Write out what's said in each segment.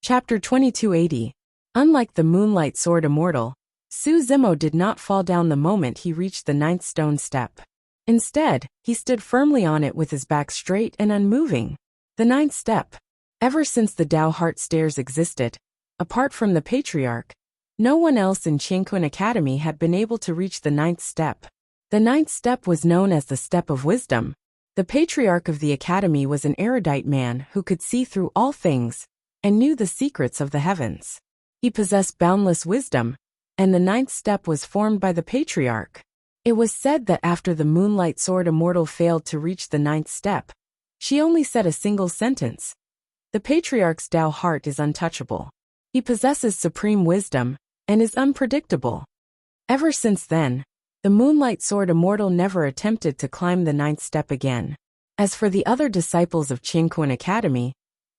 Chapter 2280. Unlike the Moonlight Sword Immortal, Su Zimo did not fall down the moment he reached the ninth stone step. Instead, he stood firmly on it with his back straight and unmoving. The ninth step. Ever since the Tao Heart Stairs existed, apart from the Patriarch, no one else in Qianquan Academy had been able to reach the ninth step. The ninth step was known as the Step of Wisdom. The Patriarch of the Academy was an erudite man who could see through all things and knew the secrets of the heavens. He possessed boundless wisdom, and the ninth step was formed by the Patriarch. It was said that after the Moonlight Sword Immortal failed to reach the ninth step, she only said a single sentence. The Patriarch's Tao heart is untouchable. He possesses supreme wisdom and is unpredictable. Ever since then, the Moonlight Sword Immortal never attempted to climb the ninth step again. As for the other disciples of Qianquan Academy,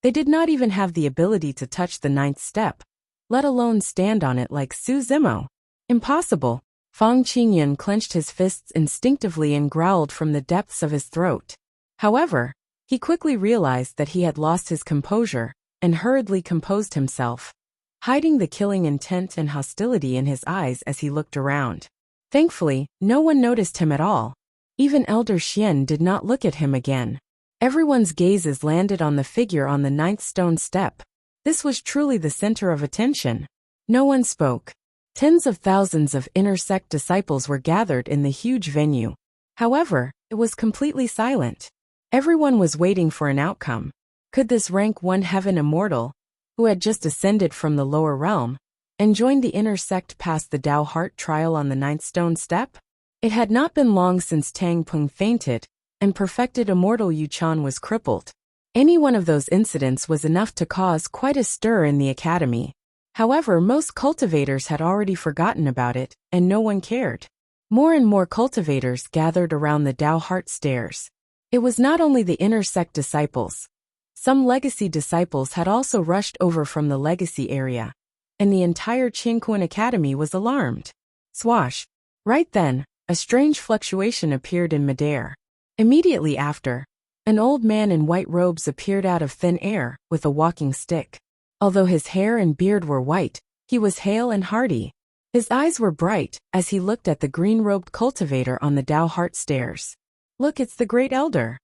they did not even have the ability to touch the ninth step, let alone stand on it like Su Zimo. Impossible. Fang Qingyun clenched his fists instinctively and growled from the depths of his throat. However, he quickly realized that he had lost his composure and hurriedly composed himself, hiding the killing intent and hostility in his eyes as he looked around. Thankfully, no one noticed him at all. Even Elder Xian did not look at him again. Everyone's gazes landed on the figure on the ninth stone step. This was truly the center of attention. No one spoke. Tens of thousands of inner sect disciples were gathered in the huge venue. However, it was completely silent. Everyone was waiting for an outcome. Could this rank 1 heaven immortal, who had just ascended from the lower realm, and joined the inner sect pass the Tao heart trial on the ninth stone step? It had not been long since Tang Peng fainted, and perfected immortal Yu Chan was crippled. Any one of those incidents was enough to cause quite a stir in the academy. However, most cultivators had already forgotten about it, and no one cared. More and more cultivators gathered around the Tao heart stairs. It was not only the inner sect disciples. Some legacy disciples had also rushed over from the legacy area, and the entire Qianquan Academy was alarmed. Swash! Right then, a strange fluctuation appeared in midair. Immediately after, an old man in white robes appeared out of thin air with a walking stick. Although his hair and beard were white, he was hale and hearty. His eyes were bright as he looked at the green-robed cultivator on the Tao heart stairs. Look, it's the Great Elder.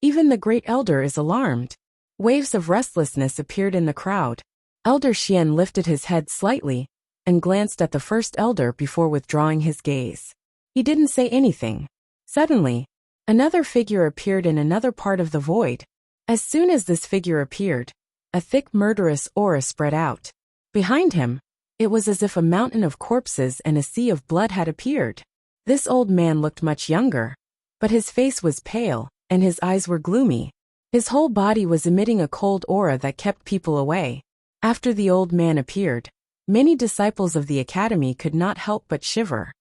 Even the Great Elder is alarmed. Waves of restlessness appeared in the crowd. Elder Xian lifted his head slightly and glanced at the first elder before withdrawing his gaze. He didn't say anything. Suddenly, another figure appeared in another part of the void. As soon as this figure appeared, a thick murderous aura spread out. Behind him, it was as if a mountain of corpses and a sea of blood had appeared. This old man looked much younger, but his face was pale, and his eyes were gloomy. His whole body was emitting a cold aura that kept people away. After the old man appeared, many disciples of the academy could not help but shiver.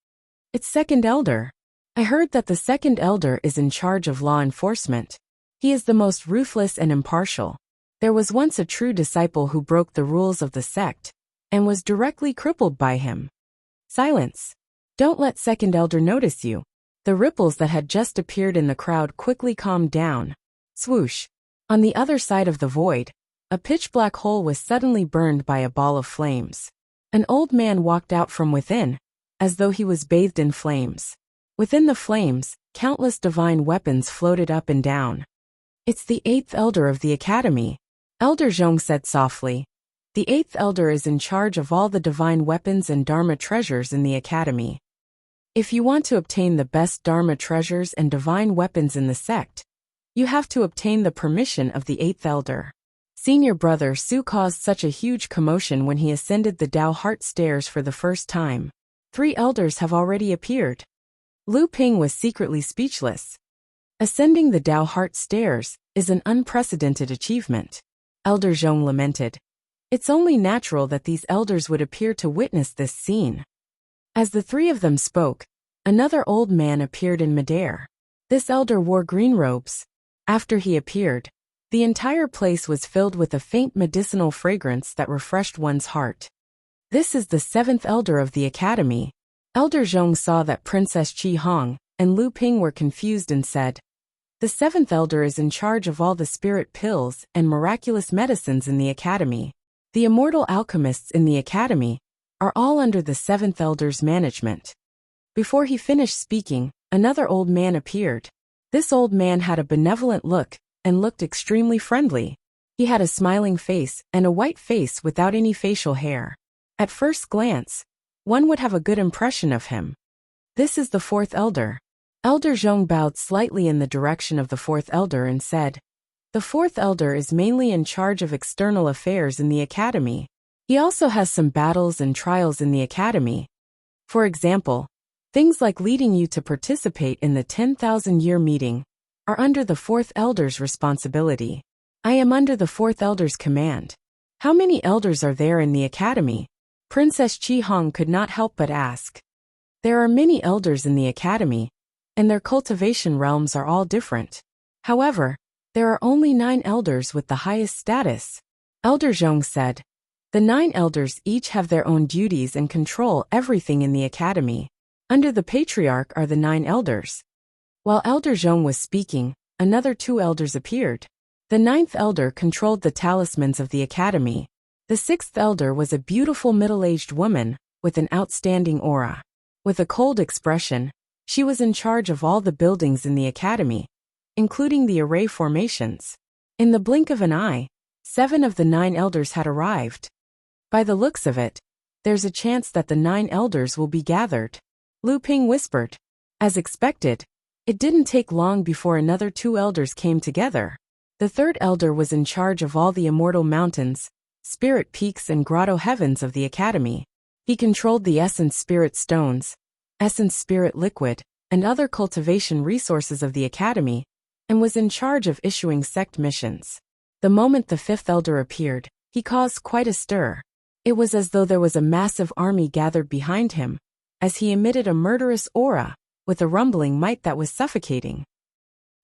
It's Second Elder. I heard that the Second Elder is in charge of law enforcement. He is the most ruthless and impartial. There was once a true disciple who broke the rules of the sect, and was directly crippled by him. Silence. Don't let Second Elder notice you. The ripples that had just appeared in the crowd quickly calmed down. Swoosh. On the other side of the void, a pitch-black hole was suddenly burned by a ball of flames. An old man walked out from within, as though he was bathed in flames. Within the flames, countless divine weapons floated up and down. It's the 8th Elder of the Academy, Elder Zhong said softly. The 8th Elder is in charge of all the divine weapons and Dharma treasures in the Academy. If you want to obtain the best Dharma treasures and divine weapons in the sect, you have to obtain the permission of the 8th Elder. Senior brother Su caused such a huge commotion when he ascended the Tao heart stairs for the first time. 3 elders have already appeared. Lu Ping was secretly speechless. Ascending the Tao heart stairs is an unprecedented achievement. Elder Zhong lamented. It's only natural that these elders would appear to witness this scene. As the 3 of them spoke, another old man appeared in midair. This elder wore green robes. After he appeared, the entire place was filled with a faint medicinal fragrance that refreshed one's heart. This is the 7th Elder of the Academy. Elder Zhong saw that Princess Qi Hong and Lu Ping were confused and said, The 7th Elder is in charge of all the spirit pills and miraculous medicines in the Academy. The immortal alchemists in the academy are all under the seventh elder's management. Before he finished speaking, another old man appeared. This old man had a benevolent look and looked extremely friendly. He had a smiling face and a white face without any facial hair. At first glance, one would have a good impression of him. This is the fourth elder. Elder Zhong bowed slightly in the direction of the fourth elder and said, "The fourth elder is mainly in charge of external affairs in the academy. He also has some battles and trials in the academy. For example, things like leading you to participate in the 10,000-year meeting are under the fourth elder's responsibility. I am under the fourth elder's command." "How many elders are there in the academy?" Princess Chi Hong could not help but ask. "There are many elders in the academy, and their cultivation realms are all different. However, there are only 9 elders with the highest status." Elder Zhong said, "The 9 elders each have their own duties and control everything in the academy. Under the patriarch are the 9 elders." While Elder Zhong was speaking, another 2 elders appeared. The 9th elder controlled the talismans of the academy. The 6th elder was a beautiful middle-aged woman with an outstanding aura. With a cold expression, she was in charge of all the buildings in the academy, including the array formations. In the blink of an eye, 7 of the 9 elders had arrived. "By the looks of it, there's a chance that the 9 elders will be gathered," Lu Ping whispered. As expected, it didn't take long before another 2 elders came together. The 3rd elder was in charge of all the immortal mountains, spirit peaks and grotto heavens of the academy. He controlled the essence spirit stones, essence spirit liquid, and other cultivation resources of the academy, and was in charge of issuing sect missions. The moment the 5th elder appeared, he caused quite a stir. It was as though there was a massive army gathered behind him, as he emitted a murderous aura, with a rumbling might that was suffocating.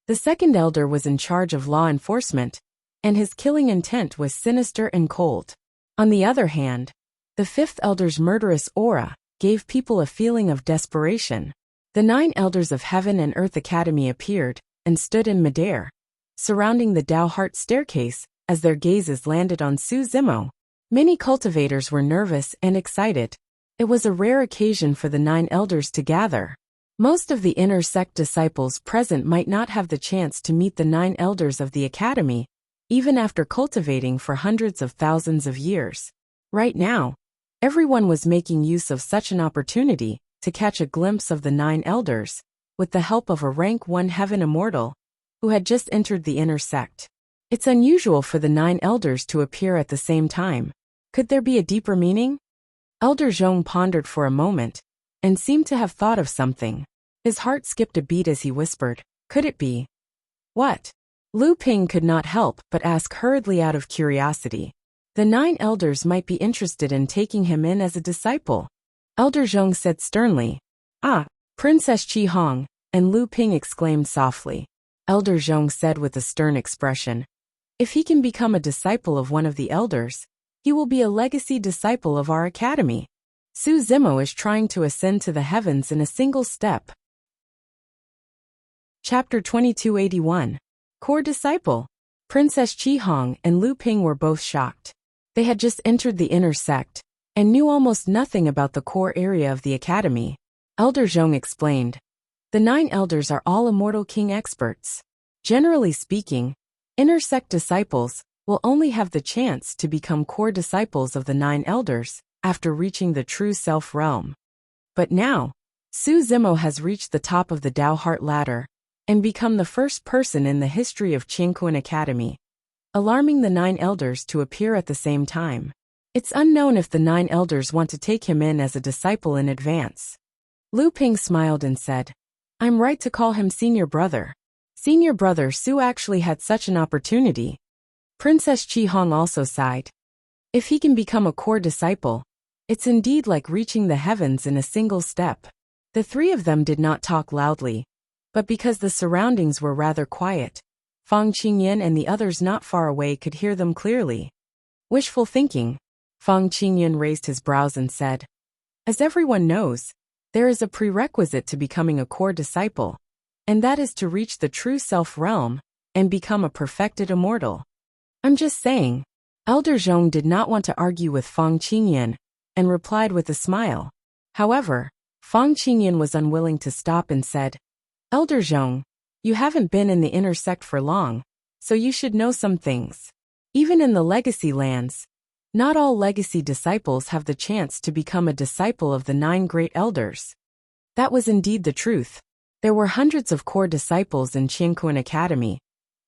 The 2nd elder was in charge of law enforcement, and his killing intent was sinister and cold. On the other hand, the 5th elder's murderous aura gave people a feeling of desperation. The 9 elders of Heaven and Earth Academy appeared and stood in midair, surrounding the Tao Heart staircase as their gazes landed on Su Zimo. Many cultivators were nervous and excited. It was a rare occasion for the 9 elders to gather. Most of the inner sect disciples present might not have the chance to meet the 9 elders of the academy, even after cultivating for hundreds of thousands of years. Right now, everyone was making use of such an opportunity to catch a glimpse of the 9 elders, with the help of a rank 1 heaven immortal, who had just entered the inner sect. It's unusual for the 9 elders to appear at the same time. Could there be a deeper meaning? Elder Zhong pondered for a moment, and seemed to have thought of something. His heart skipped a beat as he whispered, "Could it be?" "What?" Lu Ping could not help but ask hurriedly out of curiosity. The 9 elders might be interested in taking him in as a disciple. Elder Zhong said sternly. "Ah, Princess Chi Hong," and Lu Ping exclaimed softly. Elder Zhong said with a stern expression, "If he can become a disciple of one of the elders, he will be a legacy disciple of our academy. Su Zimo is trying to ascend to the heavens in a single step." Chapter 2281. Core Disciple. Princess Chi Hong and Lu Ping were both shocked. They had just entered the inner sect, and knew almost nothing about the core area of the academy. Elder Zhong explained, "The 9 elders are all Immortal King experts. Generally speaking, inner sect disciples will only have the chance to become core disciples of the 9 elders after reaching the true self realm. But now, Su Zimo has reached the top of the Tao Heart ladder and become the first person in the history of Qingquan Academy, alarming the 9 elders to appear at the same time. It's unknown if the 9 elders want to take him in as a disciple in advance." Lu Ping smiled and said, "I'm right to call him senior brother. Senior brother Su actually had such an opportunity." Princess Chi Hong also sighed. "If he can become a core disciple, it's indeed like reaching the heavens in a single step." The 3 of them did not talk loudly, but because the surroundings were rather quiet, Fang Qingyan and the others not far away could hear them clearly. Wishful thinking. Fang Qingyan raised his brows and said, "As everyone knows, there is a prerequisite to becoming a core disciple, and that is to reach the true self realm and become a perfected immortal. I'm just saying, Elder Zhong did not want to argue with Fang Qingyan, and replied with a smile. However, Fang Qingyan was unwilling to stop and said, Elder Zhong, you haven't been in the inner sect for long, so you should know some things. Even in the legacy lands, not all legacy disciples have the chance to become a disciple of the 9 great elders. That was indeed the truth. There were hundreds of core disciples in Qianquan Academy,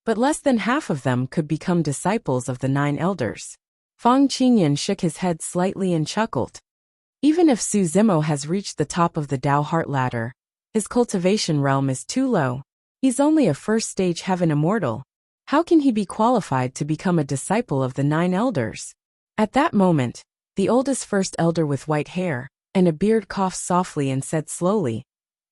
but less than half of them could become disciples of the 9 elders. Fang Qingyan shook his head slightly and chuckled. Even if Su Zimo has reached the top of the Tao Heart ladder, his cultivation realm is too low. He's only a first-stage heaven immortal. How can he be qualified to become a disciple of the 9 elders? At that moment, the oldest first elder with white hair and a beard coughed softly and said slowly,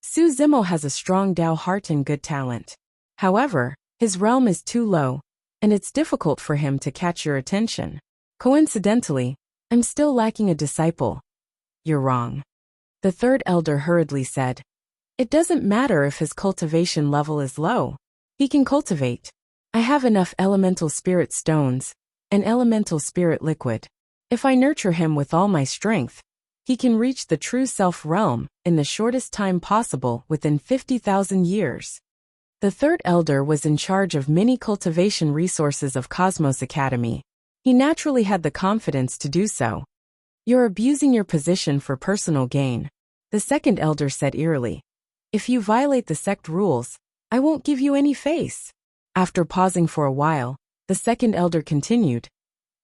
Su Zimo has a strong Tao heart and good talent. However, his realm is too low, and it's difficult for him to catch your attention. Coincidentally, I'm still lacking a disciple. You're wrong. The third elder hurriedly said. It doesn't matter if his cultivation level is low. He can cultivate. I have enough elemental spirit stones and elemental spirit liquid. If I nurture him with all my strength, he can reach the true self realm in the shortest time possible within 50,000 years. The third elder was in charge of many cultivation resources of Cosmos Academy. He naturally had the confidence to do so. You're abusing your position for personal gain, the second elder said eerily. If you violate the sect rules, I won't give you any face. After pausing for a while, the second elder continued.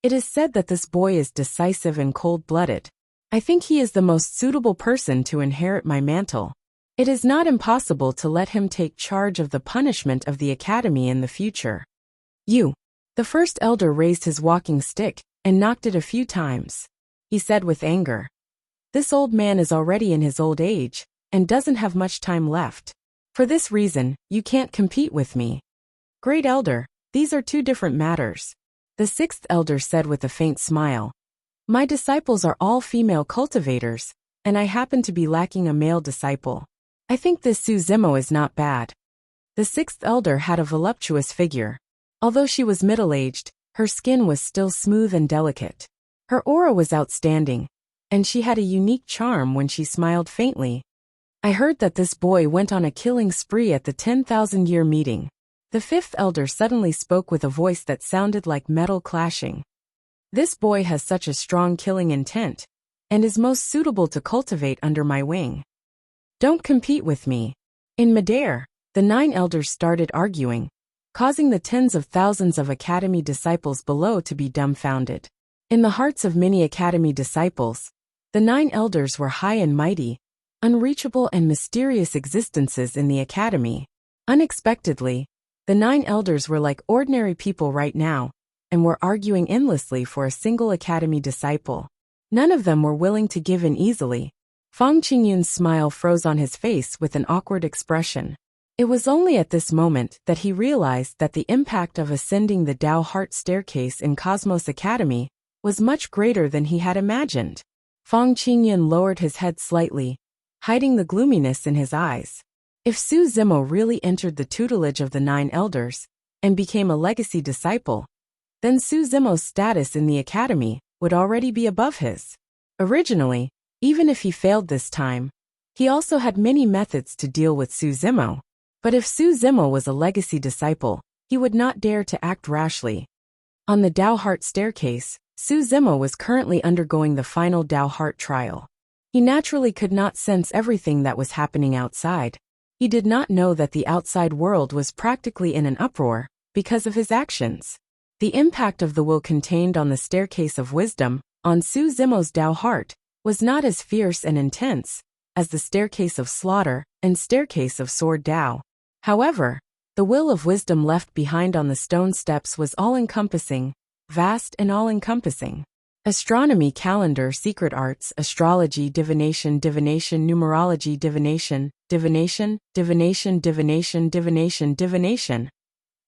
It is said that this boy is decisive and cold-blooded. I think he is the most suitable person to inherit my mantle. It is not impossible to let him take charge of the punishment of the academy in the future. You. The first elder raised his walking stick and knocked it a few times. He said with anger. This old man is already in his old age and doesn't have much time left. For this reason, you can't compete with me. Great elder, these are 2 different matters. The sixth elder said with a faint smile. My disciples are all female cultivators, and I happen to be lacking a male disciple. I think this Su Zimo is not bad. The sixth elder had a voluptuous figure. Although she was middle-aged, her skin was still smooth and delicate. Her aura was outstanding, and she had a unique charm when she smiled faintly. I heard that this boy went on a killing spree at the 10,000-year meeting. The fifth elder suddenly spoke with a voice that sounded like metal clashing. This boy has such a strong killing intent, and is most suitable to cultivate under my wing. Don't compete with me. In midair, the 9 elders started arguing, causing the tens of thousands of academy disciples below to be dumbfounded. In the hearts of many academy disciples, the 9 elders were high and mighty, unreachable and mysterious existences in the academy. Unexpectedly, the 9 elders were like ordinary people right now, and were arguing endlessly for a single academy disciple. None of them were willing to give in easily. Fang Qingyun's smile froze on his face with an awkward expression. It was only at this moment that he realized that the impact of ascending the Tao Heart staircase in Cosmos Academy was much greater than he had imagined. Fang Qingyun lowered his head slightly, hiding the gloominess in his eyes. If Su Zimo really entered the tutelage of the 9 elders and became a legacy disciple, then Su Zimo's status in the academy would already be above his. Originally, even if he failed this time, he also had many methods to deal with Su Zimo. But if Su Zimo was a legacy disciple, he would not dare to act rashly. On the Tao Heart staircase, Su Zimo was currently undergoing the final Tao Heart trial. He naturally could not sense everything that was happening outside. He did not know that the outside world was practically in an uproar because of his actions. The impact of the will contained on the staircase of wisdom, on Su Zimo's Tao Heart, was not as fierce and intense as the staircase of slaughter and staircase of sword Tao. However, the will of wisdom left behind on the stone steps was all-encompassing, vast and all-encompassing. Astronomy, calendar, secret arts, astrology, divination, numerology, divination.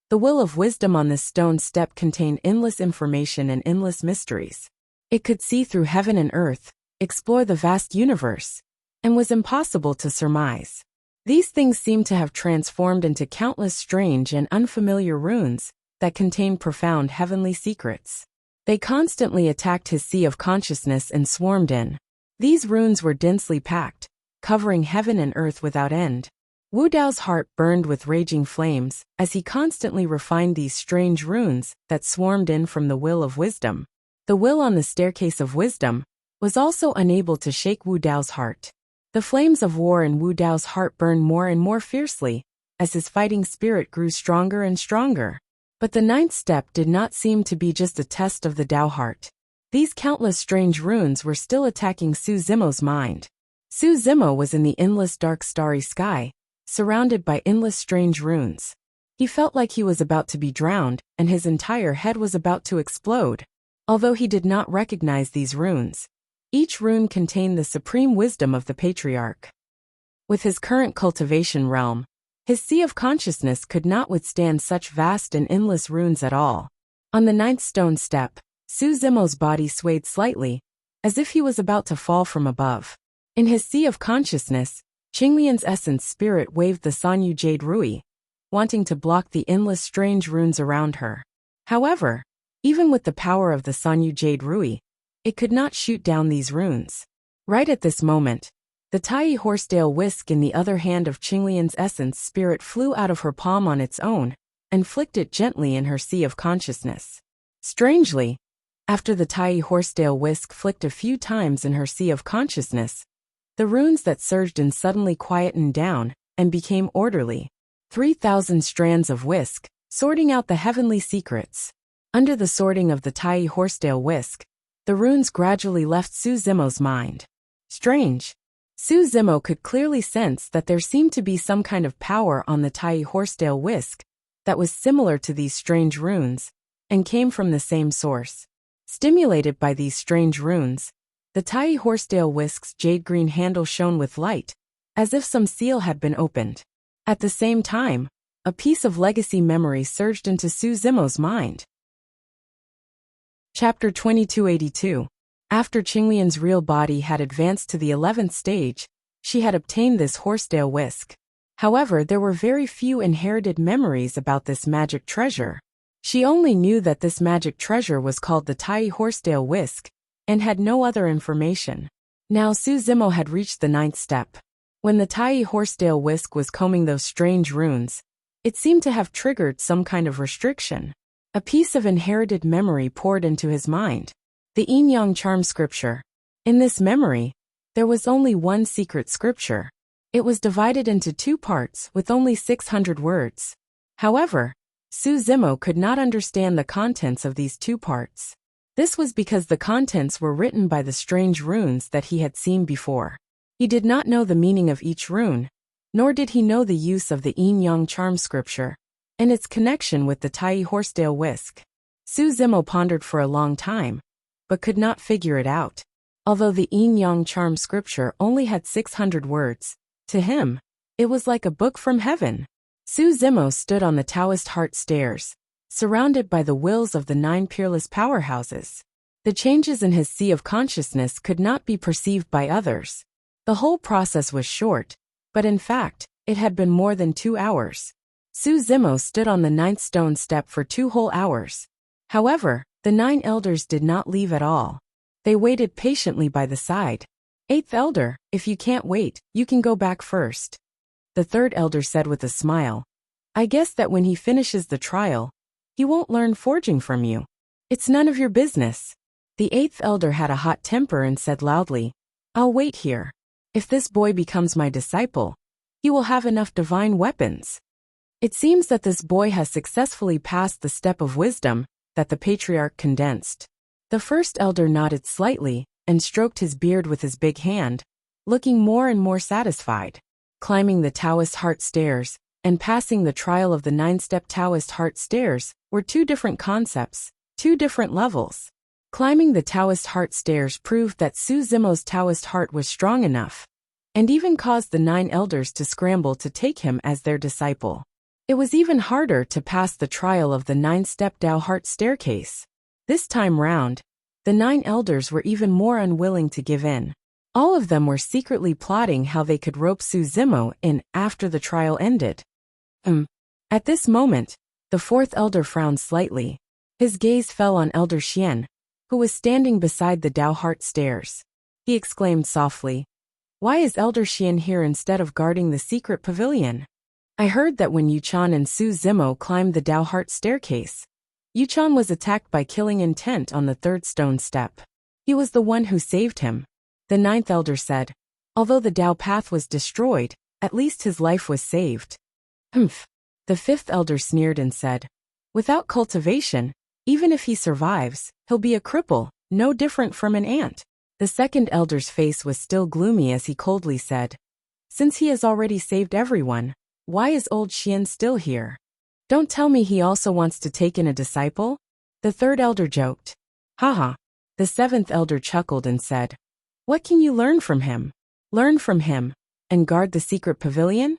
The will of wisdom on this stone step contained endless information and endless mysteries. It could see through heaven and earth, explore the vast universe, and was impossible to surmise. These things seemed to have transformed into countless strange and unfamiliar runes that contained profound heavenly secrets. They constantly attacked his sea of consciousness and swarmed in. These runes were densely packed, covering heaven and earth without end. Wu Dao's heart burned with raging flames as he constantly refined these strange runes that swarmed in from the will of wisdom. The will on the staircase of wisdom was also unable to shake Wu Dao's heart. The flames of war in Wu Dao's heart burned more and more fiercely as his fighting spirit grew stronger and stronger. But the ninth step did not seem to be just a test of the Dao heart. These countless strange runes were still attacking Su Zimo's mind. Su Zimo was in the endless dark starry sky, surrounded by endless strange runes. He felt like he was about to be drowned, and his entire head was about to explode. Although he did not recognize these runes, each rune contained the supreme wisdom of the patriarch. With his current cultivation realm, his sea of consciousness could not withstand such vast and endless runes at all. On the ninth stone step, Su Zimo's body swayed slightly, as if he was about to fall from above. In his sea of consciousness, Qinglian's essence spirit waved the Sanyu Jade Rui, wanting to block the endless strange runes around her. However, even with the power of the Sanyu Jade Rui, it could not shoot down these runes. Right at this moment, the Tai Horsetail whisk in the other hand of Qinglian's essence spirit flew out of her palm on its own, and flicked it gently in her sea of consciousness. Strangely, after the Tai Horsetail whisk flicked a few times in her sea of consciousness, the runes that surged in suddenly quietened down and became orderly. 3,000 strands of whisk, sorting out the heavenly secrets. Under the sorting of the Tai Horsetail whisk, the runes gradually left Su Zimo's mind. Strange. Su Zimo could clearly sense that there seemed to be some kind of power on the Tai Horsetail whisk that was similar to these strange runes and came from the same source. Stimulated by these strange runes, the Tai Horsetail whisk's jade-green handle shone with light, as if some seal had been opened. At the same time, a piece of legacy memory surged into Su Zimo's mind. Chapter 2282. After Qinglian's real body had advanced to the 11th stage, she had obtained this Horsetail whisk. However, there were very few inherited memories about this magic treasure. She only knew that this magic treasure was called the Tai Horsetail whisk, and had no other information. Now Su Zimo had reached the 9th step. When the Tai Horsetail whisk was combing those strange runes, it seemed to have triggered some kind of restriction. A piece of inherited memory poured into his mind. The Yin-Yang charm scripture. In this memory, there was only one secret scripture. It was divided into 2 parts with only 600 words. However, Su Zimo could not understand the contents of these 2 parts. This was because the contents were written by the strange runes that he had seen before. He did not know the meaning of each rune, nor did he know the use of the Yin-Yang charm scripture and its connection with the Tai Horsetail whisk. Su Zimo pondered for a long time, but could not figure it out. Although the Yin-Yang charm scripture only had 600 words, to him, it was like a book from heaven. Su Zimo stood on the Taoist heart stairs, surrounded by the wills of the 9 peerless powerhouses. The changes in his sea of consciousness could not be perceived by others. The whole process was short, but in fact, it had been more than 2 hours. Su Zimo stood on the 9th stone step for 2 whole hours. However, the 9 elders did not leave at all. They waited patiently by the side. 8th elder, if you can't wait, you can go back first. The 3rd elder said with a smile. I guess that when he finishes the trial, he won't learn forging from you. It's none of your business. The 8th elder had a hot temper and said loudly, I'll wait here. If this boy becomes my disciple, he will have enough divine weapons. It seems that this boy has successfully passed the step of wisdom that the patriarch condensed. The 1st elder nodded slightly and stroked his beard with his big hand, looking more and more satisfied. Climbing the Taoist heart stairs and passing the trial of the 9-step Taoist heart stairs were 2 different concepts, 2 different levels. Climbing the Taoist heart stairs proved that Su Zimo's Taoist heart was strong enough, and even caused the 9 elders to scramble to take him as their disciple. It was even harder to pass the trial of the 9-step Dao heart staircase. This time round, the 9 elders were even more unwilling to give in. All of them were secretly plotting how they could rope Su Zimo in after the trial ended. At this moment, the 4th elder frowned slightly. His gaze fell on Elder Xian, who was standing beside the Dao Heart stairs. He exclaimed softly, "Why is Elder Xian here instead of guarding the secret pavilion? I heard that when Yuchan and Su Zimo climbed the Dao Heart staircase, Yuchan was attacked by killing intent on the third stone step. He was the one who saved him." The ninth elder said, "Although the Dao path was destroyed, at least his life was saved." Humph. The fifth elder sneered and said, "Without cultivation, even if he survives, he'll be a cripple, no different from an ant." The second elder's face was still gloomy as he coldly said, "Since he has already saved everyone, why is old Xian still here? Don't tell me he also wants to take in a disciple?" The third elder joked. "Haha." The seventh elder chuckled and said, "What can you learn from him? Learn from him, and guard the secret pavilion?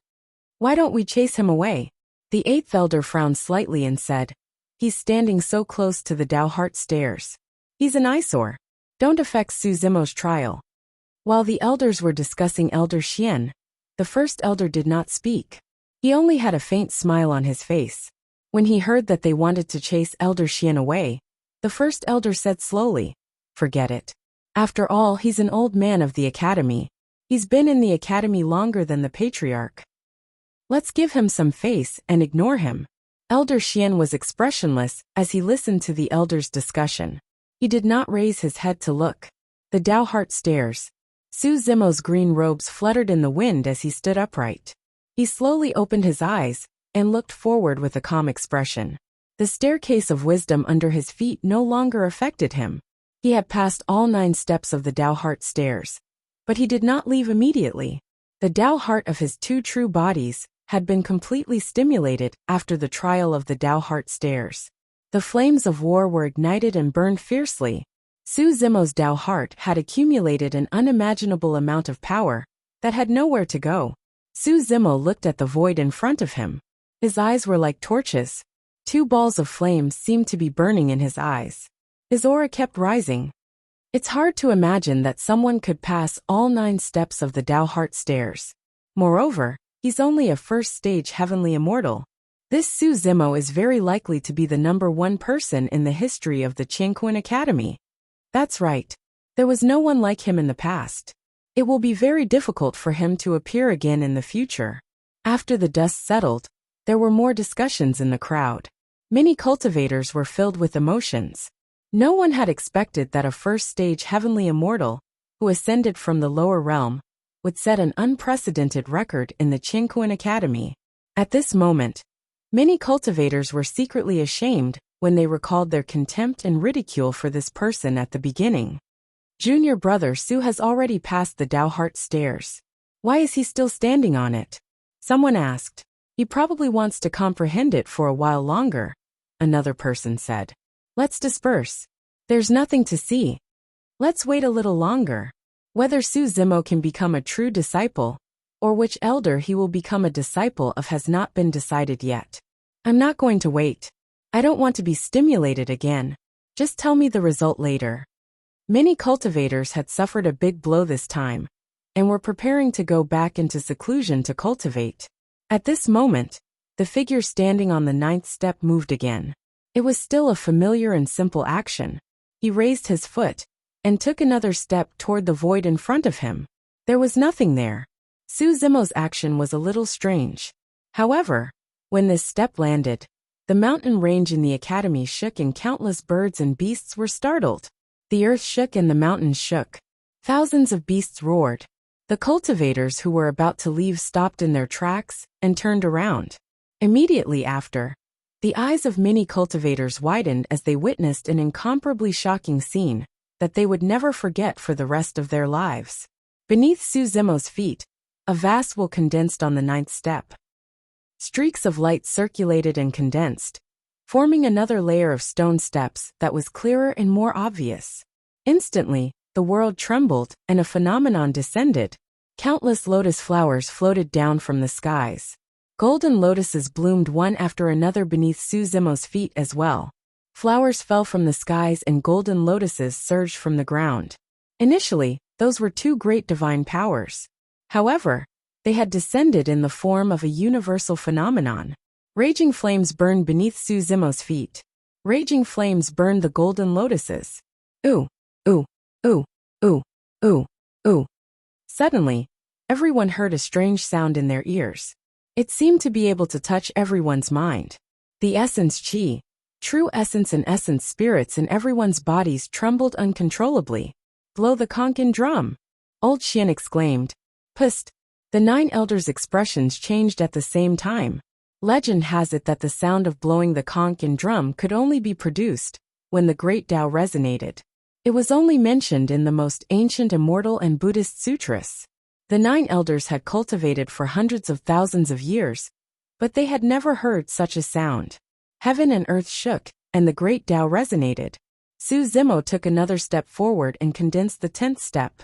Why don't we chase him away?" The eighth elder frowned slightly and said, "He's standing so close to the Dao Heart stairs. He's an eyesore. Don't affect Su Zimo's trial." While the elders were discussing Elder Xian, the first elder did not speak. He only had a faint smile on his face. When he heard that they wanted to chase Elder Xian away, the first elder said slowly, "Forget it. After all, he's an old man of the academy. He's been in the academy longer than the patriarch. Let's give him some face and ignore him." Elder Xian was expressionless as he listened to the elders' discussion. He did not raise his head to look. The Dao Heart stairs. Su Zimo's green robes fluttered in the wind as he stood upright. He slowly opened his eyes and looked forward with a calm expression. The staircase of wisdom under his feet no longer affected him. He had passed all 9 steps of the Dao Heart stairs, but he did not leave immediately. The Dao Heart of his 2 true bodies had been completely stimulated after the trial of the Dao Heart stairs. The flames of war were ignited and burned fiercely. Su Zimo's Dao Heart had accumulated an unimaginable amount of power that had nowhere to go. Su Zimo looked at the void in front of him. His eyes were like torches. 2 balls of flames seemed to be burning in his eyes. His aura kept rising. It's hard to imagine that someone could pass all 9 steps of the Dao Heart stairs. Moreover, he's only a first-stage heavenly immortal. This Su Zimo is very likely to be the #1 person in the history of the Qingquan Academy. That's right. There was no one like him in the past. It will be very difficult for him to appear again in the future. After the dust settled, there were more discussions in the crowd. Many cultivators were filled with emotions. No one had expected that a first-stage heavenly immortal, who ascended from the lower realm, would set an unprecedented record in the Qingquan Academy. At this moment, many cultivators were secretly ashamed when they recalled their contempt and ridicule for this person at the beginning. Junior brother Su has already passed the Dao Heart stairs. Why is he still standing on it? Someone asked. He probably wants to comprehend it for a while longer, another person said. Let's disperse. There's nothing to see. Let's wait a little longer. Whether Su Zimo can become a true disciple, or which elder he will become a disciple of, has not been decided yet. I'm not going to wait. I don't want to be stimulated again. Just tell me the result later. Many cultivators had suffered a big blow this time, and were preparing to go back into seclusion to cultivate. At this moment, the figure standing on the 9th step moved again. It was still a familiar and simple action. He raised his foot, and took another step toward the void in front of him. There was nothing there. Su Zimo's action was a little strange. However, when this step landed, the mountain range in the academy shook and countless birds and beasts were startled. The earth shook and the mountains shook. Thousands of beasts roared. The cultivators who were about to leave stopped in their tracks and turned around. Immediately after, the eyes of many cultivators widened as they witnessed an incomparably shocking scene that they would never forget for the rest of their lives. Beneath Su Zimo's feet, a vast well condensed on the 9th step. Streaks of light circulated and condensed, forming another layer of stone steps that was clearer and more obvious. Instantly, the world trembled and a phenomenon descended. Countless lotus flowers floated down from the skies. Golden lotuses bloomed one after another beneath Su Zimo's feet as well. Flowers fell from the skies and golden lotuses surged from the ground. Initially, those were 2 great divine powers. However, they had descended in the form of a universal phenomenon. Raging flames burned beneath Su Zimo's feet. Raging flames burned the golden lotuses. Ooh, ooh, ooh, ooh, ooh, ooh. Suddenly, everyone heard a strange sound in their ears. It seemed to be able to touch everyone's mind. The essence chi, true essence and essence spirits in everyone's bodies trembled uncontrollably. Blow the conch drum, Old Xian exclaimed. Psst! The 9 elders' expressions changed at the same time. Legend has it that the sound of blowing the conch drum could only be produced when the great Tao resonated. It was only mentioned in the most ancient immortal and Buddhist sutras. The 9 elders had cultivated for hundreds of thousands of years, but they had never heard such a sound. Heaven and earth shook, and the great Tao resonated. Su Zimo took another step forward and condensed the 10th step.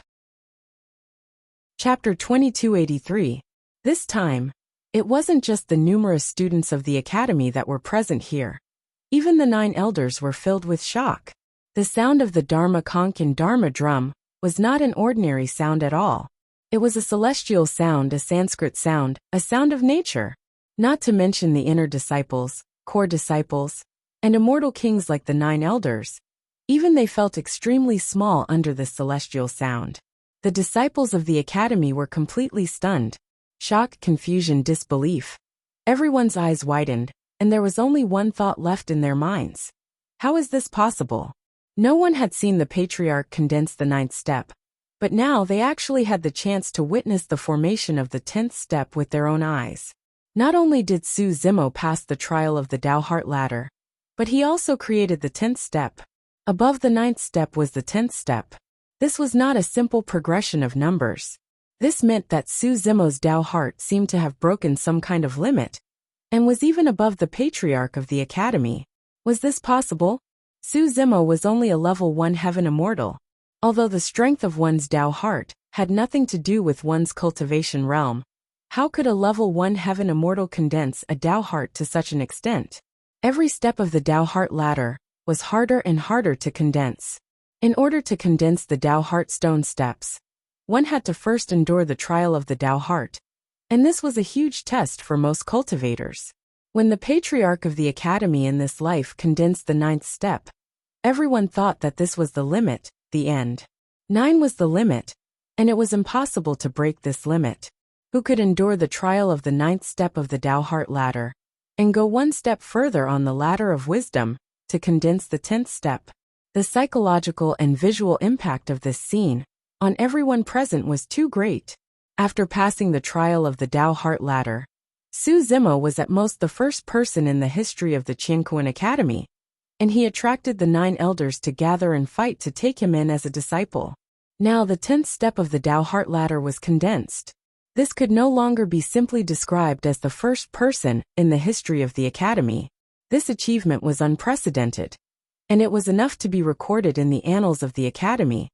Chapter 2283. This time, it wasn't just the numerous students of the academy that were present here. Even the 9 elders were filled with shock. The sound of the Dharma conch and Dharma drum was not an ordinary sound at all. It was a celestial sound, a Sanskrit sound, a sound of nature. Not to mention the inner disciples, core disciples, and immortal kings like the 9 elders. Even they felt extremely small under this celestial sound. The disciples of the academy were completely stunned. Shock, confusion, disbelief. Everyone's eyes widened, and there was only one thought left in their minds. How is this possible? No one had seen the patriarch condense the 9th step, but now they actually had the chance to witness the formation of the 10th step with their own eyes. Not only did Su Zimo pass the trial of the Tao Heart Ladder, but he also created the 10th step. Above the 9th step was the 10th step. This was not a simple progression of numbers. This meant that Su Zimo's Tao heart seemed to have broken some kind of limit, and was even above the patriarch of the academy. Was this possible? Su Zimo was only a level 1 heaven immortal. Although the strength of one's Tao heart had nothing to do with one's cultivation realm, how could a level 1 heaven immortal condense a Tao heart to such an extent? Every step of the Tao heart ladder was harder and harder to condense. In order to condense the Tao heart stone steps, one had to first endure the trial of the Tao heart, and this was a huge test for most cultivators. When the patriarch of the academy in this life condensed the 9th step, everyone thought that this was the limit, the end. 9 was the limit, and it was impossible to break this limit. Who could endure the trial of the 9th step of the Tao heart ladder, and go one step further on the ladder of wisdom, to condense the 10th step? The psychological and visual impact of this scene on everyone present was too great. After passing the trial of the Tao heart ladder, Su Zimo was at most the first person in the history of the Qiankuan Academy, and he attracted the 9 elders to gather and fight to take him in as a disciple. Now the 10th step of the Tao heart ladder was condensed. This could no longer be simply described as the first person in the history of the academy. This achievement was unprecedented, and it was enough to be recorded in the annals of the academy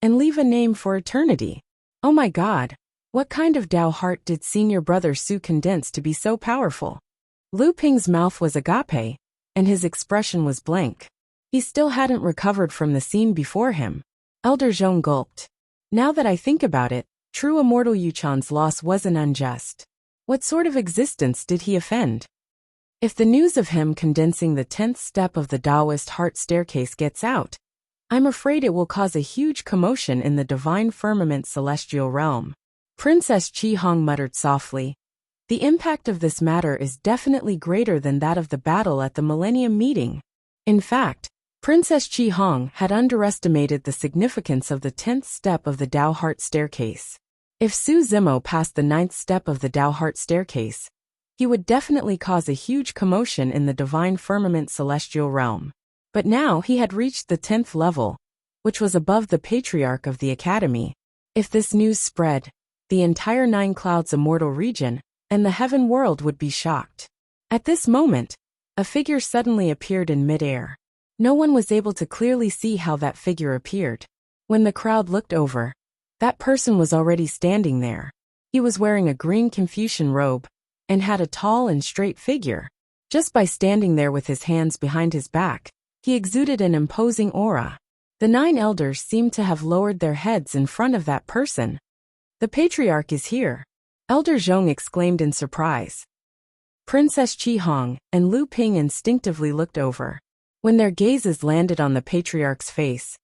and leave a name for eternity. Oh my God, what kind of Tao heart did senior brother Su condense to be so powerful? Lu Ping's mouth was agape, and his expression was blank. He still hadn't recovered from the scene before him. Elder Zhong gulped. Now that I think about it, true immortal Yuchan's loss wasn't unjust. What sort of existence did he offend? If the news of him condensing the 10th step of the Taoist heart staircase gets out, I'm afraid it will cause a huge commotion in the divine firmament celestial realm. Princess Qi Hong muttered softly. The impact of this matter is definitely greater than that of the battle at the Millennium Meeting. In fact, Princess Qi Hong had underestimated the significance of the 10th step of the Tao heart staircase. If Su Zimo passed the 9th step of the Tao heart staircase, he would definitely cause a huge commotion in the divine firmament celestial realm. But now he had reached the 10th level, which was above the patriarch of the academy. If this news spread, the entire 9 clouds immortal region and the heaven world would be shocked. At this moment, a figure suddenly appeared in midair. No one was able to clearly see how that figure appeared. When the crowd looked over, that person was already standing there. He was wearing a green Confucian robe and had a tall and straight figure. Just by standing there with his hands behind his back, he exuded an imposing aura. The 9 elders seemed to have lowered their heads in front of that person. The patriarch is here, Elder Zhong exclaimed in surprise. Princess Qi Hong and Lu Ping instinctively looked over. When their gazes landed on the patriarch's face,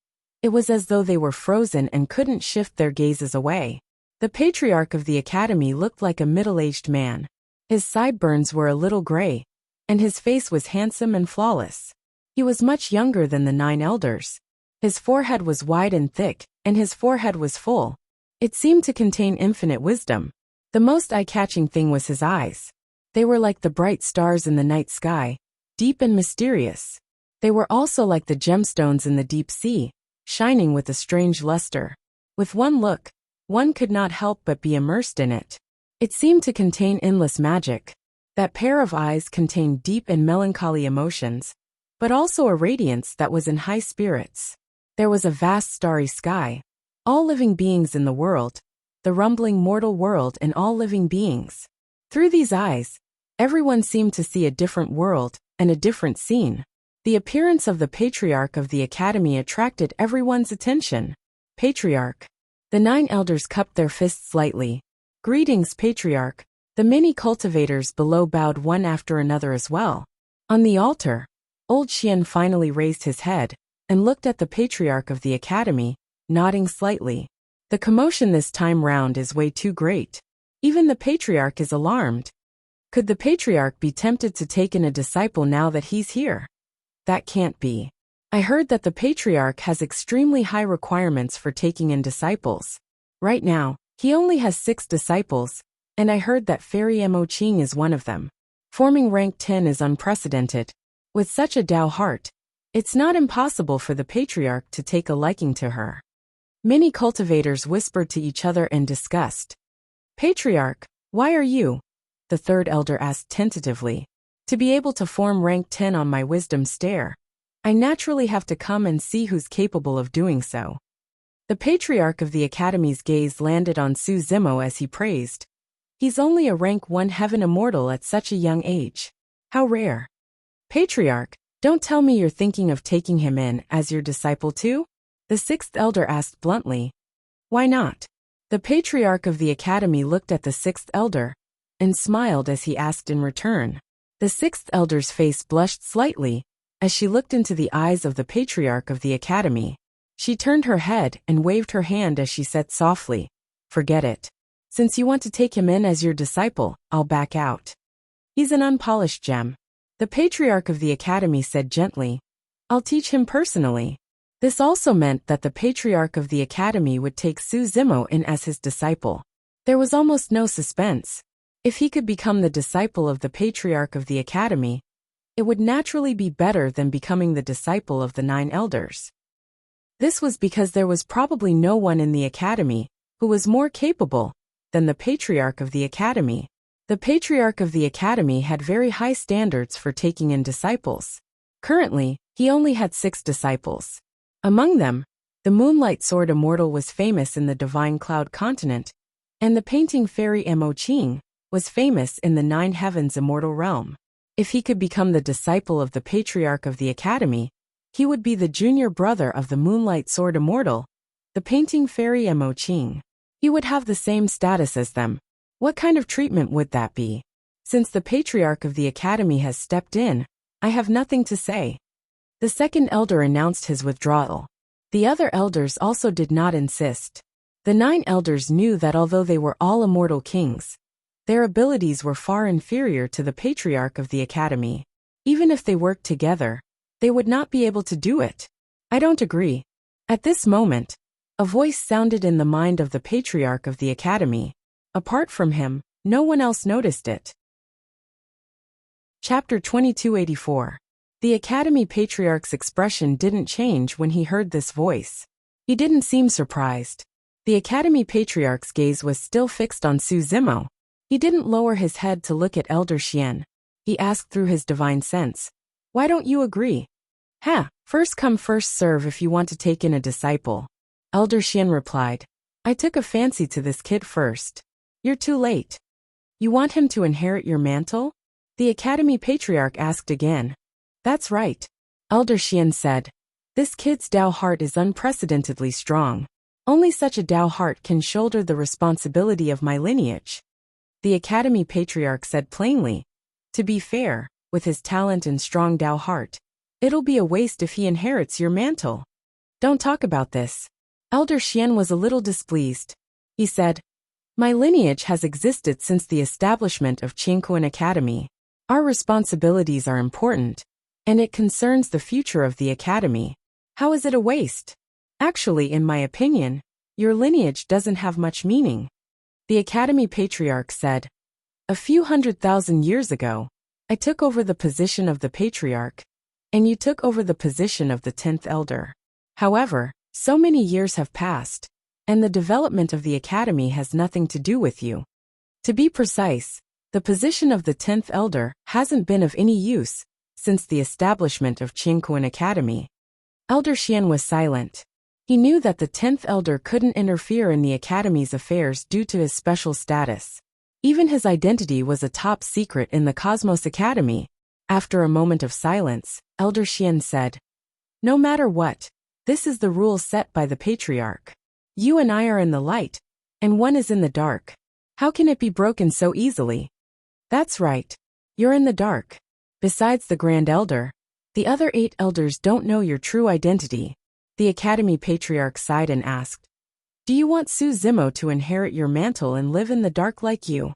It was as though they were frozen and couldn't shift their gazes away. The patriarch of the academy looked like a middle-aged man. His sideburns were a little gray, and his face was handsome and flawless. He was much younger than the 9 elders. His forehead was wide and thick, and his forehead was full. It seemed to contain infinite wisdom. The most eye-catching thing was his eyes. They were like the bright stars in the night sky, deep and mysterious. They were also like the gemstones in the deep sea, shining with a strange luster. With one look, one could not help but be immersed in it. It seemed to contain endless magic. That pair of eyes contained deep and melancholy emotions, but also a radiance that was in high spirits. There was a vast starry sky, all living beings in the world, the rumbling mortal world and all living beings. Through these eyes, everyone seemed to see a different world and a different scene. The appearance of the patriarch of the academy attracted everyone's attention. Patriarch. The 9 elders cupped their fists lightly. Greetings, patriarch. The many cultivators below bowed one after another as well. On the altar, old Xian finally raised his head and looked at the patriarch of the academy, nodding slightly. The commotion this time round is way too great. Even the patriarch is alarmed. Could the patriarch be tempted to take in a disciple now that he's here? That can't be. I heard that the patriarch has extremely high requirements for taking in disciples. Right now, he only has 6 disciples, and I heard that Fairy Mo Qing is one of them. Forming rank 10 is unprecedented. With such a Dao heart, it's not impossible for the patriarch to take a liking to her. Many cultivators whispered to each other in disgust. Patriarch, why are you? The 3rd elder asked tentatively. To be able to form rank 10 on my wisdom stair, I naturally have to come and see who's capable of doing so. The patriarch of the academy's gaze landed on Su Zimo as he praised. He's only a rank 1 heaven immortal at such a young age. How rare. Patriarch, don't tell me you're thinking of taking him in as your disciple too? The 6th elder asked bluntly. Why not? The patriarch of the academy looked at the 6th elder and smiled as he asked in return. The 6th elder's face blushed slightly as she looked into the eyes of the patriarch of the academy. She turned her head and waved her hand as she said softly, forget it. Since you want to take him in as your disciple, I'll back out. He's an unpolished gem. The patriarch of the academy said gently, I'll teach him personally. This also meant that the patriarch of the academy would take Su Zimo in as his disciple. There was almost no suspense. If he could become the disciple of the patriarch of the academy, it would naturally be better than becoming the disciple of the 9 elders. This was because there was probably no one in the academy who was more capable than the patriarch of the academy. The patriarch of the academy had very high standards for taking in disciples. Currently, he only had 6 disciples. Among them, the Moonlight Sword Immortal was famous in the Divine Cloud continent, and the painting Fairy Mo Qing was famous in the 9 heavens immortal realm. If he could become the disciple of the patriarch of the academy, he would be the junior brother of the Moonlight Sword Immortal, the painting Fairy Mo Qing. He would have the same status as them. What kind of treatment would that be? Since the patriarch of the academy has stepped in, I have nothing to say. The 2nd elder announced his withdrawal. The other elders also did not insist. The 9 elders knew that although they were all immortal kings, their abilities were far inferior to the patriarch of the academy. Even if they worked together, they would not be able to do it. I don't agree. At this moment, a voice sounded in the mind of the patriarch of the academy. Apart from him, no one else noticed it. Chapter 2284. The academy patriarch's expression didn't change when he heard this voice. He didn't seem surprised. The academy patriarch's gaze was still fixed on Su Zimo. He didn't lower his head to look at Elder Xian. He asked through his divine sense, why don't you agree? First come first serve if you want to take in a disciple. Elder Xian replied, I took a fancy to this kid first. You're too late. You want him to inherit your mantle? The academy patriarch asked again. That's right. Elder Xian said, this kid's Dao heart is unprecedentedly strong. Only such a Dao heart can shoulder the responsibility of my lineage. The academy patriarch said plainly, to be fair, with his talent and strong Dao heart, it'll be a waste if he inherits your mantle. Don't talk about this. Elder Xian was a little displeased. He said, my lineage has existed since the establishment of Qingkuan Academy. Our responsibilities are important, and it concerns the future of the academy. How is it a waste? Actually, in my opinion, your lineage doesn't have much meaning. The academy patriarch said, a few 100,000 years ago, I took over the position of the patriarch, and you took over the position of the 10th elder. However, so many years have passed, and the development of the academy has nothing to do with you. To be precise, the position of the 10th elder hasn't been of any use since the establishment of Qingkuan Academy. Elder Xian was silent. He knew that the 10th elder couldn't interfere in the academy's affairs due to his special status. Even his identity was a top secret in the Cosmos Academy. After a moment of silence, Elder Xian said, no matter what, this is the rule set by the patriarch. You and I are in the light, and one is in the dark. How can it be broken so easily? That's right. You're in the dark. Besides the Grand Elder, the other 8 elders don't know your true identity. The Academy Patriarch sighed and asked, do you want Su Zimo to inherit your mantle and live in the dark like you?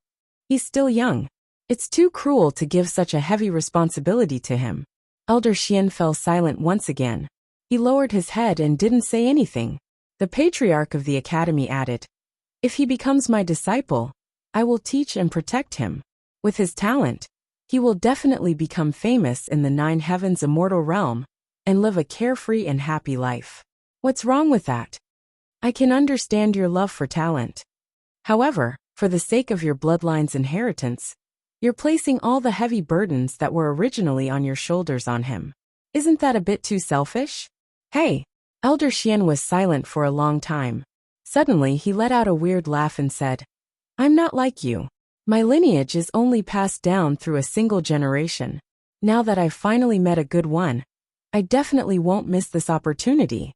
He's still young. It's too cruel to give such a heavy responsibility to him. Elder Xian fell silent once again. He lowered his head and didn't say anything. The Patriarch of the Academy added, if he becomes my disciple, I will teach and protect him. With his talent, he will definitely become famous in the 9 heavens immortal realm and live a carefree and happy life. What's wrong with that? I can understand your love for talent. However, for the sake of your bloodline's inheritance, you're placing all the heavy burdens that were originally on your shoulders on him. Isn't that a bit too selfish? Hey! Elder Xian was silent for a long time. Suddenly he let out a weird laugh and said, I'm not like you. My lineage is only passed down through a single generation. Now that I've finally met a good one, I definitely won't miss this opportunity.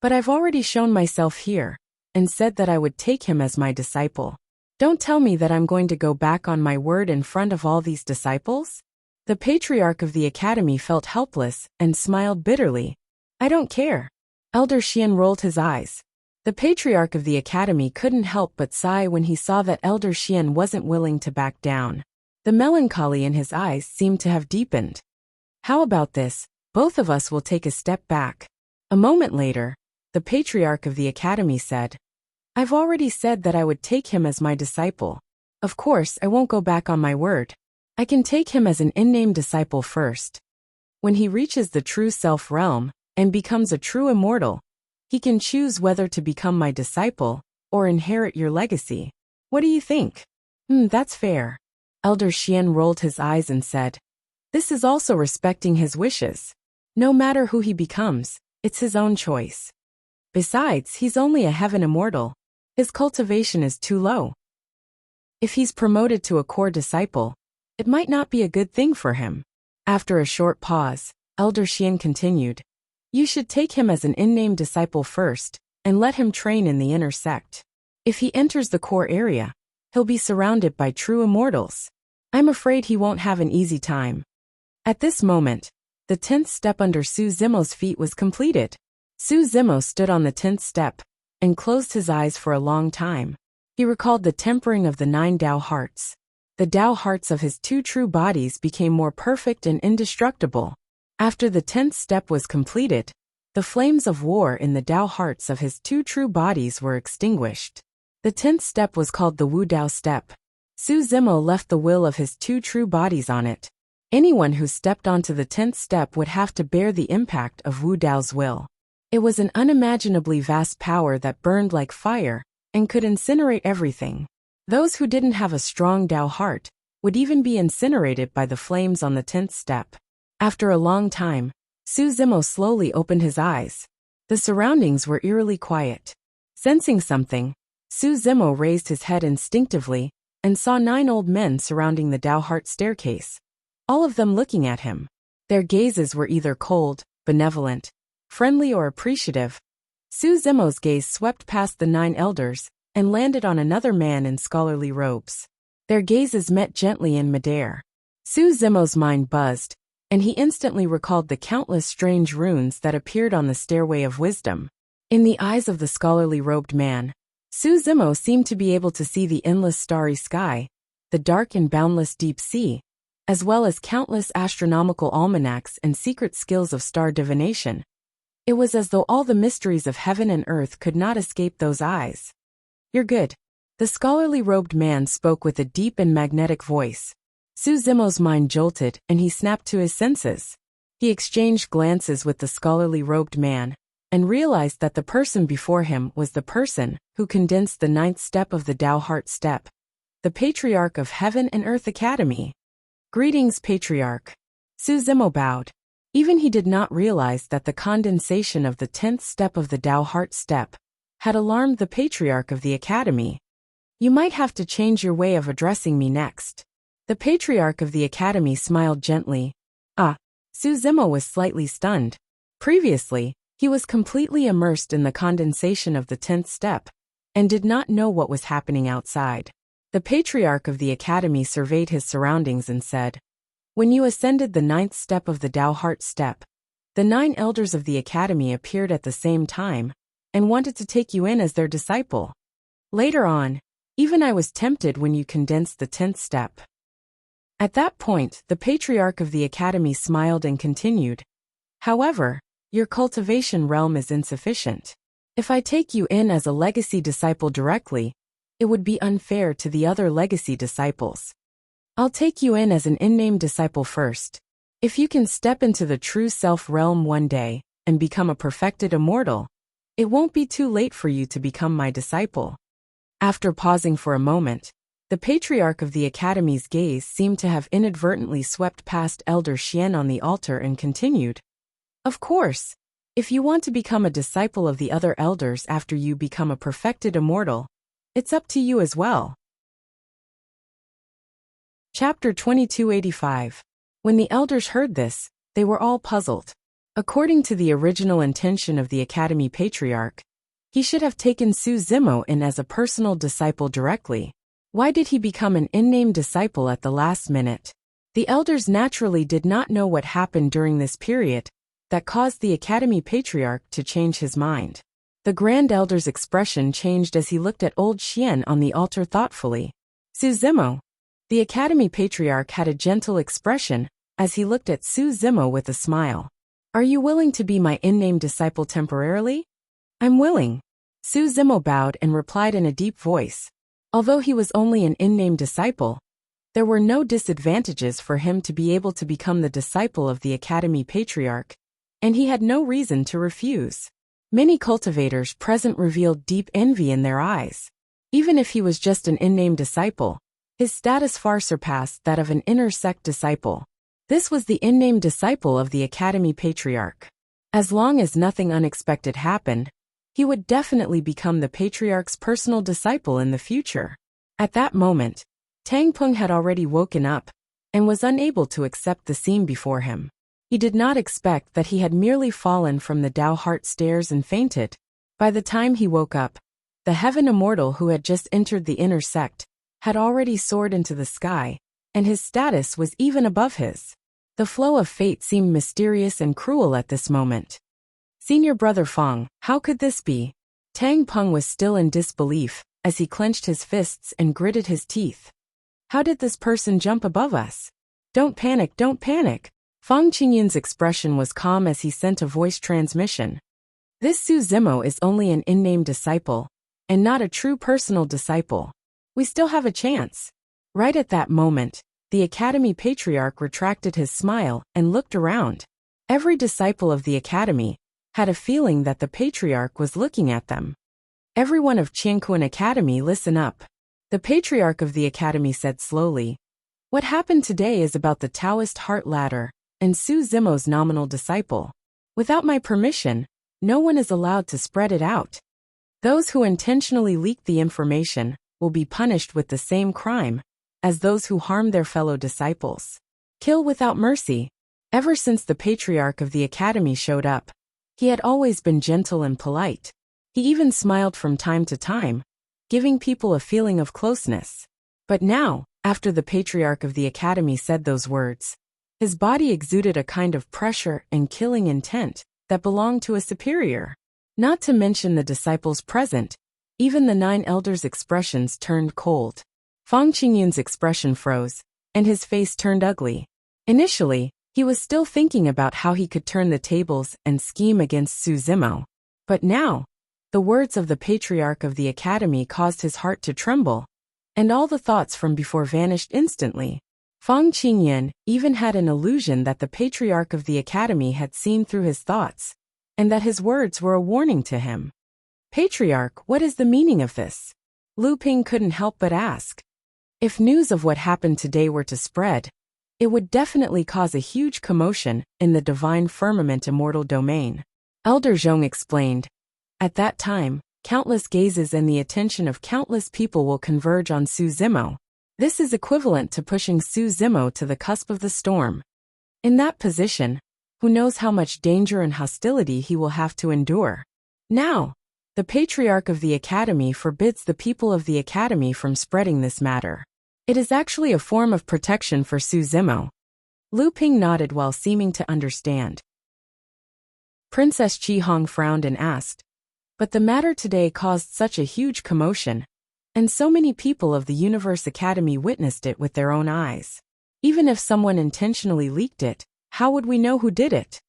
But I've already shown myself here, and said that I would take him as my disciple. Don't tell me that I'm going to go back on my word in front of all these disciples? The Patriarch of the Academy felt helpless and smiled bitterly. I don't care. Elder Xian rolled his eyes. The Patriarch of the Academy couldn't help but sigh when he saw that Elder Xian wasn't willing to back down. The melancholy in his eyes seemed to have deepened. How about this? Both of us will take a step back. A moment later, the Patriarch of the Academy said, I've already said that I would take him as my disciple. Of course, I won't go back on my word. I can take him as an in-name disciple first. When he reaches the true self realm and becomes a true immortal, he can choose whether to become my disciple or inherit your legacy. What do you think? That's fair. Elder Xian rolled his eyes and said, this is also respecting his wishes. No matter who he becomes, it's his own choice. Besides, he's only a heaven immortal. His cultivation is too low. If he's promoted to a core disciple, it might not be a good thing for him. After a short pause, Elder Xian continued, you should take him as an in-name disciple first, and let him train in the inner sect. If he enters the core area, he'll be surrounded by true immortals. I'm afraid he won't have an easy time. At this moment, the 10th step under Su Zimo's feet was completed. Su Zimo stood on the 10th step, and closed his eyes for a long time. He recalled the tempering of the 9 Tao hearts. The Tao hearts of his 2 true bodies became more perfect and indestructible. After the 10th step was completed, the flames of war in the Tao hearts of his 2 true bodies were extinguished. The 10th step was called the Wu Dao step. Su Zimo left the will of his 2 true bodies on it. Anyone who stepped onto the 10th step would have to bear the impact of Wu Dao's will. It was an unimaginably vast power that burned like fire and could incinerate everything. Those who didn't have a strong Tao heart would even be incinerated by the flames on the 10th step. After a long time, Su Zimo slowly opened his eyes. The surroundings were eerily quiet. Sensing something, Su Zimo raised his head instinctively and saw 9 old men surrounding the Tao heart staircase, all of them looking at him. Their gazes were either cold, benevolent, friendly or appreciative. Su Zimo's gaze swept past the 9 elders and landed on another man in scholarly robes. Their gazes met gently in midair. Su Zimo's mind buzzed. and he instantly recalled the countless strange runes that appeared on the stairway of wisdom. In the eyes of the scholarly robed man, Su Zimo seemed to be able to see the endless starry sky, the dark and boundless deep sea, as well as countless astronomical almanacs and secret skills of star divination. It was as though all the mysteries of heaven and earth could not escape those eyes. "You're good." The scholarly robed man spoke with a deep and magnetic voice. Su Zimo's mind jolted and he snapped to his senses. He exchanged glances with the scholarly robed man and realized that the person before him was the person who condensed the 9th step of the Tao Heart Step, the Patriarch of Heaven and Earth Academy. "Greetings, Patriarch." Su Zimo bowed. Even he did not realize that the condensation of the 10th step of the Tao Heart Step had alarmed the Patriarch of the Academy. "You might have to change your way of addressing me next." The Patriarch of the Academy smiled gently. Su Zimo was slightly stunned. Previously, he was completely immersed in the condensation of the 10th step and did not know what was happening outside. The Patriarch of the Academy surveyed his surroundings and said, "When you ascended the 9th step of the Tao Heart Step, the 9 elders of the Academy appeared at the same time and wanted to take you in as their disciple. Later on, even I was tempted when you condensed the 10th step." At that point, the Patriarch of the Academy smiled and continued, "However, your cultivation realm is insufficient. If I take you in as a legacy disciple directly, it would be unfair to the other legacy disciples. I'll take you in as an in-name disciple first. If you can step into the true self realm one day and become a perfected immortal, it won't be too late for you to become my disciple." After pausing for a moment, the Patriarch of the Academy's gaze seemed to have inadvertently swept past Elder Xian on the altar and continued, "Of course, if you want to become a disciple of the other elders after you become a perfected immortal, it's up to you as well." Chapter 2285. When the elders heard this, they were all puzzled. According to the original intention of the Academy Patriarch, he should have taken Su Zimo in as a personal disciple directly. Why did he become an in-name disciple at the last minute? The elders naturally did not know what happened during this period that caused the Academy Patriarch to change his mind. The Grand Elder's expression changed as he looked at old Xian on the altar thoughtfully. "Su Zimo." The Academy Patriarch had a gentle expression as he looked at Su Zimo with a smile. "Are you willing to be my in-name disciple temporarily?" "I'm willing." Su Zimo bowed and replied in a deep voice. Although he was only an in-name disciple, there were no disadvantages for him to be able to become the disciple of the Academy Patriarch, and he had no reason to refuse. Many cultivators present revealed deep envy in their eyes. Even if he was just an in-name disciple, his status far surpassed that of an inner sect disciple. This was the in-name disciple of the Academy Patriarch. As long as nothing unexpected happened, he would definitely become the Patriarch's personal disciple in the future. At that moment, Tang Peng had already woken up and was unable to accept the scene before him. He did not expect that he had merely fallen from the Tao Heart stairs and fainted. By the time he woke up, the heaven immortal who had just entered the inner sect had already soared into the sky, and his status was even above his. The flow of fate seemed mysterious and cruel at this moment. "Senior Brother Feng, how could this be?" Tang Peng was still in disbelief as he clenched his fists and gritted his teeth. "How did this person jump above us?" Don't panic, don't panic." Feng Qingyun's expression was calm as he sent a voice transmission. "This Su Zimo is only an in-name disciple, and not a true personal disciple. We still have a chance." Right at that moment, the Academy Patriarch retracted his smile and looked around. Every disciple of the Academy had a feeling that the Patriarch was looking at them. "Everyone of Qiankuan Academy, listen up." The Patriarch of the Academy said slowly, "What happened today is about the Taoist Heart Ladder and Su Zimo's nominal disciple. Without my permission, no one is allowed to spread it out. Those who intentionally leak the information will be punished with the same crime as those who harm their fellow disciples. Kill without mercy." Ever since the Patriarch of the Academy showed up, he had always been gentle and polite. He even smiled from time to time, giving people a feeling of closeness. But now, after the Patriarch of the Academy said those words, His body exuded a kind of pressure and killing intent that belonged to a superior. Not to mention the disciples present, even the 9 elders' expressions turned cold. Fang Qingyun's expression froze, and his face turned ugly. Initially, he was still thinking about how he could turn the tables and scheme against Su Zimo. But now, the words of the patriarch of the academy caused his heart to tremble, and all the thoughts from before vanished instantly. Fang Qingyun even had an illusion that the patriarch of the academy had seen through his thoughts, and that his words were a warning to him. Patriarch, what is the meaning of this? Lu Ping couldn't help but ask. If news of what happened today were to spread, it would definitely cause a huge commotion in the divine firmament immortal domain. Elder Zhong explained. At that time, countless gazes and the attention of countless people will converge on Su Zimo. This is equivalent to pushing Su Zimo to the cusp of the storm. In that position, who knows how much danger and hostility he will have to endure. Now, the patriarch of the academy forbids the people of the academy from spreading this matter. It is actually a form of protection for Su Zimo. Lu Ping nodded while seeming to understand. Princess Qi Hong frowned and asked, but the matter today caused such a huge commotion, and so many people of the Universe Academy witnessed it with their own eyes. Even if someone intentionally leaked it, how would we know who did it?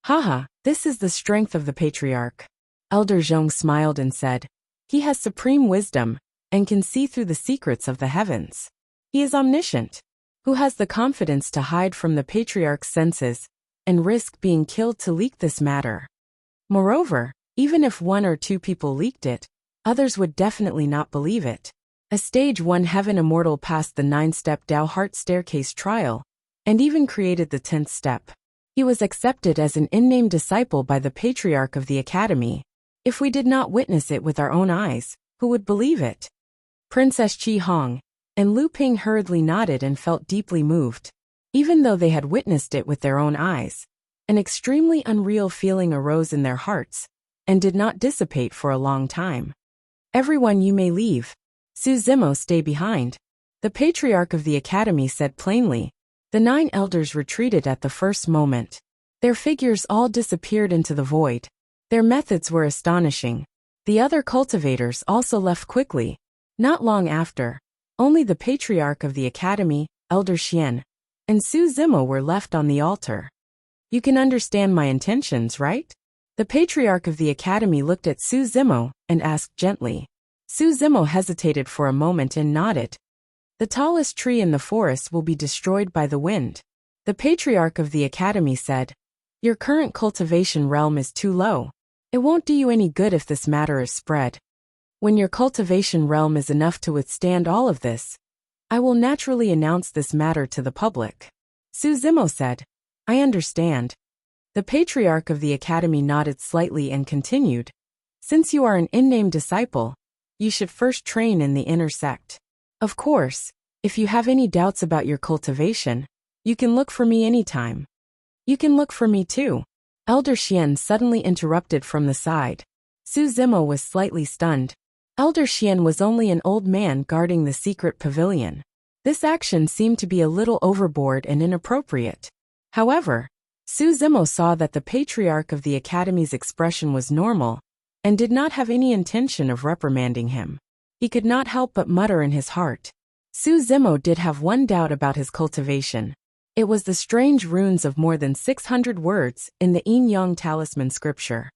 Haha, this is the strength of the patriarch. Elder Zhong smiled and said, he has supreme wisdom, and can see through the secrets of the heavens. He is omniscient, who has the confidence to hide from the patriarch's senses, and risk being killed to leak this matter. Moreover, even if 1 or 2 people leaked it, others would definitely not believe it. A stage 1 heaven immortal passed the 9-step Tao Heart Staircase trial, and even created the 10th step. He was accepted as an unnamed disciple by the patriarch of the academy. If we did not witness it with our own eyes, who would believe it? Princess Qi Hong and Lu Ping hurriedly nodded and felt deeply moved. Even though they had witnessed it with their own eyes, an extremely unreal feeling arose in their hearts, and did not dissipate for a long time. Everyone, you may leave. Su Zimo, stay behind. The patriarch of the academy said plainly. The 9 elders retreated at the first moment. Their figures all disappeared into the void. Their methods were astonishing. The other cultivators also left quickly. Not long after, only the patriarch of the academy, Elder Xian, and Su Zimo were left on the altar. You can understand my intentions, right? The patriarch of the academy looked at Su Zimo and asked gently. Su Zimo hesitated for a moment and nodded. The tallest tree in the forest will be destroyed by the wind. The patriarch of the academy said, your current cultivation realm is too low. It won't do you any good if this matter is spread. When your cultivation realm is enough to withstand all of this, I will naturally announce this matter to the public. Su Zimo said, I understand. The patriarch of the academy nodded slightly and continued, since you are an unnamed disciple, you should first train in the inner sect. Of course, if you have any doubts about your cultivation, you can look for me anytime. You can look for me too. Elder Xian suddenly interrupted from the side. Su Zimo was slightly stunned. Elder Xian was only an old man guarding the secret pavilion. This action seemed to be a little overboard and inappropriate. However, Su Zimo saw that the patriarch of the academy's expression was normal, and did not have any intention of reprimanding him. He could not help but mutter in his heart. Su Zimo did have one doubt about his cultivation. It was the strange runes of more than 600 words in the Yin-Yang Talisman scripture.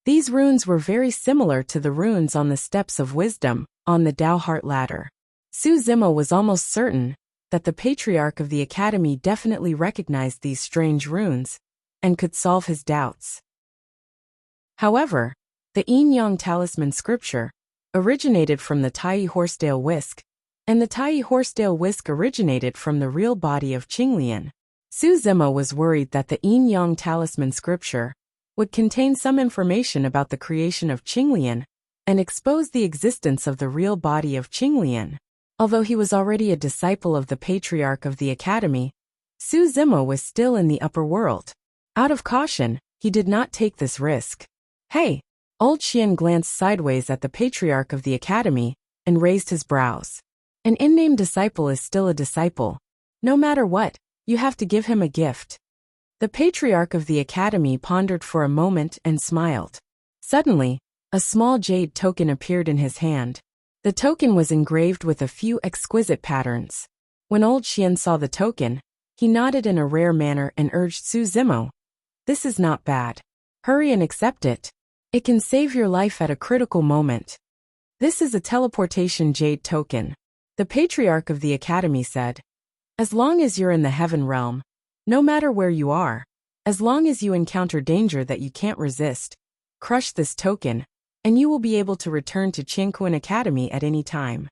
These runes were very similar to the runes on the steps of wisdom on the Tao Heart ladder. Su Zimo was almost certain that the patriarch of the academy definitely recognized these strange runes and could solve his doubts. However, the Yin-Yang Talisman scripture originated from the Tai Horsetail Whisk, and the Tai Horsetail Whisk originated from the real body of Qinglian. Su Zimo was worried that the Yin-Yang Talisman scripture would contain some information about the creation of Qinglian and expose the existence of the real body of Qinglian. Although he was already a disciple of the patriarch of the academy, Su Zimo was still in the upper world. Out of caution, he did not take this risk. Hey! Old Xian glanced sideways at the patriarch of the academy and raised his brows. An unnamed disciple is still a disciple. No matter what, You have to give him a gift. The patriarch of the academy pondered for a moment and smiled. Suddenly, a small jade token appeared in his hand. The token was engraved with a few exquisite patterns. When old Xian saw the token, he nodded in a rare manner and urged Su Zimo. This is not bad. Hurry and accept it. It can save your life at a critical moment. This is a teleportation jade token. The patriarch of the academy said. As long as you're in the heaven realm, no matter where you are, as long as you encounter danger that you can't resist, crush this token, and you will be able to return to Qingquan Academy at any time.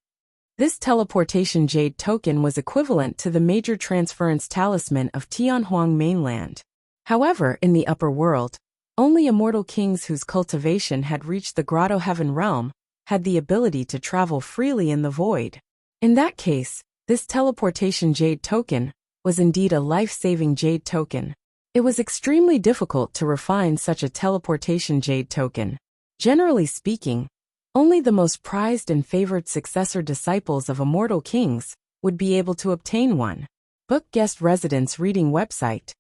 This teleportation jade token was equivalent to the major transference talisman of Tianhuang mainland. However, in the upper world, only immortal kings whose cultivation had reached the grotto heaven realm had the ability to travel freely in the void. In that case, this teleportation jade token was indeed a life-saving jade token. It was extremely difficult to refine such a teleportation jade token. Generally speaking, only the most prized and favored successor disciples of immortal kings would be able to obtain one. Book Guest Residence Reading Website.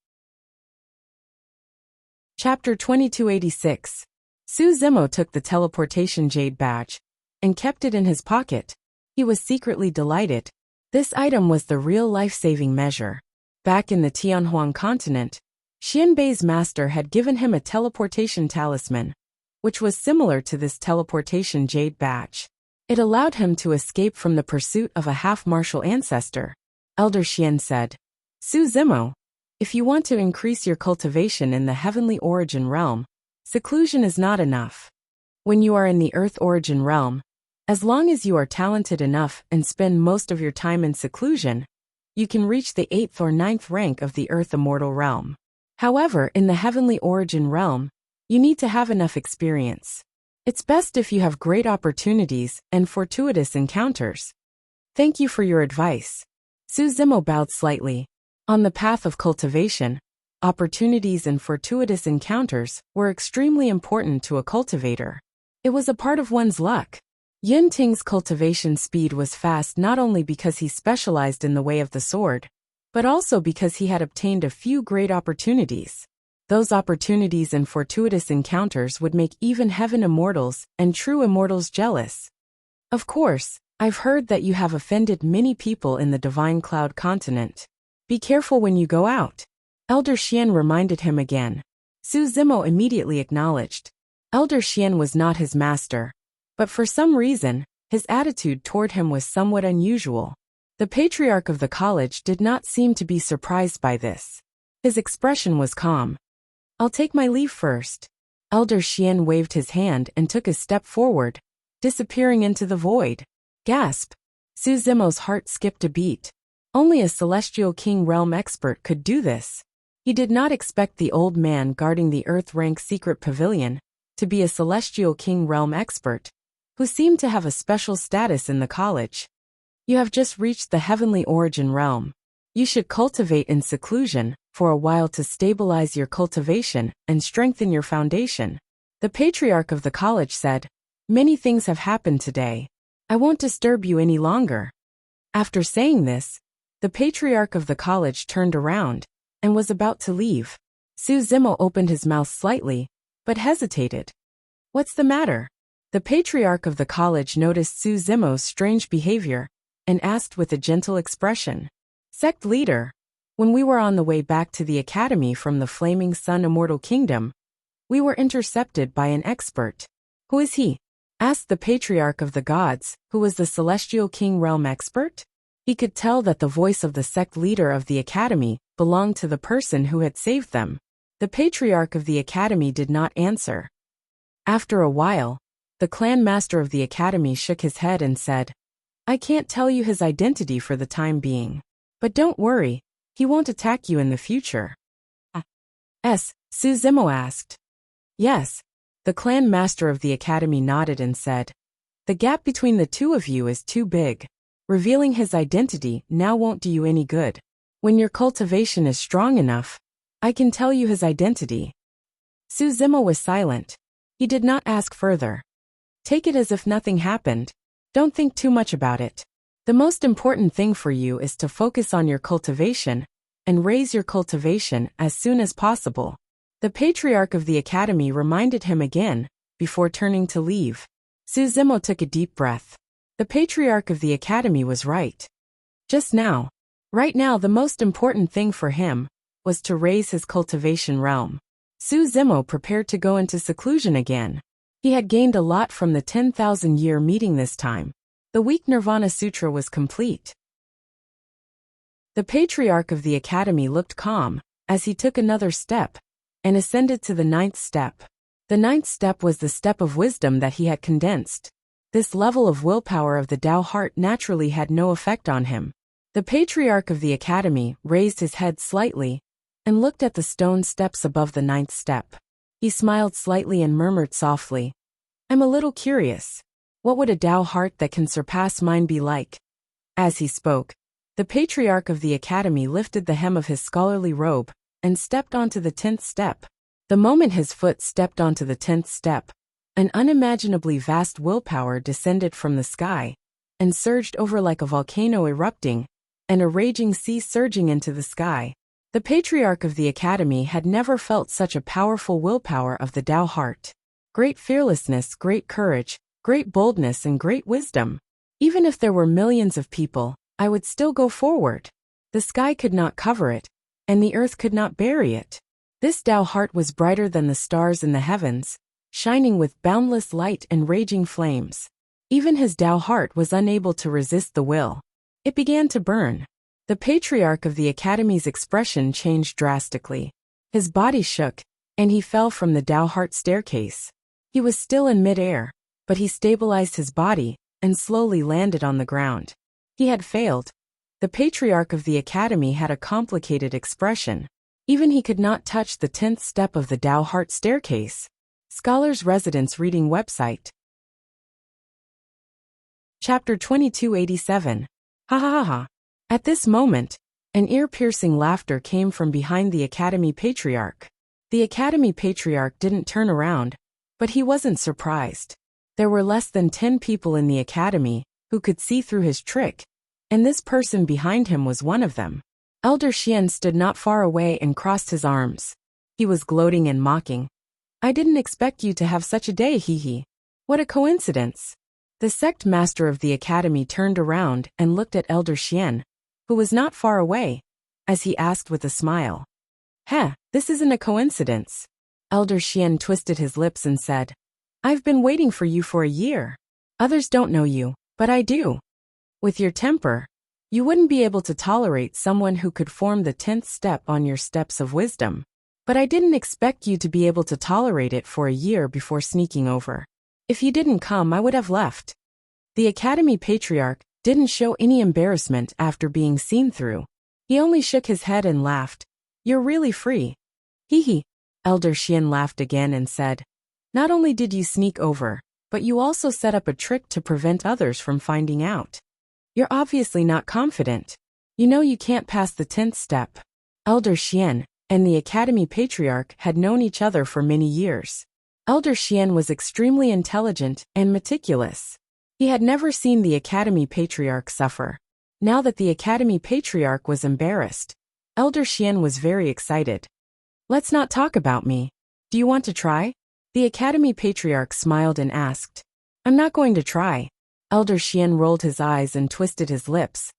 Chapter 2286. Su Zimo took the teleportation jade badge and kept it in his pocket. He was secretly delighted. This item was the real life-saving measure. Back in the Tianhuang continent, Xianbei's master had given him a teleportation talisman, which was similar to this teleportation jade badge. It allowed him to escape from the pursuit of a half-martial ancestor. Elder Xian said, Su Zimo, if you want to increase your cultivation in the heavenly origin realm, seclusion is not enough. When you are in the earth origin realm, as long as you are talented enough and spend most of your time in seclusion, you can reach the 8th or 9th rank of the earth immortal realm. However, in the heavenly origin realm, you need to have enough experience. It's best if you have great opportunities and fortuitous encounters. Thank you for your advice. Su Zimo bowed slightly. On the path of cultivation, opportunities and fortuitous encounters were extremely important to a cultivator. It was a part of one's luck. Yin Ting's cultivation speed was fast not only because he specialized in the way of the sword, but also because he had obtained a few great opportunities. Those opportunities and fortuitous encounters would make even heaven immortals and true immortals jealous. Of course, I've heard that you have offended many people in the Divine Cloud continent. Be careful when you go out. Elder Xian reminded him again. Su Zimo immediately acknowledged. Elder Xian was not his master, but for some reason, his attitude toward him was somewhat unusual. The patriarch of the college did not seem to be surprised by this. His expression was calm. I'll take my leave first. Elder Xian waved his hand and took a step forward, disappearing into the void. Gasp! Su Zimo's heart skipped a beat. Only a celestial king realm expert could do this. He did not expect the old man guarding the Earth rank secret pavilion to be a celestial king realm expert, who seemed to have a special status in the college. You have just reached the heavenly origin realm. You should cultivate in seclusion for a while to stabilize your cultivation and strengthen your foundation. The patriarch of the college said, Many things have happened today. I won't disturb you any longer. After saying this, the patriarch of the college turned around and was about to leave. Su Zimo opened his mouth slightly, but hesitated. What's the matter? The patriarch of the college noticed Su Zimo's strange behavior and asked with a gentle expression. Sect leader, when we were on the way back to the academy from the Flaming Sun Immortal Kingdom, we were intercepted by an expert. Who is he? Asked the patriarch of the gods, who was the celestial king realm expert. He could tell that the voice of the sect leader of the academy belonged to the person who had saved them. The patriarch of the academy did not answer. After a while, the clan master of the academy shook his head and said, I can't tell you his identity for the time being. But don't worry, he won't attack you in the future. Su Zimo asked. Yes. The clan master of the academy nodded and said, The gap between the two of you is too big. Revealing his identity now won't do you any good. When your cultivation is strong enough, I can tell you his identity. Su Zimo was silent. He did not ask further. Take it as if nothing happened. Don't think too much about it. The most important thing for you is to focus on your cultivation and raise your cultivation as soon as possible. The patriarch of the academy reminded him again, before turning to leave. Su Zimo took a deep breath. The patriarch of the academy was right. Right now the most important thing for him was to raise his cultivation realm. Su Zimo prepared to go into seclusion again. He had gained a lot from the 10,000-year meeting this time. The weak Nirvana Sutra was complete. The patriarch of the academy looked calm as he took another step and ascended to the 9th step. The 9th step was the step of wisdom that he had condensed. This level of willpower of the Tao heart naturally had no effect on him. The patriarch of the academy raised his head slightly and looked at the stone steps above the 9th step. He smiled slightly and murmured softly, "I'm a little curious. What would a Tao heart that can surpass mine be like?" As he spoke, the patriarch of the academy lifted the hem of his scholarly robe and stepped onto the 10th step. The moment his foot stepped onto the 10th step, an unimaginably vast willpower descended from the sky and surged over like a volcano erupting and a raging sea surging into the sky. The patriarch of the academy had never felt such a powerful willpower of the Tao heart. Great fearlessness, great courage, great boldness, and great wisdom. Even if there were millions of people, I would still go forward. The sky could not cover it, and the earth could not bury it. This Tao heart was brighter than the stars in the heavens, shining with boundless light and raging flames. Even his Tao heart was unable to resist the will. It began to burn. The patriarch of the academy's expression changed drastically. His body shook, and he fell from the Tao heart staircase. He was still in mid-air, but he stabilized his body and slowly landed on the ground. He had failed. The patriarch of the academy had a complicated expression. Even he could not touch the 10th step of the Tao heart staircase. Scholars Residence Reading Website. Chapter 2287. Ha ha ha ha. At this moment, an ear-piercing laughter came from behind the academy patriarch. The academy patriarch didn't turn around, but he wasn't surprised. There were less than 10 people in the academy who could see through his trick, and this person behind him was one of them. Elder Xian stood not far away and crossed his arms. He was gloating and mocking. "I didn't expect you to have such a day, hee. What a coincidence." The sect master of the academy turned around and looked at Elder Xian, who was not far away, as he asked with a smile. "Heh, this isn't a coincidence." Elder Xian twisted his lips and said, "I've been waiting for you for a year. Others don't know you, but I do. With your temper, you wouldn't be able to tolerate someone who could form the 10th step on your steps of wisdom. But I didn't expect you to be able to tolerate it for a year before sneaking over. If you didn't come, I would have left." The academy patriarch didn't show any embarrassment after being seen through. He only shook his head and laughed. "You're really free." Hee. Elder Xian laughed again and said, "Not only did you sneak over, but you also set up a trick to prevent others from finding out. You're obviously not confident. You know you can't pass the 10th step." Elder Xian and the academy patriarch had known each other for many years. Elder Xian was extremely intelligent and meticulous. He had never seen the academy patriarch suffer. Now that the academy patriarch was embarrassed, Elder Xian was very excited. "Let's not talk about me. Do you want to try?" The academy patriarch smiled and asked. "I'm not going to try." Elder Xian rolled his eyes and twisted his lips.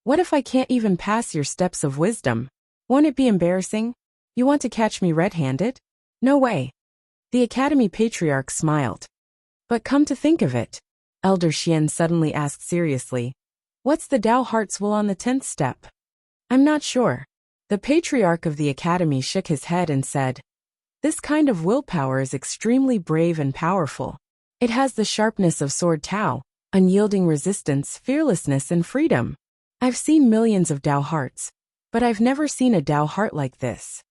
"What if I can't even pass your steps of wisdom? Won't it be embarrassing? You want to catch me red-handed? No way." The academy patriarch smiled. "But come to think of it," Elder Xian suddenly asked seriously, "what's the Tao heart's will on the 10th step?" "I'm not sure." The patriarch of the academy shook his head and said, "This kind of willpower is extremely brave and powerful. It has the sharpness of sword Tao, unyielding resistance, fearlessness, and freedom. I've seen millions of Tao hearts, but I've never seen a Tao heart like this."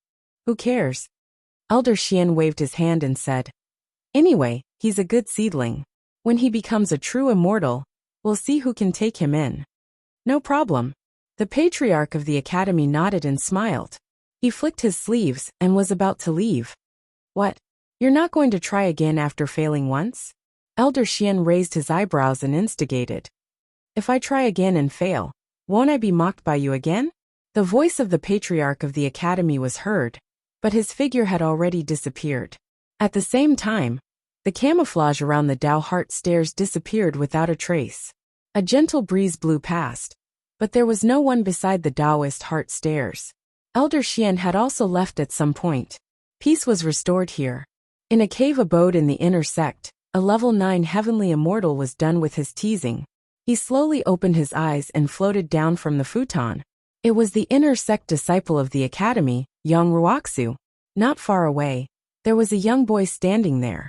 "Who cares?" Elder Xian waved his hand and said, "Anyway, he's a good seedling. When he becomes a true immortal, we'll see who can take him in." "No problem." The patriarch of the academy nodded and smiled. He flicked his sleeves and was about to leave. "What? You're not going to try again after failing once?" Elder Xian raised his eyebrows and instigated. "If I try again and fail, won't I be mocked by you again?" The voice of the patriarch of the academy was heard, but his figure had already disappeared. At the same time, the camouflage around the Dao Heart stairs disappeared without a trace. A gentle breeze blew past, but there was no one beside the Taoist Heart stairs. Elder Xian had also left at some point. Peace was restored here. In a cave abode in the inner sect, a level 9 heavenly immortal was done with his teasing. He slowly opened his eyes and floated down from the futon. It was the inner sect disciple of the academy, young Wuxia. Not far away, there was a young boy standing there.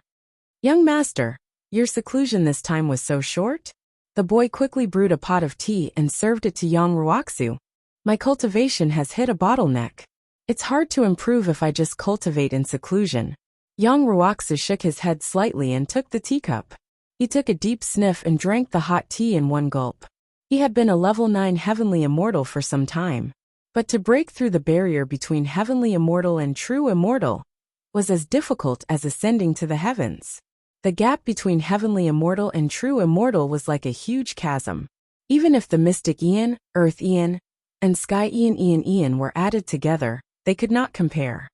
Young master, your seclusion this time was so short? The boy quickly brewed a pot of tea and served it to young Wuxia. My cultivation has hit a bottleneck. It's hard to improve if I just cultivate in seclusion. Young Wuxia shook his head slightly and took the teacup. He took a deep sniff and drank the hot tea in one gulp. He had been a level 9 heavenly immortal for some time. But to break through the barrier between heavenly immortal and true immortal was as difficult as ascending to the heavens. The gap between heavenly immortal and true immortal was like a huge chasm. Even if the mystic Ian, Earth Ian, and Sky Ian were added together, they could not compare.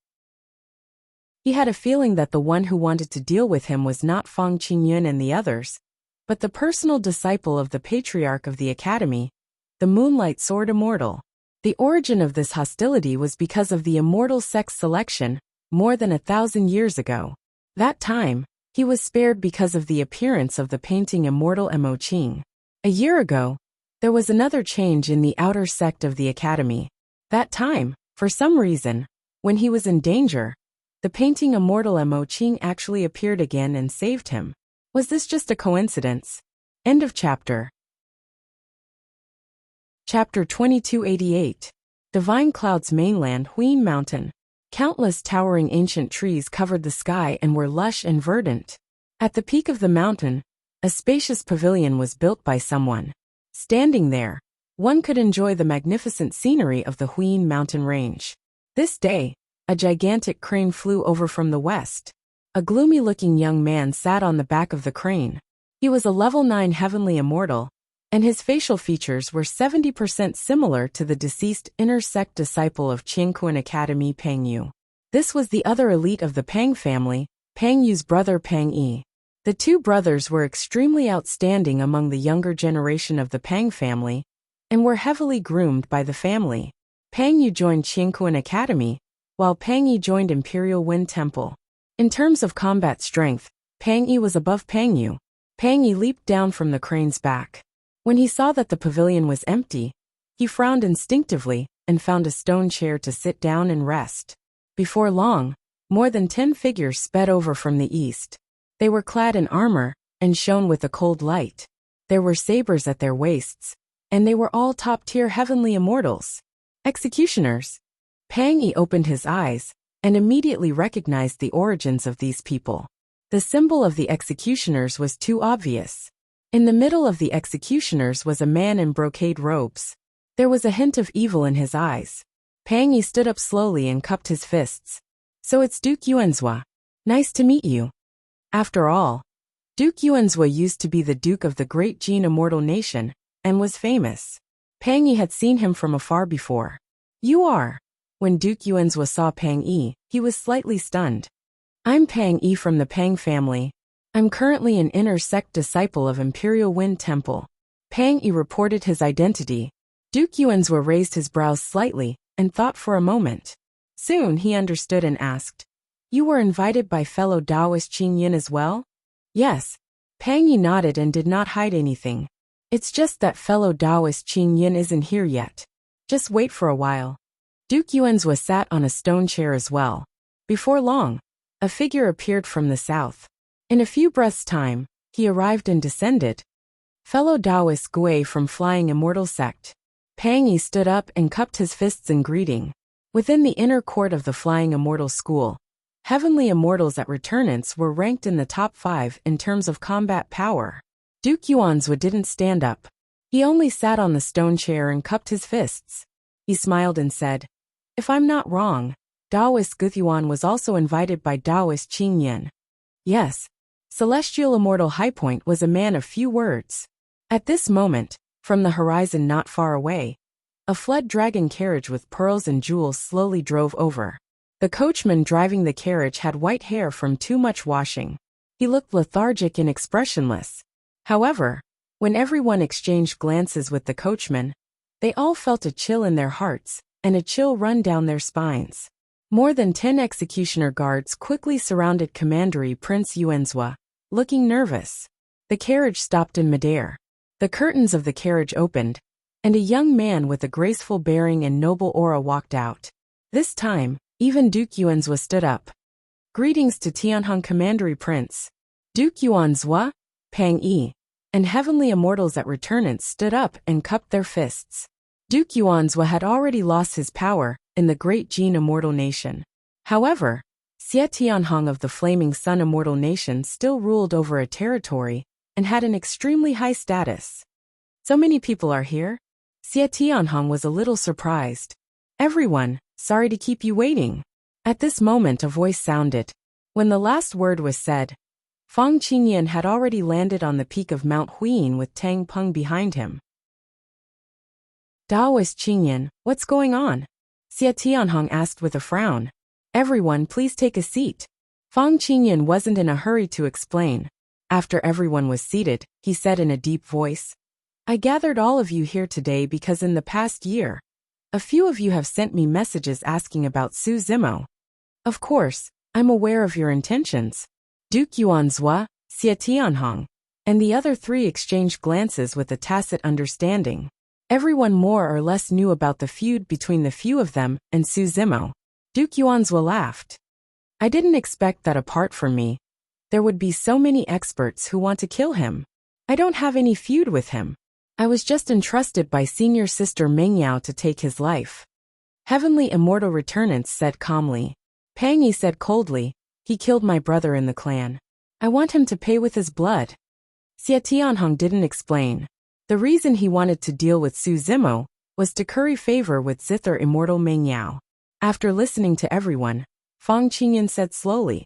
He had a feeling that the one who wanted to deal with him was not Feng Qingyun and the others, but the personal disciple of the patriarch of the academy, the Moonlight Sword Immortal. The origin of this hostility was because of the immortal sex selection, more than 1,000 years ago. That time, he was spared because of the appearance of the painting immortal Mo Qing. A year ago, there was another change in the outer sect of the academy. That time, for some reason, when he was in danger, the painting immortal Mo Qing actually appeared again and saved him. Was this just a coincidence? End of chapter. Chapter 2288. Divine Cloud's Mainland, Huin Mountain. Countless towering ancient trees covered the sky and were lush and verdant. At the peak of the mountain, a spacious pavilion was built by someone. Standing there, one could enjoy the magnificent scenery of the Huin mountain range. This day, a gigantic crane flew over from the west. A gloomy-looking young man sat on the back of the crane. He was a level 9 heavenly immortal, and his facial features were 70% similar to the deceased inner sect disciple of Qingkuan Academy Pang Yu. This was the other elite of the Pang family, Pang Yu's brother Pang Yi. The two brothers were extremely outstanding among the younger generation of the Pang family, and were heavily groomed by the family. Pang Yu joined Qingkuan Academy, while Pang Yi joined Imperial Wind Temple. In terms of combat strength, Pang Yi was above Pang Yu. Pang Yi leaped down from the crane's back. When he saw that the pavilion was empty, he frowned instinctively and found a stone chair to sit down and rest. Before long, more than 10 figures sped over from the east. They were clad in armor and shone with a cold light. There were sabers at their waists, and they were all top-tier heavenly immortals. Executioners. Pang Yi opened his eyes and immediately recognized the origins of these people. The symbol of the executioners was too obvious. In the middle of the executioners was a man in brocade robes. There was a hint of evil in his eyes. Pang Yi stood up slowly and cupped his fists. So it's Duke Yuanzhua. Nice to meet you. After all, Duke Yuanzhua used to be the Duke of the Great Jin Immortal Nation, and was famous. Pang Yi had seen him from afar before. You are. When Duke Yuanzhua saw Pang Yi, he was slightly stunned. I'm Pang Yi from the Pang family. I'm currently an inner sect disciple of Imperial Wind Temple. Pang Yi reported his identity. Duke Yuanzhua raised his brows slightly and thought for a moment. Soon he understood and asked, You were invited by fellow Taoist Qingyun as well? Yes. Pang Yi nodded and did not hide anything. It's just that fellow Taoist Qingyun isn't here yet. Just wait for a while. Duke Yuanzhua sat on a stone chair as well. Before long, a figure appeared from the south. In a few breaths' time, he arrived and descended. Fellow Taoist Gui from Flying Immortal Sect. Pang Yi stood up and cupped his fists in greeting. Within the inner court of the Flying Immortal School, heavenly immortals at returnants were ranked in the top 5 in terms of combat power. Duke Yuanzhua didn't stand up. He only sat on the stone chair and cupped his fists. He smiled and said, If I'm not wrong, Taoist Guthuan was also invited by Taoist Qingyun. Yes. Celestial Immortal Highpoint was a man of few words. At this moment, from the horizon not far away, A flood dragon carriage with pearls and jewels slowly drove over. The coachman driving the carriage had white hair from too much washing. He looked lethargic and expressionless. However, when everyone exchanged glances with the coachman, they all felt a chill in their hearts, and a chill run down their spines. More than 10 executioner guards quickly surrounded Commandery Prince Yuanzhua, looking nervous. The carriage stopped in midair. The curtains of the carriage opened, and a young man with a graceful bearing and noble aura walked out. This time, even Duke Yuanzhua stood up. Greetings to Tianhong Commandery Prince. Duke Yuanzhua, Pang Yi, and heavenly immortals at returnants stood up and cupped their fists. Duke Yuanzhua had already lost his power in the great Jin immortal nation. However, Xie Tianhong of the Flaming Sun immortal nation still ruled over a territory and had an extremely high status. So many people are here? Xie Tianhong was a little surprised. Everyone, sorry to keep you waiting. At this moment a voice sounded. When the last word was said, Fang Qingyan had already landed on the peak of Mount Huiyin with Tang Peng behind him. Daoist Qingyan, what's going on? Xie Tianhong asked with a frown. Everyone, please take a seat. Fang Qingyan wasn't in a hurry to explain. After everyone was seated, he said in a deep voice, I gathered all of you here today because in the past year, a few of you have sent me messages asking about Su Zimo. Of course, I'm aware of your intentions. Duke Yuanzhua, Xie Tianhong, and the other three exchanged glances with a tacit understanding. Everyone more or less knew about the feud between the few of them and Su Zimo. Duke Yuanzhua laughed. I didn't expect that apart from me, there would be so many experts who want to kill him. I don't have any feud with him. I was just entrusted by senior sister Meng Yao to take his life. Heavenly immortal returnants said calmly. Pang Yi said coldly, he killed my brother in the clan. I want him to pay with his blood. Xie Tianhong didn't explain. The reason he wanted to deal with Su Zimo was to curry favor with Zither immortal Meng Yao. After listening to everyone, Fang Qingyan said slowly,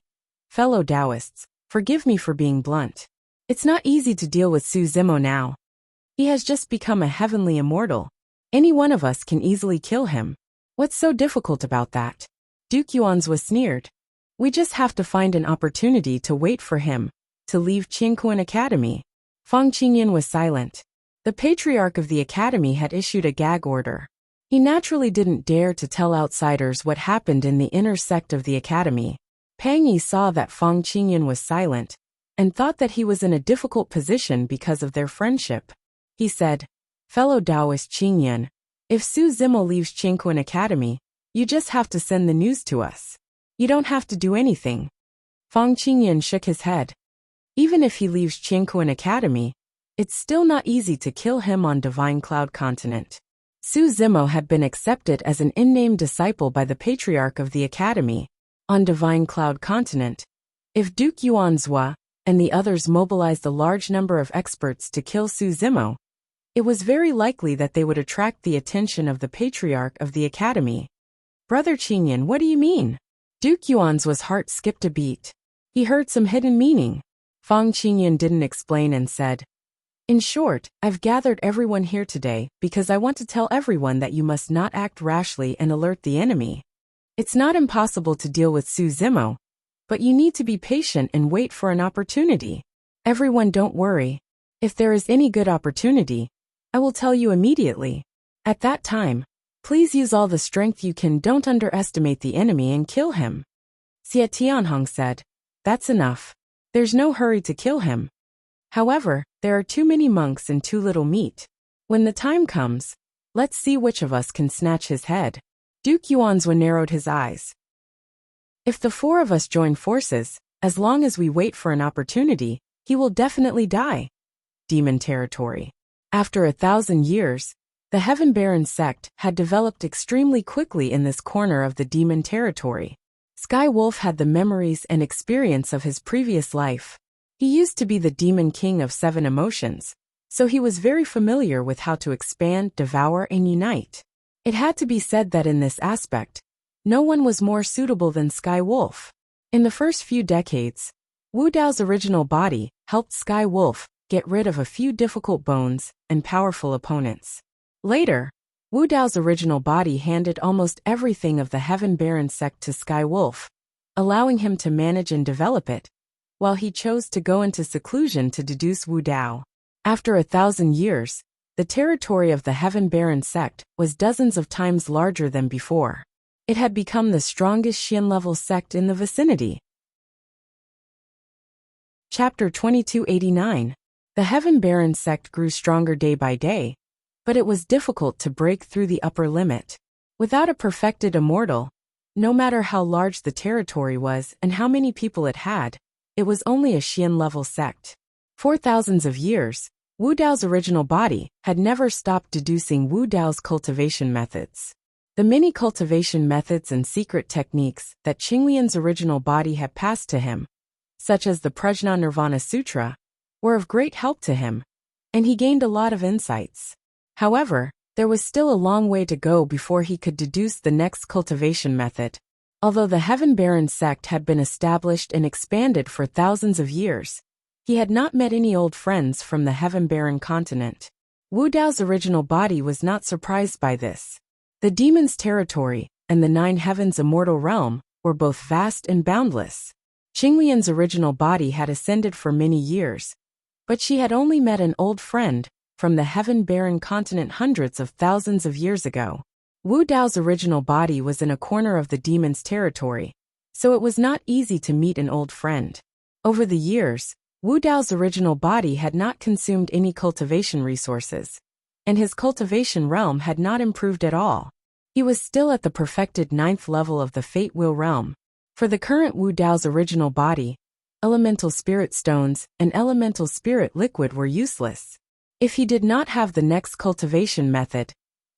fellow Taoists, forgive me for being blunt. It's not easy to deal with Su Zimo now. He has just become a heavenly immortal. Any one of us can easily kill him. What's so difficult about that? Duke Yuanzhua sneered. We just have to find an opportunity to wait for him to leave Qingkuan Academy. Fang Qingyan was silent. The patriarch of the academy had issued a gag order. He naturally didn't dare to tell outsiders what happened in the inner sect of the academy. Pang Yi saw that Fang Qingyan was silent and thought that he was in a difficult position because of their friendship. He said, fellow Taoist Qingyan, if Su Zimo leaves Qingkuan Academy, you just have to send the news to us. You don't have to do anything. Fang Qingyan shook his head. Even if he leaves Qingkuan Academy, it's still not easy to kill him on Divine Cloud Continent. Su Zimo had been accepted as an unnamed disciple by the patriarch of the academy. On Divine Cloud Continent, if Duke Yuanzhua and the others mobilized a large number of experts to kill Su Zimo, it was very likely that they would attract the attention of the patriarch of the academy. Brother Qingyan, what do you mean? Duke Yuanzhua's heart skipped a beat. He heard some hidden meaning. Fang Qingyan didn't explain and said, in short, I've gathered everyone here today because I want to tell everyone that you must not act rashly and alert the enemy. It's not impossible to deal with Su Zimo, but you need to be patient and wait for an opportunity. Everyone don't worry. If there is any good opportunity, I will tell you immediately. At that time, please use all the strength you can. Don't underestimate the enemy and kill him. Xie Tianhong said, that's enough. There's no hurry to kill him. However, there are too many monks and too little meat. When the time comes, let's see which of us can snatch his head. Duke Yuanzhua narrowed his eyes. If the four of us join forces, as long as we wait for an opportunity, he will definitely die. Demon territory. After 1,000 years, the Heaven Baron sect had developed extremely quickly in this corner of the demon territory. Sky Wolf had the memories and experience of his previous life. He used to be the demon king of 7 emotions, so he was very familiar with how to expand, devour, and unite. It had to be said that in this aspect, no one was more suitable than Sky Wolf. In the first few decades, Wu Dao's original body helped Sky Wolf get rid of a few difficult bones and powerful opponents. Later, Wu Dao's original body handed almost everything of the Heaven Baron sect to Sky Wolf, allowing him to manage and develop it, while he chose to go into seclusion to deduce Wu Dao. After 1,000 years, the territory of the Heaven Baron sect was dozens of times larger than before. It had become the strongest Xian-level sect in the vicinity. Chapter 2289. The Heaven Baron sect grew stronger day by day, but it was difficult to break through the upper limit. Without a perfected immortal, no matter how large the territory was and how many people it had, it was only a Xian-level sect. For thousands of years, Wu Dao's original body had never stopped deducing Wu Dao's cultivation methods. The many cultivation methods and secret techniques that Qinglian's original body had passed to him, such as the Prajna Nirvana Sutra, were of great help to him, and he gained a lot of insights. However, there was still a long way to go before he could deduce the next cultivation method. Although the Heaven Baron sect had been established and expanded for thousands of years, he had not met any old friends from the Heaven Baron continent. Wu Dao's original body was not surprised by this. The demon's territory and the 9 heavens immortal realm were both vast and boundless. Qinglian's original body had ascended for many years, but she had only met an old friend from the Heaven Baron continent hundreds of thousands of years ago. Wu Dao's original body was in a corner of the demon's territory, so it was not easy to meet an old friend. Over the years, Wu Dao's original body had not consumed any cultivation resources, and his cultivation realm had not improved at all. He was still at the perfected 9th level of the Fate Wheel realm. For the current Wu Dao's original body, elemental spirit stones and elemental spirit liquid were useless. If he did not have the next cultivation method,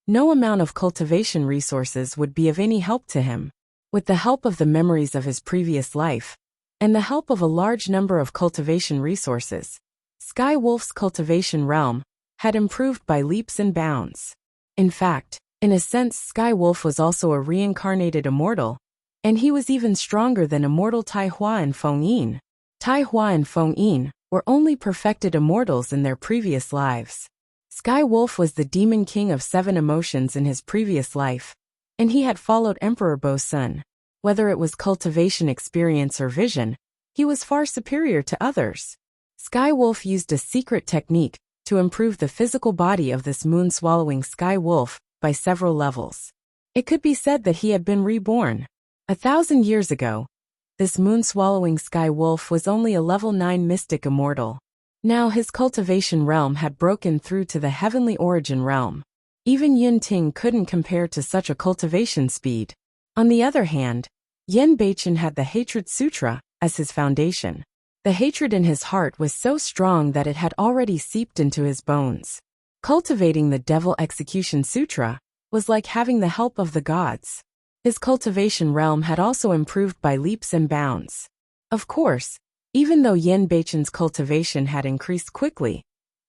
no amount of cultivation resources would be of any help to him. With the help of the memories of his previous life, and the help of a large number of cultivation resources, Sky Wolf's cultivation realm had improved by leaps and bounds. In fact, in a sense, Sky Wolf was also a reincarnated immortal, and he was even stronger than immortal Tai Hua and Feng Yin. Tai Hua and Feng Yin were only perfected immortals in their previous lives. Sky Wolf was the demon king of 7 emotions in his previous life, and he had followed Emperor Bo Sun. Whether it was cultivation experience or vision, he was far superior to others. Sky Wolf used a secret technique to improve the physical body of this moon-swallowing Sky Wolf by several levels. It could be said that he had been reborn. 1,000 years ago, this moon-swallowing Sky Wolf was only a level 9 mystic immortal. Now his cultivation realm had broken through to the heavenly origin realm. Even Yun Ting couldn't compare to such a cultivation speed. On the other hand, Yen Beichen had the Hatred Sutra as his foundation. The hatred in his heart was so strong that it had already seeped into his bones. Cultivating the Devil Execution Sutra was like having the help of the gods. His cultivation realm had also improved by leaps and bounds. Of course, even though Yen Beichen's cultivation had increased quickly,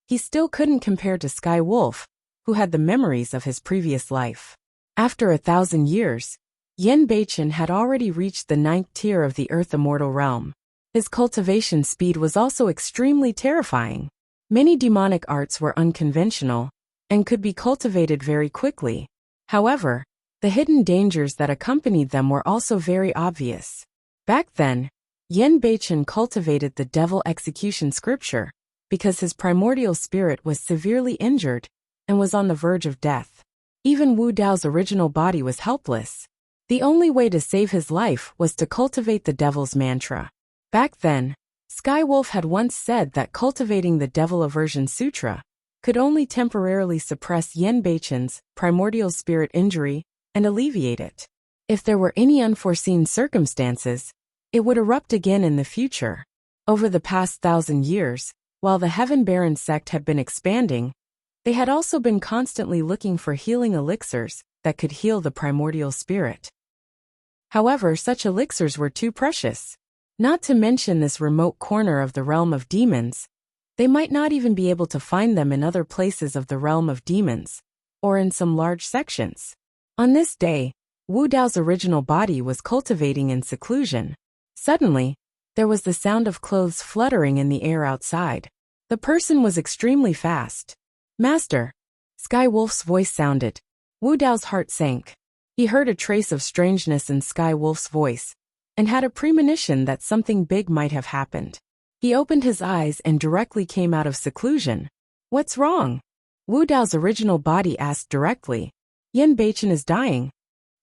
he still couldn't compare to Sky Wolf, who had the memories of his previous life. After 1,000 years, Yen Beichen had already reached the 9th tier of the Earth Immortal Realm. His cultivation speed was also extremely terrifying. Many demonic arts were unconventional and could be cultivated very quickly. However, the hidden dangers that accompanied them were also very obvious. Back then, Yen Beichen cultivated the Devil Execution Scripture because his primordial spirit was severely injured and was on the verge of death. Even Wu Dao's original body was helpless. The only way to save his life was to cultivate the Devil's Mantra. Back then, Sky Wolf had once said that cultivating the Devil Aversion Sutra could only temporarily suppress Yen Beichen's primordial spirit injury and alleviate it. If there were any unforeseen circumstances, it would erupt again in the future. Over the past 1,000 years, while the Heaven Baron sect had been expanding, they had also been constantly looking for healing elixirs that could heal the primordial spirit. However, such elixirs were too precious. Not to mention this remote corner of the realm of demons, they might not even be able to find them in other places of the realm of demons, or in some large sections. On this day, Wu Dao's original body was cultivating in seclusion. Suddenly, there was the sound of clothes fluttering in the air outside. The person was extremely fast. "Master," Sky Wolf's voice sounded. Wu Dao's heart sank. He heard a trace of strangeness in Sky Wolf's voice, and had a premonition that something big might have happened. He opened his eyes and directly came out of seclusion. What's wrong? Wu Dao's original body asked directly. Yan Beichen is dying.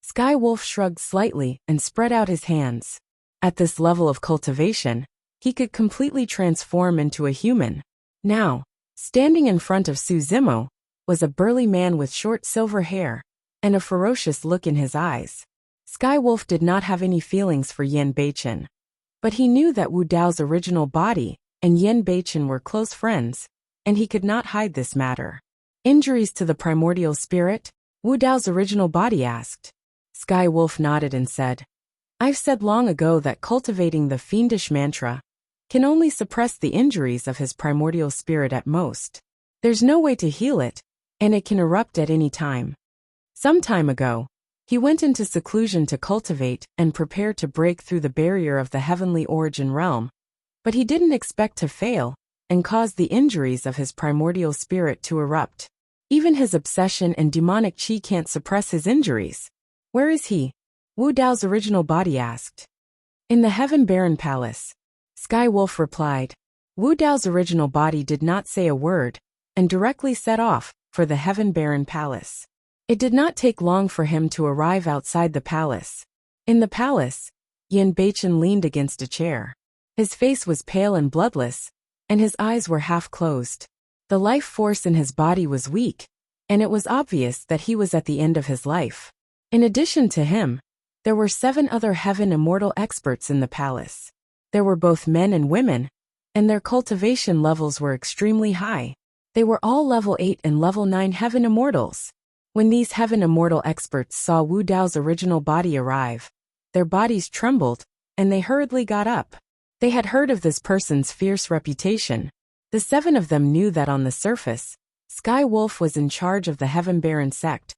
Sky Wolf shrugged slightly and spread out his hands. At this level of cultivation, he could completely transform into a human. Now, standing in front of Su Zimo, was a burly man with short silver hair and a ferocious look in his eyes. Sky Wolf did not have any feelings for Yan Beichen, but he knew that Wu Dao's original body and Yan Beichen were close friends, and he could not hide this matter. Injuries to the primordial spirit? Wu Dao's original body asked. Sky Wolf nodded and said, I've said long ago that cultivating the fiendish mantra can only suppress the injuries of his primordial spirit at most. There's no way to heal it, and it can erupt at any time. Some time ago, he went into seclusion to cultivate and prepare to break through the barrier of the heavenly origin realm, but he didn't expect to fail and cause the injuries of his primordial spirit to erupt. Even his obsession and demonic chi can't suppress his injuries. Where is he? Wu Dao's original body asked. In the Heaven Baron Palace. Sky Wolf replied. Wu Dao's original body did not say a word, and directly set off for the Heaven Baron Palace. It did not take long for him to arrive outside the palace. In the palace, Yan Beichen leaned against a chair. His face was pale and bloodless, and his eyes were half closed. The life force in his body was weak, and it was obvious that he was at the end of his life. In addition to him, there were 7 other heaven immortal experts in the palace. There were both men and women, and their cultivation levels were extremely high. They were all level 8 and level 9 heaven immortals. When these heaven immortal experts saw Wu Dao's original body arrive, their bodies trembled, and they hurriedly got up. They had heard of this person's fierce reputation. The 7 of them knew that on the surface, Sky Wolf was in charge of the Heaven Baron sect.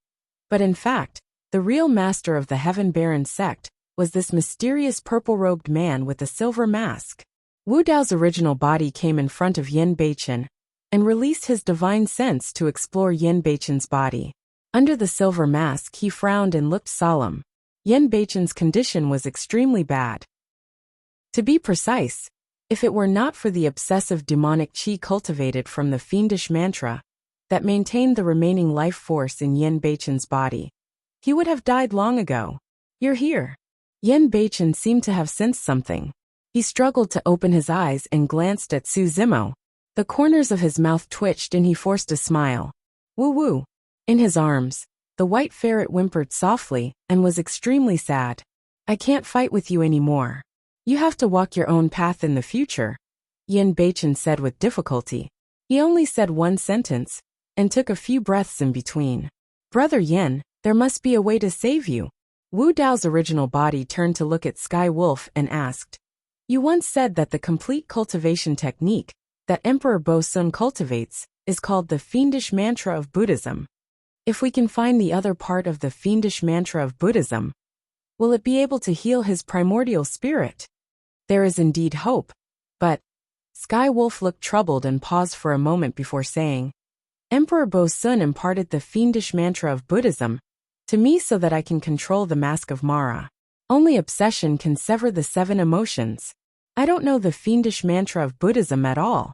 But in fact, the real master of the Heaven Baron sect was this mysterious purple-robed man with a silver mask. Wu Dao's original body came in front of Yan Beichen and released his divine sense to explore Yan Beichen's body. Under the silver mask he frowned and looked solemn. Yan Beichen's condition was extremely bad. To be precise, if it were not for the obsessive demonic chi cultivated from the fiendish mantra that maintained the remaining life force in Yan Beichen's body, he would have died long ago. You're here. Yan Beichen seemed to have sensed something. He struggled to open his eyes and glanced at Su Zimo. The corners of his mouth twitched and he forced a smile. Woo woo. In his arms, the white ferret whimpered softly and was extremely sad. I can't fight with you anymore. You have to walk your own path in the future, Yan Beichen said with difficulty. He only said one sentence, and took a few breaths in between. Brother Yan, there must be a way to save you. Wu Dao's original body turned to look at Sky Wolf and asked, You once said that the complete cultivation technique that Emperor Bo Sun cultivates is called the fiendish mantra of Buddhism. If we can find the other part of the fiendish mantra of Buddhism, will it be able to heal his primordial spirit? There is indeed hope, but... Sky Wolf looked troubled and paused for a moment before saying, Emperor Bo Sun imparted the fiendish mantra of Buddhism to me so that I can control the mask of Mara. Only obsession can sever the 7 emotions. I don't know the fiendish mantra of Buddhism at all.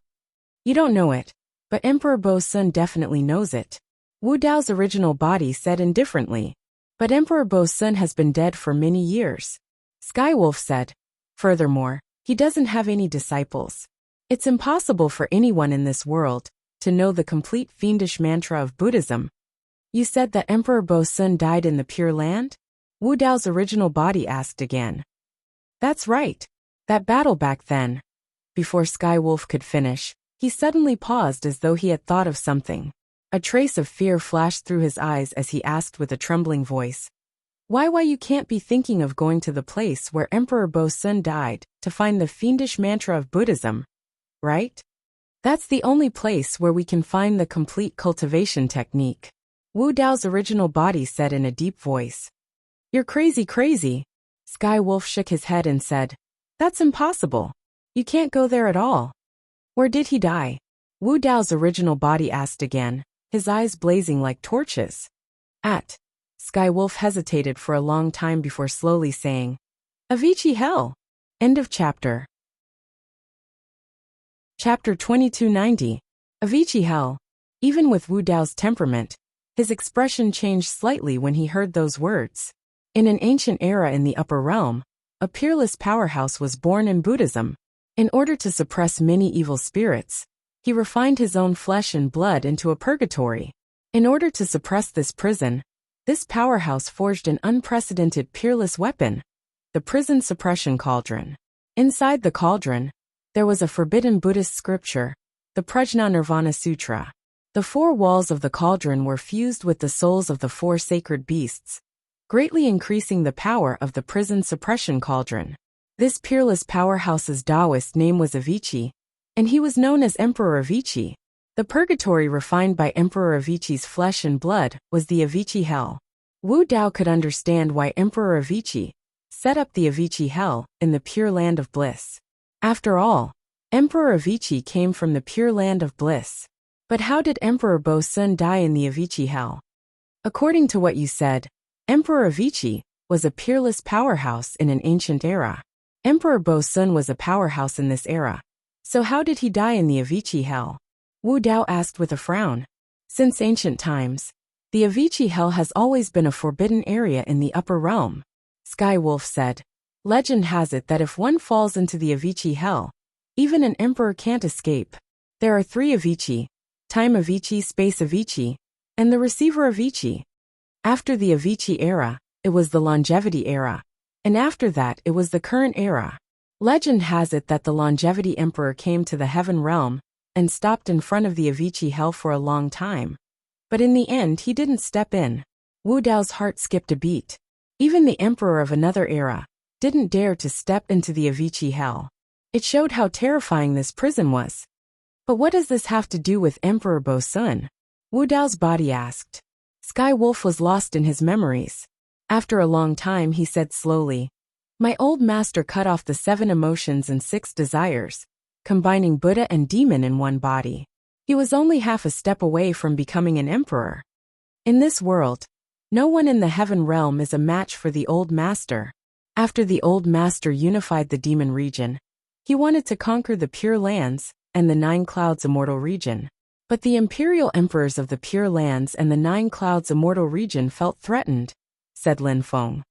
You don't know it, but Emperor Bo Sun definitely knows it. Wu Dao's original body said indifferently. But Emperor Bo Sun has been dead for many years. Sky Wolf said. Furthermore, he doesn't have any disciples. It's impossible for anyone in this world to know the complete fiendish mantra of Buddhism. You said that Emperor Bo Sun died in the Pure Land? Wu Dao's original body asked again. That's right. That battle back then. Before Sky Wolf could finish, he suddenly paused as though he had thought of something. A trace of fear flashed through his eyes as he asked with a trembling voice. Why you can't be thinking of going to the place where Emperor Bo Sun died to find the fiendish mantra of Buddhism, right? That's the only place where we can find the complete cultivation technique. Wu Dao's original body said in a deep voice. You're crazy. Sky Wolf shook his head and said, That's impossible. You can't go there at all. Where did he die? Wu Dao's original body asked again, his eyes blazing like torches. At. Sky Wolf hesitated for a long time before slowly saying, Avicii hell. End of chapter. Chapter 2290. Avicii hell. Even with Wu Dao's temperament, his expression changed slightly when he heard those words. In an ancient era in the upper realm, a peerless powerhouse was born in Buddhism. In order to suppress many evil spirits, he refined his own flesh and blood into a purgatory. In order to suppress this prison, this powerhouse forged an unprecedented peerless weapon, the prison suppression cauldron. Inside the cauldron, there was a forbidden Buddhist scripture, the Prajna Nirvana Sutra. The four walls of the cauldron were fused with the souls of the four sacred beasts, greatly increasing the power of the prison suppression cauldron. This peerless powerhouse's Taoist name was Avicii, and he was known as Emperor Avicii. The purgatory refined by Emperor Avicii's flesh and blood was the Avicii Hell. Wu Dao could understand why Emperor Avicii set up the Avicii Hell in the Pure Land of Bliss. After all, Emperor Avicii came from the Pure Land of Bliss. But how did Emperor Bo Sun die in the Avicii Hell? According to what you said, Emperor Avicii was a peerless powerhouse in an ancient era. Emperor Bo Sun was a powerhouse in this era. So how did he die in the Avicii Hell? Wu Dao asked with a frown. Since ancient times, the Avicii Hell has always been a forbidden area in the upper realm. Sky Wolf said. Legend has it that if one falls into the Avicii Hell, even an emperor can't escape. There are 3 Avicii, Time Avicii, Space Avicii, and the Receiver Avicii. After the Avicii era, it was the Longevity era, and after that it was the current era. Legend has it that the Longevity Emperor came to the Heaven Realm and stopped in front of the Avicii Hell for a long time. But in the end he didn't step in. Wu Dao's heart skipped a beat. Even the Emperor of another era didn't dare to step into the Avicii Hell. It showed how terrifying this prison was. But what does this have to do with Emperor Bo Sun? Wu Dao's body asked. Sky Wolf was lost in his memories. After a long time he said slowly, My old master cut off the 7 emotions and 6 desires, combining Buddha and demon in one body. He was only half a step away from becoming an emperor. In this world, no one in the heaven realm is a match for the old master. After the old master unified the demon region, he wanted to conquer the Pure Lands and the 9 Clouds Immortal region. But the imperial emperors of the Pure Lands and the 9 Clouds Immortal region felt threatened, said Lin Feng.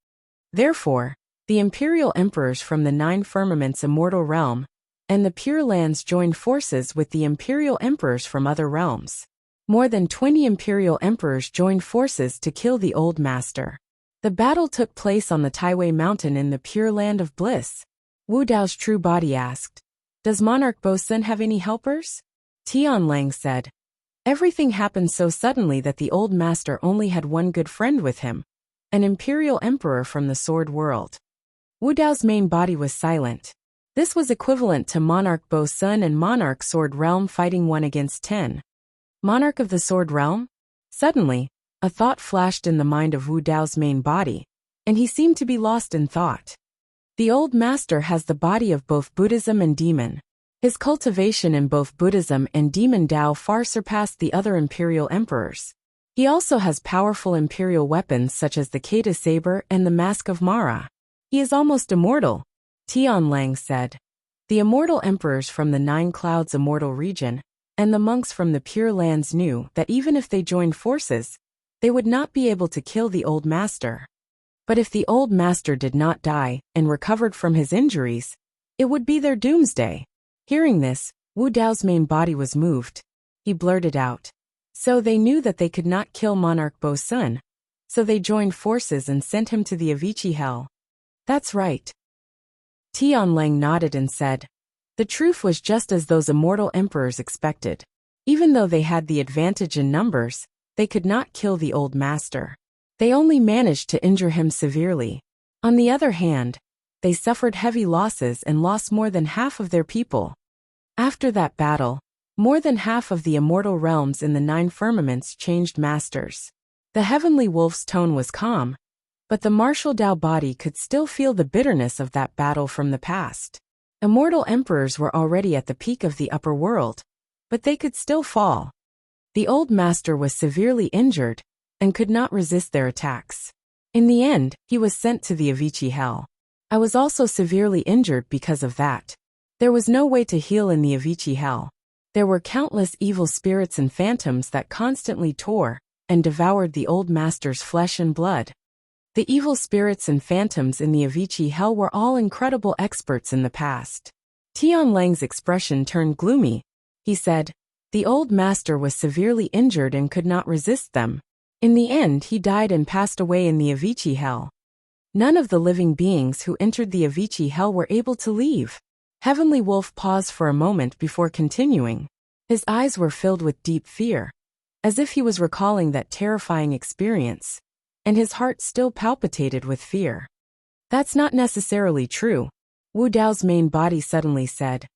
Therefore, the imperial emperors from the 9 Firmaments Immortal realm and the Pure Lands joined forces with the imperial emperors from other realms. More than 20 imperial emperors joined forces to kill the old master. The battle took place on the Taiwei Mountain in the Pure Land of Bliss. Wu Dao's true body asked, Does Monarch Bo Sun have any helpers? Tian Lang said, Everything happened so suddenly that the old master only had one good friend with him, an imperial emperor from the Sword World. Wu Dao's main body was silent. This was equivalent to Monarch Bo Sun and Monarch Sword Realm fighting 1 against 10. Monarch of the Sword Realm? Suddenly, a thought flashed in the mind of Wu Dao's main body, and he seemed to be lost in thought. The old master has the body of both Buddhism and demon. His cultivation in both Buddhism and demon Dao far surpassed the other imperial emperors. He also has powerful imperial weapons such as the Kata Saber and the Mask of Mara. He is almost immortal, Tian Lang said. The immortal emperors from the 9 Clouds Immortal region and the monks from the Pure Lands knew that even if they joined forces, they would not be able to kill the old master. But if the old master did not die and recovered from his injuries, it would be their doomsday. Hearing this, Wu Dao's main body was moved. He blurted out. So they knew that they could not kill Monarch Bo Sun. So they joined forces and sent him to the Avicii Hell. That's right. Tian Lang nodded and said, The truth was just as those immortal emperors expected. Even though they had the advantage in numbers, they could not kill the old master. They only managed to injure him severely. On the other hand, they suffered heavy losses and lost more than half of their people. After that battle, more than half of the immortal realms in the 9 firmaments changed masters. The heavenly wolf's tone was calm, but the martial Dao body could still feel the bitterness of that battle from the past. Immortal emperors were already at the peak of the upper world, but they could still fall. The old master was severely injured, and could not resist their attacks. In the end, he was sent to the Avicii Hell. I was also severely injured because of that. There was no way to heal in the Avicii Hell. There were countless evil spirits and phantoms that constantly tore and devoured the old master's flesh and blood. The evil spirits and phantoms in the Avicii Hell were all incredible experts in the past. Tian Lang's expression turned gloomy. He said, "The old master was severely injured and could not resist them. In the end, he died and passed away in the Avicii Hell. None of the living beings who entered the Avicii Hell were able to leave." Heavenly Wolf paused for a moment before continuing. His eyes were filled with deep fear, as if he was recalling that terrifying experience, and his heart still palpitated with fear. "That's not necessarily true," Wu Dao's main body suddenly said.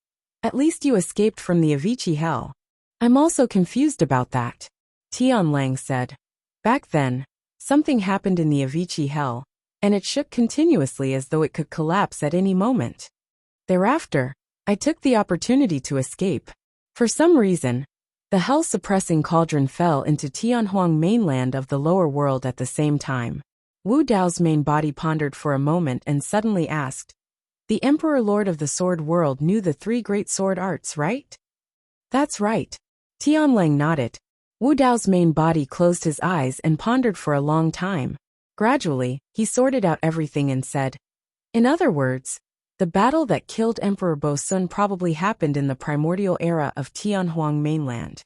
"At least you escaped from the Avicii Hell." "I'm also confused about that," Tian Lang said. "Back then, something happened in the Avicii Hell, and it shook continuously as though it could collapse at any moment. Thereafter, I took the opportunity to escape. For some reason, the hell-suppressing cauldron fell into Tianhuang mainland of the lower world at the same time." Wu Dao's main body pondered for a moment and suddenly asked, "The Emperor Lord of the Sword World knew the three great sword arts, right?" "That's right." Tian Lang nodded. Wu Dao's main body closed his eyes and pondered for a long time. Gradually, he sorted out everything and said, "In other words, the battle that killed Emperor Bo Sun probably happened in the primordial era of Tianhuang mainland.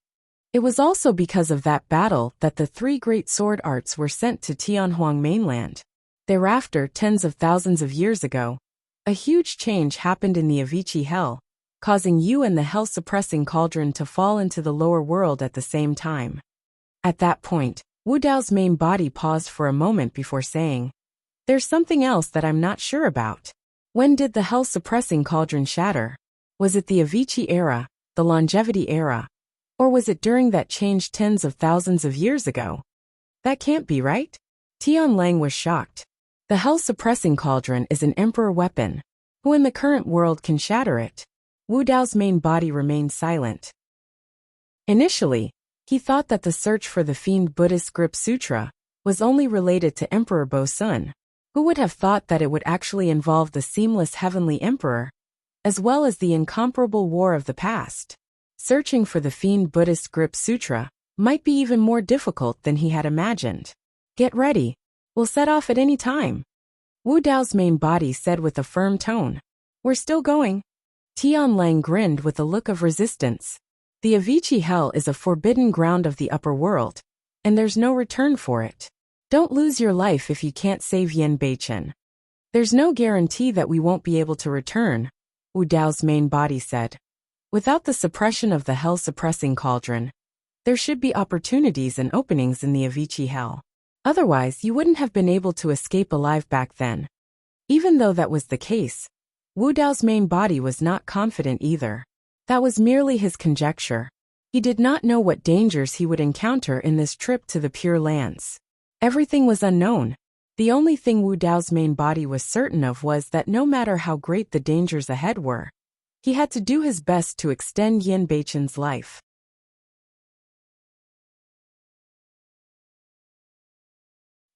It was also because of that battle that the three great sword arts were sent to Tianhuang mainland. Thereafter, tens of thousands of years ago, a huge change happened in the Avicii Hell, causing you and the hell-suppressing cauldron to fall into the lower world at the same time." At that point, Wu Dao's main body paused for a moment before saying, "There's something else that I'm not sure about. When did the hell-suppressing cauldron shatter? Was it the Avicii era, the longevity era, or was it during that change tens of thousands of years ago? That can't be right?" Tian Lang was shocked. "The hell-suppressing cauldron is an emperor weapon. Who in the current world can shatter it?" Wu Dao's main body remained silent. Initially, he thought that the search for the Fiend Buddhist Grip Sutra was only related to Emperor Bo Sun. Who would have thought that it would actually involve the seamless heavenly emperor, as well as the incomparable war of the past? Searching for the Fiend Buddhist Grip Sutra might be even more difficult than he had imagined. "Get ready. We'll set off at any time," Wu Dao's main body said with a firm tone. "We're still going." Tian Lang grinned with a look of resistance. "The Avicii Hell is a forbidden ground of the upper world, and there's no return for it. Don't lose your life if you can't save Yen Beichen. There's no guarantee that we won't be able to return," Wu Dao's main body said. "Without the suppression of the hell-suppressing cauldron, there should be opportunities and openings in the Avicii Hell. Otherwise, you wouldn't have been able to escape alive back then." Even though that was the case, Wu Dao's main body was not confident either. That was merely his conjecture. He did not know what dangers he would encounter in this trip to the Pure Lands. Everything was unknown. The only thing Wu Dao's main body was certain of was that no matter how great the dangers ahead were, he had to do his best to extend Yen Beichen's life.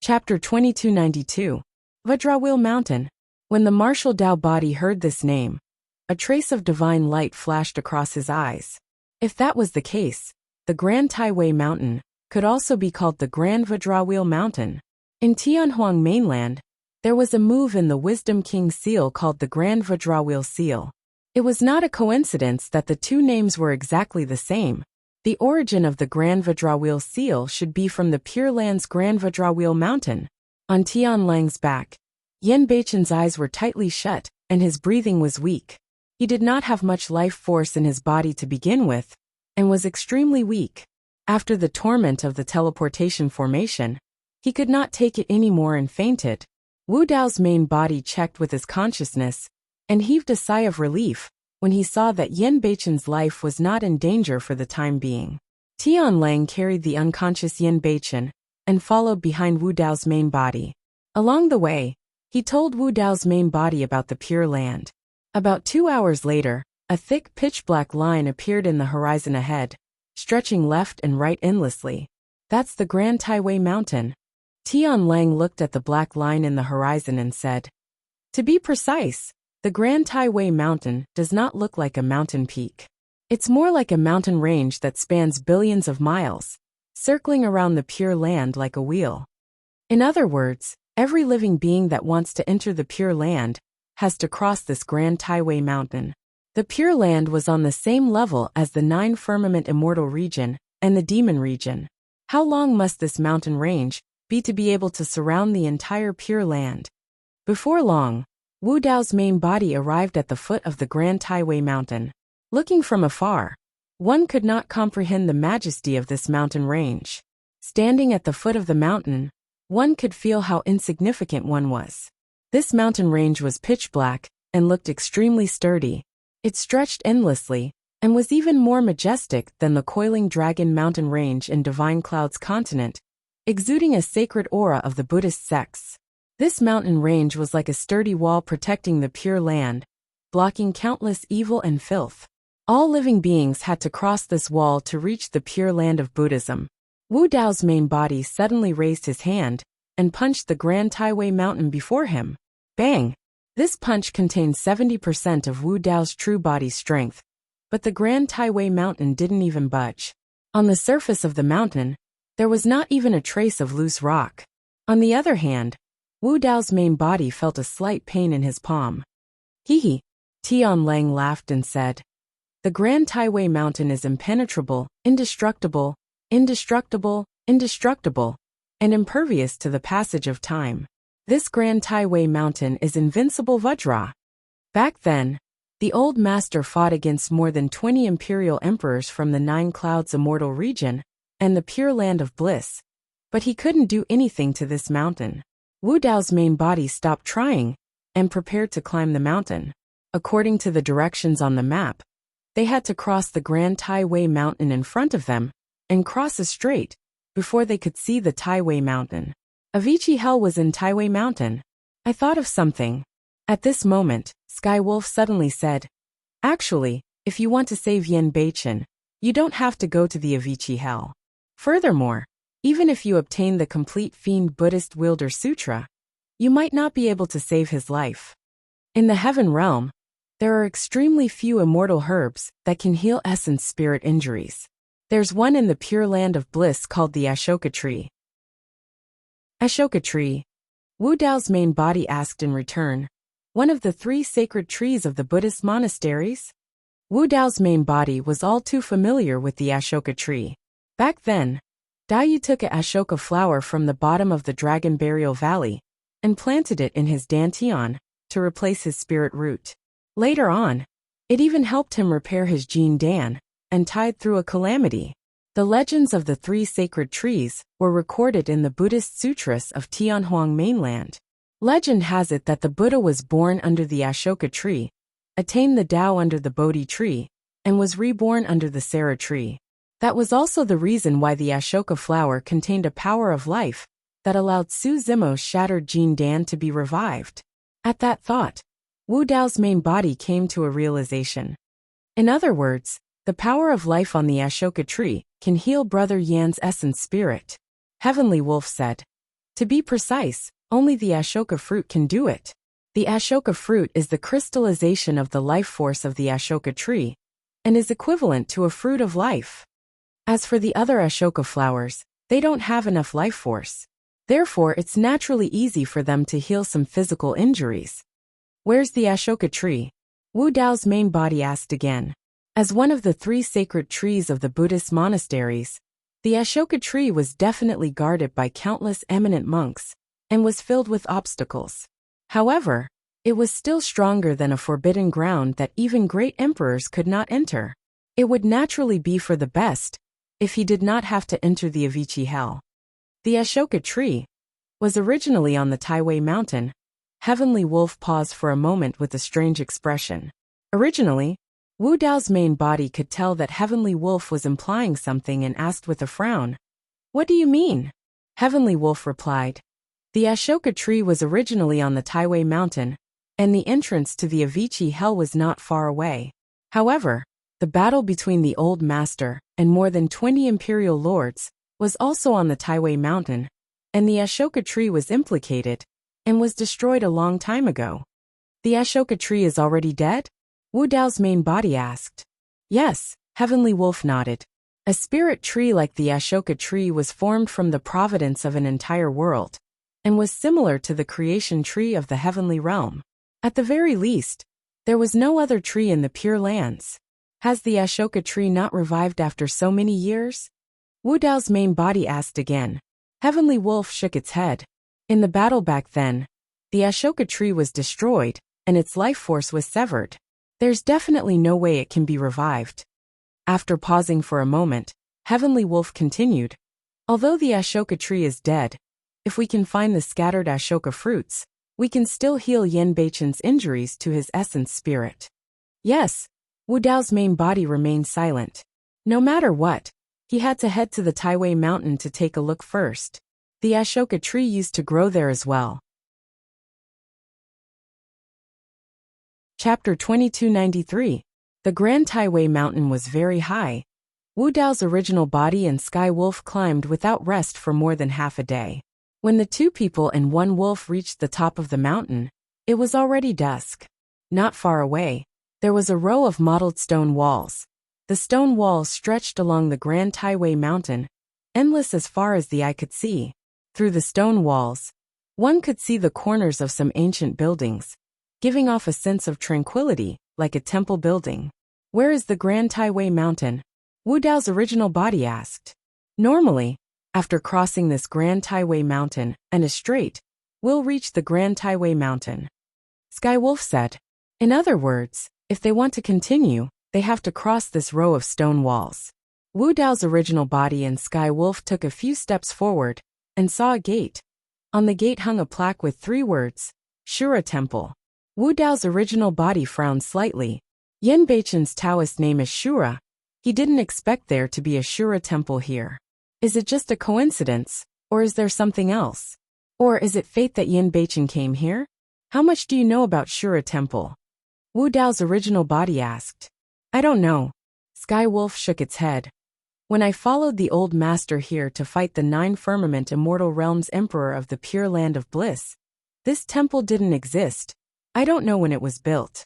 Chapter 2292. Vajrawheel Mountain. When the martial Dao body heard this name, a trace of divine light flashed across his eyes. If that was the case, the Grand Taiwei Mountain could also be called the Grand Vajrawheel Mountain. In Tianhuang mainland, there was a move in the Wisdom King seal called the Grand Vajrawheel seal. It was not a coincidence that the two names were exactly the same. The origin of the Grand Vajrawheel seal should be from the Pure Land's Grand Vajrawheel Mountain. On Tian Lang's back, Yen Beichen's eyes were tightly shut, and his breathing was weak. He did not have much life force in his body to begin with, and was extremely weak. After the torment of the teleportation formation, he could not take it anymore and fainted. Wu Dao's main body checked with his consciousness, and heaved a sigh of relief when he saw that Yen Beichen's life was not in danger for the time being. Tian Lang carried the unconscious Yen Beichen and followed behind Wu Dao's main body. Along the way, he told Wu Dao's main body about the Pure Land. About 2 hours later, a thick pitch-black line appeared in the horizon ahead, stretching left and right endlessly. That's the Grand Taiwei Mountain. Tian Lang looked at the black line in the horizon and said, to be precise, the Grand Taiwei Mountain does not look like a mountain peak. It's more like a mountain range that spans billions of miles, circling around the Pure Land like a wheel. In other words, every living being that wants to enter the Pure Land has to cross this Grand Taiwei Mountain. The Pure Land was on the same level as the 9 firmament immortal region and the demon region. How long must this mountain range be to be able to surround the entire Pure Land? Before long, Wu Dao's main body arrived at the foot of the Grand Taiwei Mountain. Looking from afar, one could not comprehend the majesty of this mountain range. Standing at the foot of the mountain, one could feel how insignificant one was. This mountain range was pitch black and looked extremely sturdy. It stretched endlessly and was even more majestic than the coiling Dragon Mountain Range in Divine Cloud's continent, exuding a sacred aura of the Buddhist sects. This mountain range was like a sturdy wall protecting the Pure Land, blocking countless evil and filth. All living beings had to cross this wall to reach the Pure Land of Buddhism. Wu Dao's main body suddenly raised his hand and punched the Grand Taiwei Mountain before him. Bang! This punch contained 70% of Wu Dao's true body strength, but the Grand Taiwei Mountain didn't even budge. On the surface of the mountain, there was not even a trace of loose rock. On the other hand, Wu Dao's main body felt a slight pain in his palm. Hee. Tian Lang laughed and said, the Grand Taiwei Mountain is impenetrable, indestructible, indestructible, indestructible, and impervious to the passage of time. This Grand Taiwei Mountain is invincible Vajra. Back then, the old master fought against more than 20 imperial emperors from the 9 Clouds immortal region and the Pure Land of Bliss, but he couldn't do anything to this mountain. Wu Dao's main body stopped trying and prepared to climb the mountain. According to the directions on the map, they had to cross the Grand Taiwei Mountain in front of them and cross a strait before they could see the Taiwei Mountain. Avicii Hell was in Taiwei Mountain. I thought of something. At this moment, Sky Wolf suddenly said, actually, if you want to save Yen Beichen, you don't have to go to the Avicii Hell. Furthermore, even if you obtain the complete Fiend Buddhist Wielder Sutra, you might not be able to save his life. In the Heaven Realm, there are extremely few immortal herbs that can heal essence spirit injuries. There's one in the Pure Land of Bliss called the Ashoka Tree. Ashoka Tree? Wu Dao's main body asked in return. One of the 3 sacred trees of the Buddhist monasteries? Wu Dao's main body was all too familiar with the Ashoka Tree. Back then, Daiyu took a Ashoka flower from the bottom of the Dragon Burial Valley and planted it in his dantian to replace his spirit root. Later on, it even helped him repair his Jin Dan and tide through a calamity. The legends of the 3 sacred trees were recorded in the Buddhist sutras of Tianhuang mainland. Legend has it that the Buddha was born under the Ashoka tree, attained the Tao under the Bodhi tree, and was reborn under the Sara tree. That was also the reason why the Ashoka flower contained a power of life that allowed Su Zimo's shattered Jin Dan to be revived. At that thought, Wu Dao's main body came to a realization. In other words, the power of life on the Ashoka tree can heal Brother Yan's essence spirit. Heavenly Wolf said. To be precise, only the Ashoka fruit can do it. The Ashoka fruit is the crystallization of the life force of the Ashoka tree, and is equivalent to a fruit of life. As for the other Ashoka flowers, they don't have enough life force. Therefore, it's naturally easy for them to heal some physical injuries. Where's the Ashoka tree? Wu Dao's main body asked again. As one of the 3 sacred trees of the Buddhist monasteries, the Ashoka tree was definitely guarded by countless eminent monks, and was filled with obstacles. However, it was still stronger than a forbidden ground that even great emperors could not enter. It would naturally be for the best if he did not have to enter the Avicii Hell. The Ashoka tree was originally on the Taiwei Mountain. Heavenly Wolf paused for a moment with a strange expression. Originally, Wu Dao's main body could tell that Heavenly Wolf was implying something and asked with a frown, "What do you mean?" Heavenly Wolf replied, "The Ashoka tree was originally on the Taiwei Mountain, and the entrance to the Avicii Hell was not far away. However, the battle between the Old Master and more than 20 imperial lords was also on the Taiwei mountain, and the Ashoka tree was implicated, and was destroyed a long time ago. The Ashoka tree is already dead? Wu Dao's main body asked. Yes, Heavenly Wolf nodded. A spirit tree like the Ashoka tree was formed from the providence of an entire world, and was similar to the creation tree of the heavenly realm. At the very least, there was no other tree in the Pure Lands. Has the Ashoka tree not revived after so many years? Wu Dao's main body asked again. Heavenly Wolf shook its head. In the battle back then, the Ashoka tree was destroyed, and its life force was severed. There's definitely no way it can be revived. After pausing for a moment, Heavenly Wolf continued. Although the Ashoka tree is dead, if we can find the scattered Ashoka fruits, we can still heal Yin Beichen's injuries to his essence spirit. Yes, Wu Dao's main body remained silent. No matter what, he had to head to the Taiwei mountain to take a look first. The Ashoka tree used to grow there as well. Chapter 2293. The Grand Taiwei Mountain was very high. Wu Dao's original body and Sky Wolf climbed without rest for more than half a day. When the two people and one wolf reached the top of the mountain, it was already dusk. Not far away, there was a row of mottled stone walls. The stone walls stretched along the Grand Taiwei Mountain, endless as far as the eye could see. Through the stone walls, one could see the corners of some ancient buildings, giving off a sense of tranquility, like a temple building. Where is the Grand Taiwei Mountain? Wu Dao's original body asked. Normally, after crossing this Grand Taiwei Mountain and a strait, we'll reach the Grand Taiwei Mountain. Sky Wolf said. In other words, if they want to continue, they have to cross this row of stone walls. Wu Dao's original body and Sky Wolf took a few steps forward and saw a gate. On the gate hung a plaque with 3 words, Shura Temple. Wu Dao's original body frowned slightly. Yin Beichen's Taoist name is Shura. He didn't expect there to be a Shura temple here. Is it just a coincidence, or is there something else? Or is it fate that Yin Beichen came here? How much do you know about Shura Temple? Wu Dao's original body asked. I don't know. Sky Wolf shook its head. When I followed the old master here to fight the 9 Firmament Immortal Realms Emperor of the Pure Land of Bliss, this temple didn't exist. I don't know when it was built.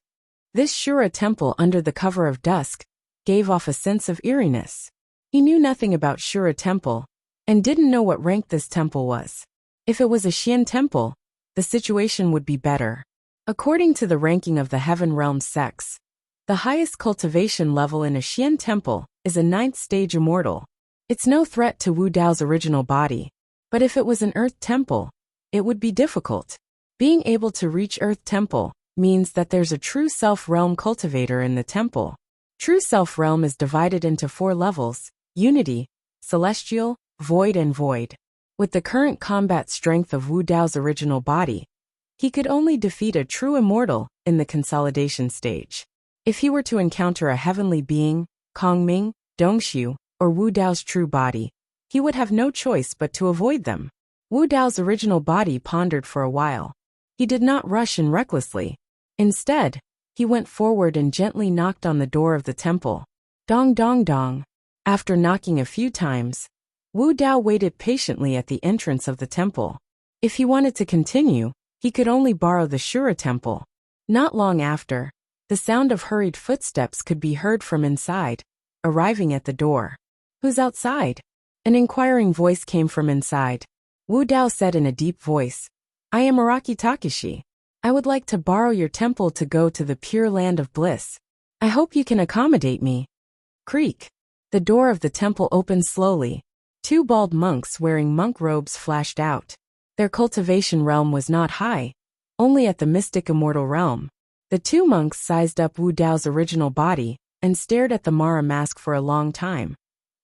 This Shura temple under the cover of dusk gave off a sense of eeriness. He knew nothing about Shura temple, and didn't know what rank this temple was. If it was a Xian temple, the situation would be better. According to the ranking of the Heaven Realm sects, the highest cultivation level in a Xian temple is a 9th stage immortal. It's no threat to Wu Dao's original body, but if it was an Earth temple, it would be difficult. Being able to reach Earth Temple means that there's a true self-realm cultivator in the temple. True self-realm is divided into 4 levels, Unity, Celestial, Void and Void. With the current combat strength of Wu Dao's original body, he could only defeat a true immortal in the consolidation stage. If he were to encounter a heavenly being, Kongming, Dongxiu, or Wu Dao's true body, he would have no choice but to avoid them. Wu Dao's original body pondered for a while. He did not rush in recklessly. Instead, he went forward and gently knocked on the door of the temple. Dong dong dong. After knocking a few times, Wu Dao waited patiently at the entrance of the temple. If he wanted to continue, he could only borrow the Shura temple. Not long after, the sound of hurried footsteps could be heard from inside, arriving at the door. Who's outside? An inquiring voice came from inside. Wu Dao said in a deep voice, I am Araki Takeshi. I would like to borrow your temple to go to the Pure Land of Bliss. I hope you can accommodate me. Creak. The door of the temple opened slowly. 2 bald monks wearing monk robes flashed out. Their cultivation realm was not high, only at the mystic immortal realm. The 2 monks sized up Wu Dao's original body and stared at the Mara mask for a long time.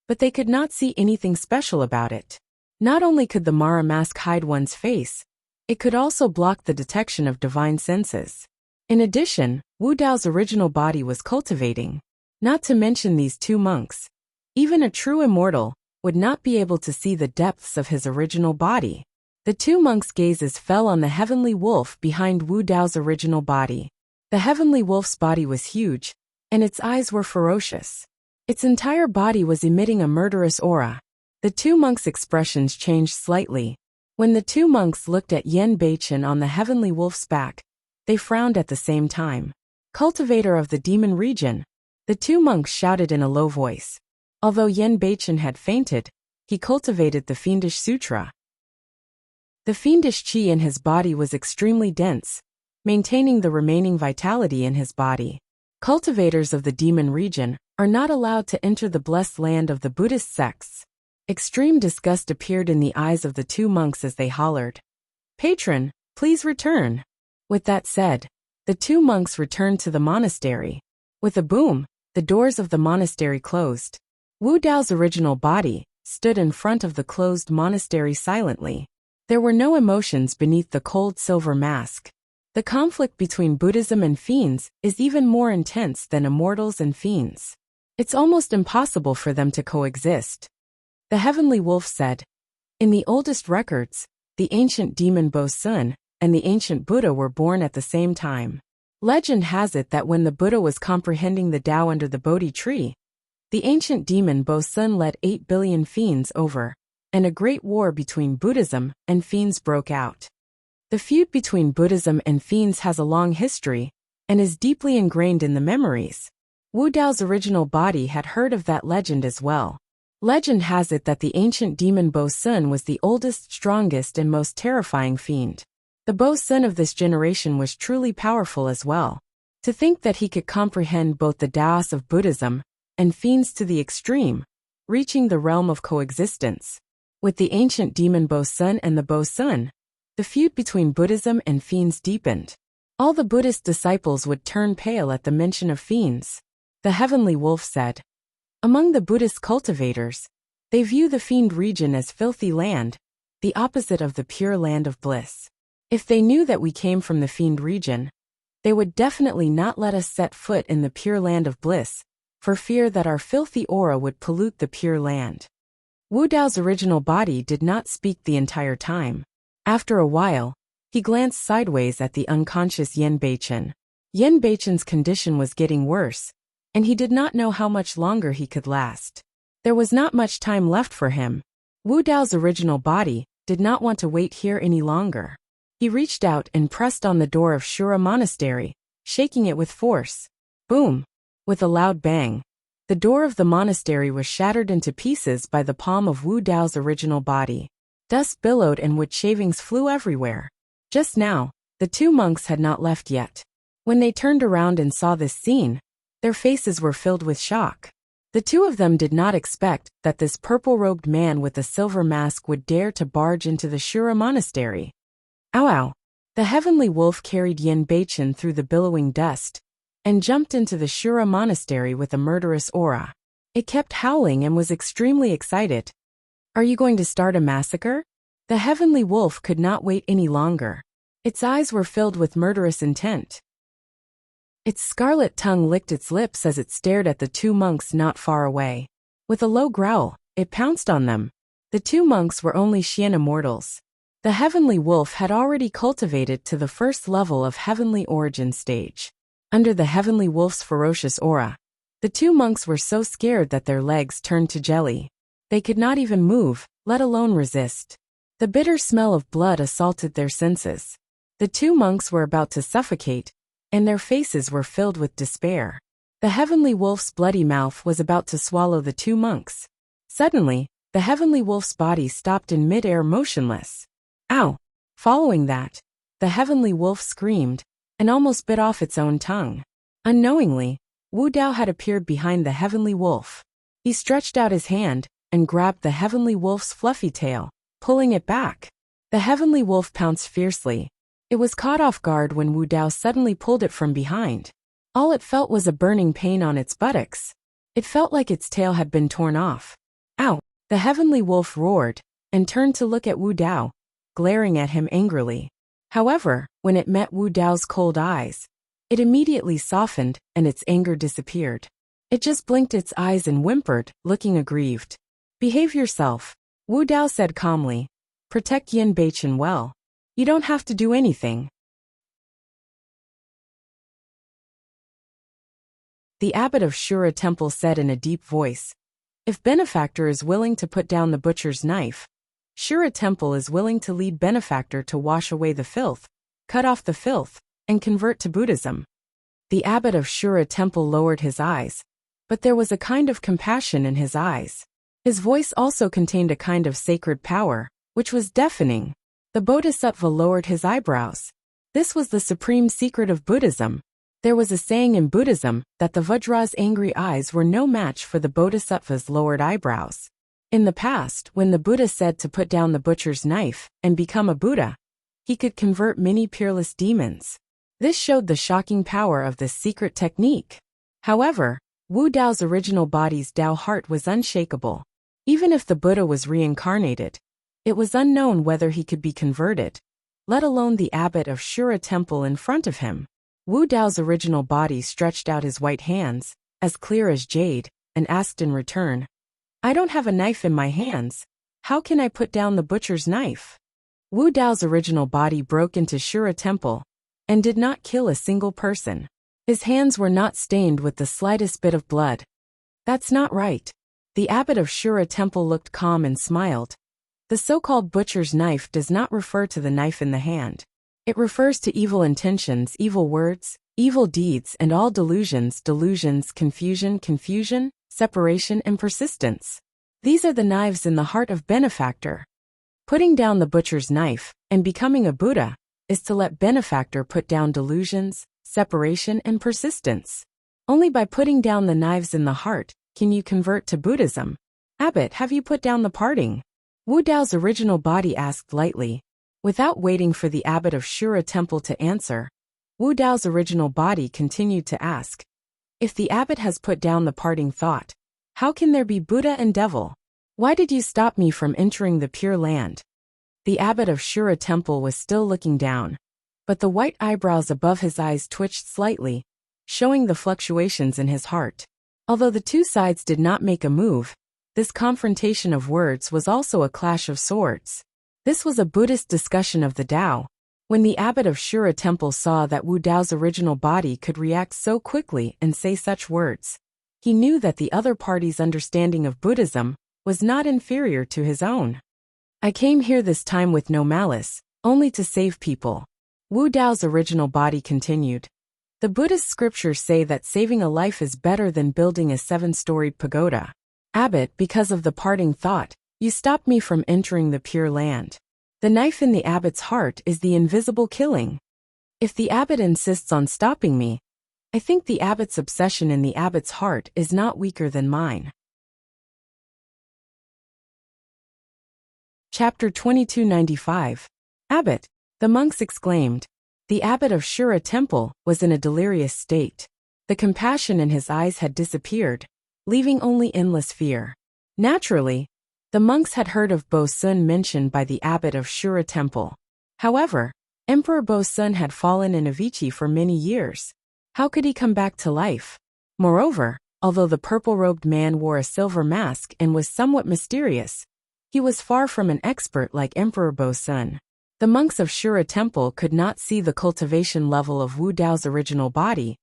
But they could not see anything special about it. Not only could the Mara mask hide one's face, it could also block the detection of divine senses. In addition, Wu Dao's original body was cultivating. Not to mention these 2 monks. Even a true immortal would not be able to see the depths of his original body. The 2 monks' gazes fell on the heavenly wolf behind Wu Dao's original body. The heavenly wolf's body was huge, and its eyes were ferocious. Its entire body was emitting a murderous aura. The two monks' expressions changed slightly. When the two monks looked at Yen Beichen on the heavenly wolf's back, they frowned at the same time. Cultivator of the demon region, the two monks shouted in a low voice. Although Yen Beichen had fainted, he cultivated the fiendish sutra. The fiendish qi in his body was extremely dense, maintaining the remaining vitality in his body. Cultivators of the demon region are not allowed to enter the blessed land of the Buddhist sects. Extreme disgust appeared in the eyes of the two monks as they hollered, "Patron, please return." With that said, the two monks returned to the monastery. With a boom, the doors of the monastery closed. Wu Dao's original body stood in front of the closed monastery silently. There were no emotions beneath the cold silver mask. The conflict between Buddhism and fiends is even more intense than immortals and fiends. It's almost impossible for them to coexist. The heavenly wolf said, "In the oldest records, the ancient demon Bo Sun and the ancient Buddha were born at the same time. Legend has it that when the Buddha was comprehending the Tao under the Bodhi tree, the ancient demon Bo Sun led 8 billion fiends over, and a great war between Buddhism and fiends broke out. The feud between Buddhism and fiends has a long history and is deeply ingrained in the memories." Wu Dao's original body had heard of that legend as well. Legend has it that the ancient demon Bo Sun was the oldest, strongest, and most terrifying fiend. The Bo Sun of this generation was truly powerful as well. To think that he could comprehend both the Taoists of Buddhism and fiends to the extreme, reaching the realm of coexistence. With the ancient demon Bo Sun and the Bo Sun, the feud between Buddhism and fiends deepened. All the Buddhist disciples would turn pale at the mention of fiends. The heavenly wolf said, "Among the Buddhist cultivators, they view the fiend region as filthy land, the opposite of the pure land of bliss. If they knew that we came from the fiend region, they would definitely not let us set foot in the pure land of bliss, for fear that our filthy aura would pollute the pure land." Wu Dao's original body did not speak the entire time. After a while, he glanced sideways at the unconscious Yen Beichen. Yen Beichen's condition was getting worse, and he did not know how much longer he could last. There was not much time left for him. Wu Dao's original body did not want to wait here any longer. He reached out and pressed on the door of Shura Monastery, shaking it with force. Boom! With a loud bang, the door of the monastery was shattered into pieces by the palm of Wu Dao's original body. Dust billowed and wood shavings flew everywhere. Just now, the two monks had not left yet. When they turned around and saw this scene, their faces were filled with shock. The two of them did not expect that this purple-robed man with a silver mask would dare to barge into the Shura Monastery. Ow ow! The heavenly wolf carried Yen Beichen through the billowing dust and jumped into the Shura Monastery with a murderous aura. It kept howling and was extremely excited. "Are you going to start a massacre?" The heavenly wolf could not wait any longer. Its eyes were filled with murderous intent. Its scarlet tongue licked its lips as it stared at the two monks not far away. With a low growl, it pounced on them. The two monks were only Xian immortals. The heavenly wolf had already cultivated to the first level of heavenly origin stage. Under the heavenly wolf's ferocious aura, the two monks were so scared that their legs turned to jelly. They could not even move, let alone resist. The bitter smell of blood assaulted their senses. The two monks were about to suffocate, and their faces were filled with despair. The heavenly wolf's bloody mouth was about to swallow the two monks. Suddenly, the heavenly wolf's body stopped in mid-air motionless. Ow! Following that, the heavenly wolf screamed and almost bit off its own tongue. Unknowingly, Wu Dao had appeared behind the heavenly wolf. He stretched out his hand and grabbed the heavenly wolf's fluffy tail, pulling it back. The heavenly wolf pounced fiercely. It was caught off guard when Wu Dao suddenly pulled it from behind. All it felt was a burning pain on its buttocks. It felt like its tail had been torn off. Ow! The heavenly wolf roared and turned to look at Wu Dao, glaring at him angrily. However, when it met Wu Dao's cold eyes, it immediately softened and its anger disappeared. It just blinked its eyes and whimpered, looking aggrieved. "Behave yourself," Wu Dao said calmly. "Protect Yen Beichen well. You don't have to do anything." The abbot of Shura Temple said in a deep voice, If benefactor is willing to put down the butcher's knife, Shura Temple is willing to lead benefactor to wash away the filth, cut off the filth, and convert to Buddhism. The abbot of Shura Temple lowered his eyes, but there was a kind of compassion in his eyes. His voice also contained a kind of sacred power, which was deafening. The Bodhisattva lowered his eyebrows. This was the supreme secret of Buddhism. There was a saying in Buddhism that the Vajra's angry eyes were no match for the Bodhisattva's lowered eyebrows. In the past, when the Buddha said to put down the butcher's knife and become a Buddha, he could convert many peerless demons. This showed the shocking power of this secret technique. However, Wu Dao's original body's Dao heart was unshakable. Even if the Buddha was reincarnated, it was unknown whether he could be converted, let alone the abbot of Shura Temple in front of him. Wu Dao's original body stretched out his white hands, as clear as jade, and asked in return, "I don't have a knife in my hands. How can I put down the butcher's knife?" Wu Dao's original body broke into Shura Temple and did not kill a single person. His hands were not stained with the slightest bit of blood. That's not right. The abbot of Shura Temple looked calm and smiled. The so-called butcher's knife does not refer to the knife in the hand. It refers to evil intentions, evil words, evil deeds, and all delusions, confusion, separation, and persistence. These are the knives in the heart of benefactor. Putting down the butcher's knife and becoming a Buddha is to let benefactor put down delusions, separation, and persistence. Only by putting down the knives in the heart can you convert to Buddhism. Abbot, have you put down the parting? Wu Dao's original body asked lightly. Without waiting for the abbot of Shura Temple to answer, Wu Dao's original body continued to ask, "If the abbot has put down the parting thought, how can there be Buddha and devil? Why did you stop me from entering the Pure Land?" The abbot of Shura Temple was still looking down, but the white eyebrows above his eyes twitched slightly, showing the fluctuations in his heart. Although the two sides did not make a move, this confrontation of words was also a clash of swords. This was a Buddhist discussion of the Tao. When the abbot of Shura Temple saw that Wu Dao's original body could react so quickly and say such words, he knew that the other party's understanding of Buddhism was not inferior to his own. "I came here this time with no malice, only to save people." Wu Dao's original body continued. The Buddhist scriptures say that saving a life is better than building a 7-storied pagoda. Abbot, because of the parting thought, you stopped me from entering the Pure Land. The knife in the abbot's heart is the invisible killing. If the abbot insists on stopping me, I think the abbot's obsession in the abbot's heart is not weaker than mine. Chapter 2295. Abbot, the monks exclaimed. The abbot of Shura Temple was in a delirious state. The compassion in his eyes had disappeared, leaving only endless fear. Naturally, the monks had heard of Bo Sun mentioned by the abbot of Shura Temple. However, Emperor Bo Sun had fallen in Avicii for many years. How could he come back to life? Moreover, although the purple-robed man wore a silver mask and was somewhat mysterious, he was far from an expert like Emperor Bo Sun. The monks of Shura Temple could not see the cultivation level of Wu Dao's original body,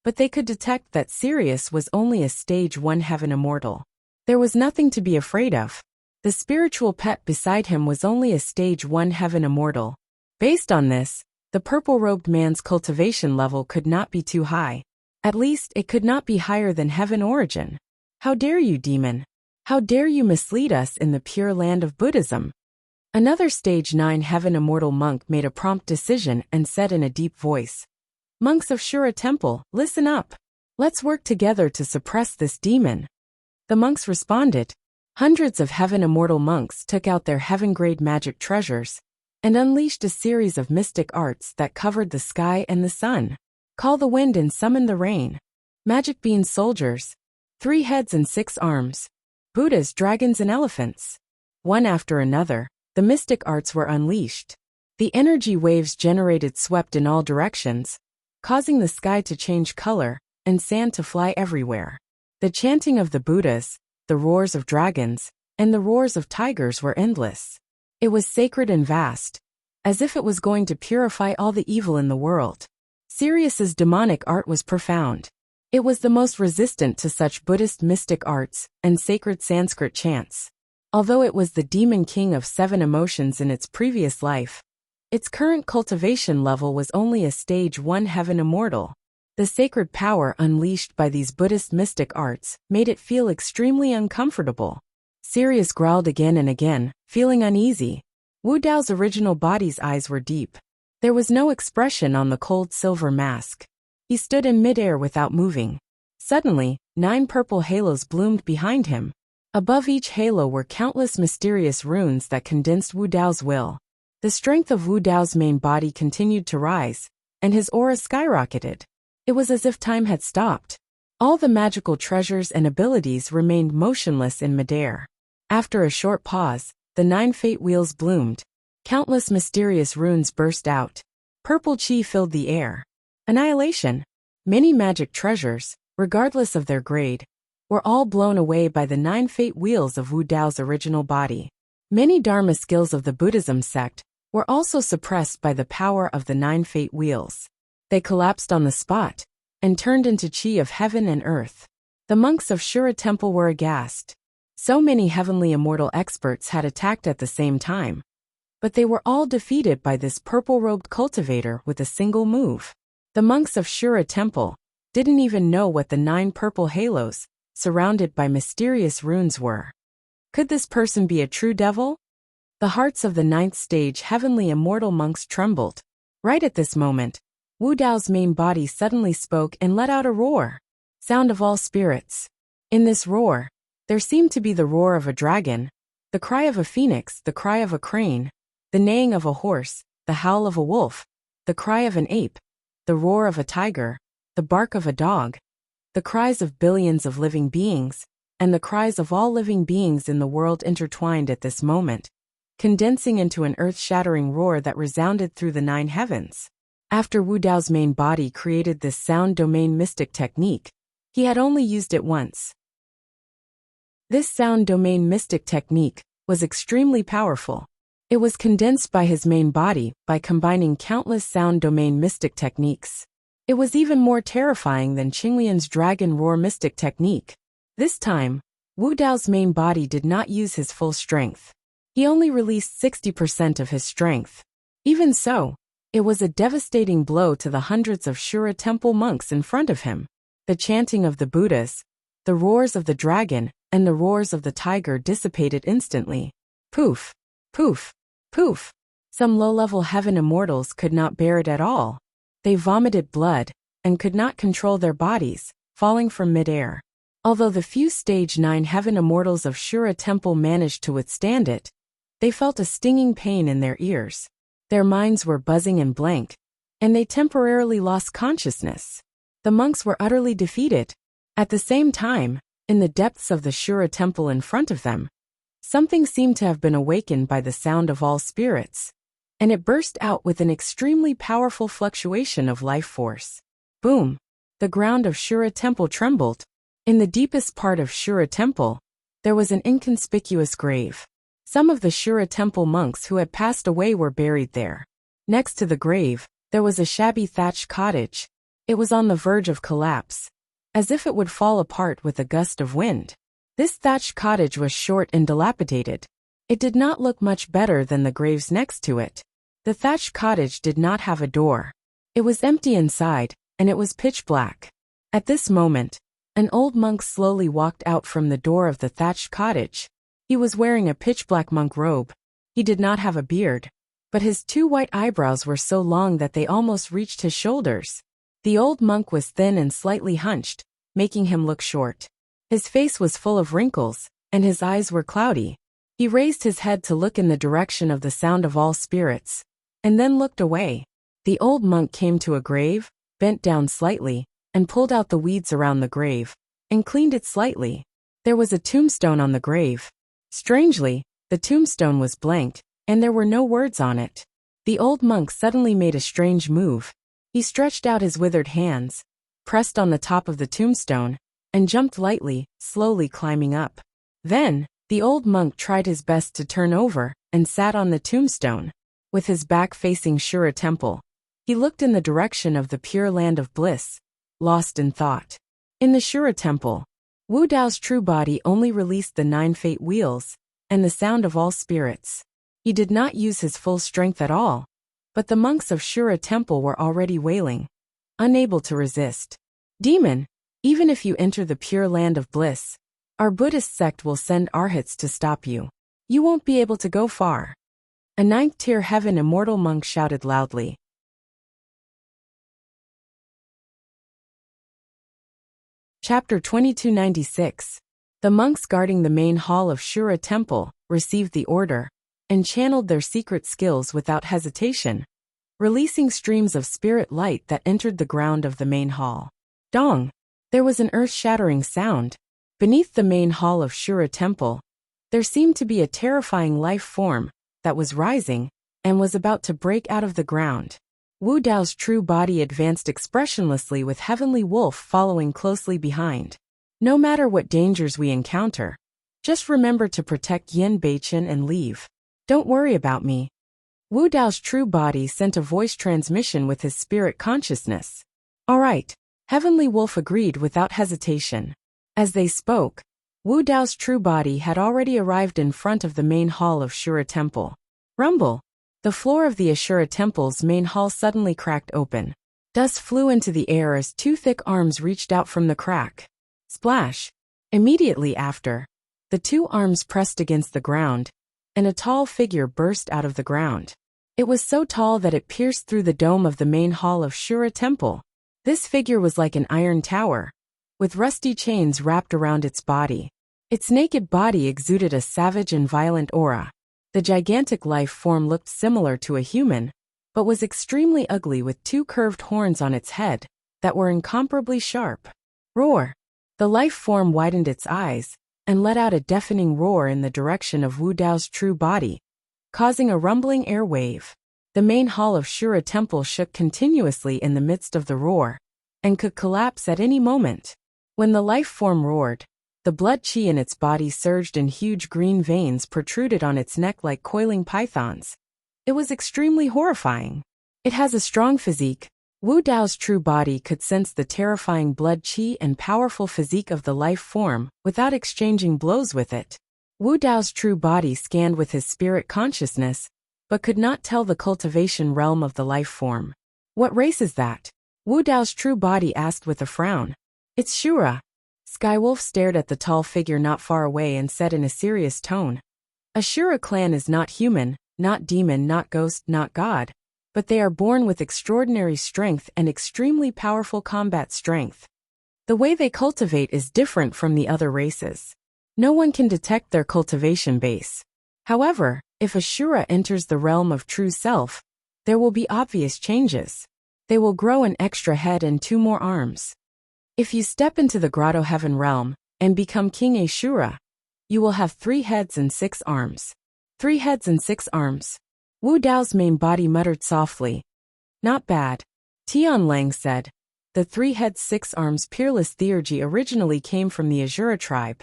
but they could detect that Sirius was only a stage 1 heaven immortal. There was nothing to be afraid of. The spiritual pet beside him was only a stage 1 heaven immortal. Based on this, the purple-robed man's cultivation level could not be too high. At least, it could not be higher than heaven origin. How dare you, demon? How dare you mislead us in the Pure Land of Buddhism? Another stage 9 heaven immortal monk made a prompt decision and said in a deep voice, "Monks of Shura Temple, listen up. Let's work together to suppress this demon." The monks responded. Hundreds of heaven immortal monks took out their heaven-grade magic treasures and unleashed a series of mystic arts that covered the sky and the sun. Call the wind and summon the rain. Magic being soldiers. 3 heads and 6 arms. Buddhas, dragons, and elephants. One after another, the mystic arts were unleashed. The energy waves generated swept in all directions, causing the sky to change color and sand to fly everywhere. The chanting of the Buddhas, the roars of dragons, and the roars of tigers were endless. It was sacred and vast, as if it was going to purify all the evil in the world. Sirius's demonic art was profound. It was the most resistant to such Buddhist mystic arts and sacred Sanskrit chants. Although it was the demon king of 7 emotions in its previous life, its current cultivation level was only a stage 1 heaven immortal. The sacred power unleashed by these Buddhist mystic arts made it feel extremely uncomfortable. Sirius growled again and again, feeling uneasy. Wu Dao's original body's eyes were deep. There was no expression on the cold silver mask. He stood in midair without moving. Suddenly, 9 purple halos bloomed behind him. Above each halo were countless mysterious runes that condensed Wu Dao's will. The strength of Wu Dao's main body continued to rise, and his aura skyrocketed. It was as if time had stopped. All the magical treasures and abilities remained motionless in midair. After a short pause, the 9 fate wheels bloomed. Countless mysterious runes burst out. Purple chi filled the air. Annihilation. Many magic treasures, regardless of their grade, were all blown away by the 9 fate wheels of Wu Dao's original body. Many Dharma skills of the Buddhism sect were also suppressed by the power of the 9 fate wheels. They collapsed on the spot and turned into chi of heaven and earth. The monks of Shura Temple were aghast. So many heavenly immortal experts had attacked at the same time, but they were all defeated by this purple-robed cultivator with a single move. The monks of Shura Temple didn't even know what the 9 purple halos, surrounded by mysterious runes, were. Could this person be a true devil? The hearts of the 9th stage heavenly immortal monks trembled. Right at this moment, Wu Dao's main body suddenly spoke and let out a roar. Sound of all spirits. In this roar, there seemed to be the roar of a dragon, the cry of a phoenix, the cry of a crane, the neighing of a horse, the howl of a wolf, the cry of an ape, the roar of a tiger, the bark of a dog, the cries of billions of living beings, and the cries of all living beings in the world intertwined at this moment, condensing into an earth-shattering roar that resounded through the 9 heavens. After Wu Dao's main body created this sound domain mystic technique, he had only used it once. This sound domain mystic technique was extremely powerful. It was condensed by his main body by combining countless sound domain mystic techniques. It was even more terrifying than Qinglian's dragon roar mystic technique. This time, Wu Dao's main body did not use his full strength. He only released 60% of his strength. Even so, it was a devastating blow to the hundreds of Shura Temple monks in front of him. The chanting of the Buddhas, the roars of the dragon, and the roars of the tiger dissipated instantly. Poof! Poof! Poof! Some low-level heaven immortals could not bear it at all. They vomited blood and could not control their bodies, falling from midair. Although the few stage 9 heaven immortals of Shura Temple managed to withstand it, they felt a stinging pain in their ears. Their minds were buzzing and blank, and they temporarily lost consciousness. The monks were utterly defeated. At the same time, in the depths of the Shura Temple in front of them, something seemed to have been awakened by the sound of all spirits, and it burst out with an extremely powerful fluctuation of life force. Boom! The ground of Shura Temple trembled. In the deepest part of Shura Temple, there was an inconspicuous grave. Some of the Shura Temple monks who had passed away were buried there. Next to the grave, there was a shabby thatched cottage. It was on the verge of collapse, as if it would fall apart with a gust of wind. This thatched cottage was short and dilapidated. It did not look much better than the graves next to it. The thatched cottage did not have a door. It was empty inside, and it was pitch black. At this moment, an old monk slowly walked out from the door of the thatched cottage. He was wearing a pitch-black monk robe. He did not have a beard, but his 2 white eyebrows were so long that they almost reached his shoulders. The old monk was thin and slightly hunched, making him look short. His face was full of wrinkles, and his eyes were cloudy. He raised his head to look in the direction of the sound of all spirits, and then looked away. The old monk came to a grave, bent down slightly, and pulled out the weeds around the grave, and cleaned it slightly. There was a tombstone on the grave. Strangely, the tombstone was blank, and there were no words on it. The old monk suddenly made a strange move. He stretched out his withered hands, pressed on the top of the tombstone, and jumped lightly, slowly climbing up. Then, the old monk tried his best to turn over, and sat on the tombstone. With his back facing Shura Temple, he looked in the direction of the pure land of bliss, lost in thought. In the Shura temple, Wu Dao's true body only released the 9 fate wheels and the sound of all spirits. He did not use his full strength at all, but the monks of Shura temple were already wailing, unable to resist. Demon, even if you enter the pure land of bliss, our Buddhist sect will send arhats to stop you. You won't be able to go far. A 9th-tier heaven immortal monk shouted loudly. Chapter 2296. The monks guarding the main hall of Shura temple received the order and channeled their secret skills without hesitation, releasing streams of spirit light that entered the ground of the main hall. Dong! There was an earth-shattering sound. Beneath the main hall of Shura temple, there seemed to be a terrifying life form that was rising and was about to break out of the ground. Wu Dao's true body advanced expressionlessly with Heavenly Wolf following closely behind. No matter what dangers we encounter, just remember to protect Yin Beichen and leave. Don't worry about me. Wu Dao's true body sent a voice transmission with his spirit consciousness. All right, Heavenly Wolf agreed without hesitation. As they spoke, Wu Dao's true body had already arrived in front of the main hall of Shura temple. Rumble! The floor of the Ashura temple's main hall suddenly cracked open. Dust flew into the air as 2 thick arms reached out from the crack. Splash! Immediately after, the 2 arms pressed against the ground, and a tall figure burst out of the ground. It was so tall that it pierced through the dome of the main hall of Shura temple. This figure was like an iron tower, with rusty chains wrapped around its body. Its naked body exuded a savage and violent aura. The gigantic life form looked similar to a human, but was extremely ugly with 2 curved horns on its head that were incomparably sharp. Roar! The life form widened its eyes and let out a deafening roar in the direction of Wu Dao's true body, causing a rumbling air wave. The main hall of Shura temple shook continuously in the midst of the roar and could collapse at any moment. When the life form roared, the blood chi in its body surged and huge green veins protruded on its neck like coiling pythons. It was extremely horrifying. It has a strong physique. Wu Dao's true body could sense the terrifying blood chi and powerful physique of the life form without exchanging blows with it. Wu Dao's true body scanned with his spirit consciousness, but could not tell the cultivation realm of the life form. What race is that? Wu Dao's true body asked with a frown. It's Shura. Skywolf stared at the tall figure not far away and said in a serious tone. A Shura clan is not human, not demon, not ghost, not god, but they are born with extraordinary strength and extremely powerful combat strength. The way they cultivate is different from the other races. No one can detect their cultivation base. However, if a Shura enters the realm of true self, there will be obvious changes. They will grow an extra head and 2 more arms. If you step into the Grotto Heaven realm and become King Ashura, you will have 3 heads and 6 arms. 3 heads and 6 arms. Wu Dao's main body muttered softly. Not bad. Tian Lang said. The 3 heads 6 arms peerless theurgy originally came from the Ashura tribe.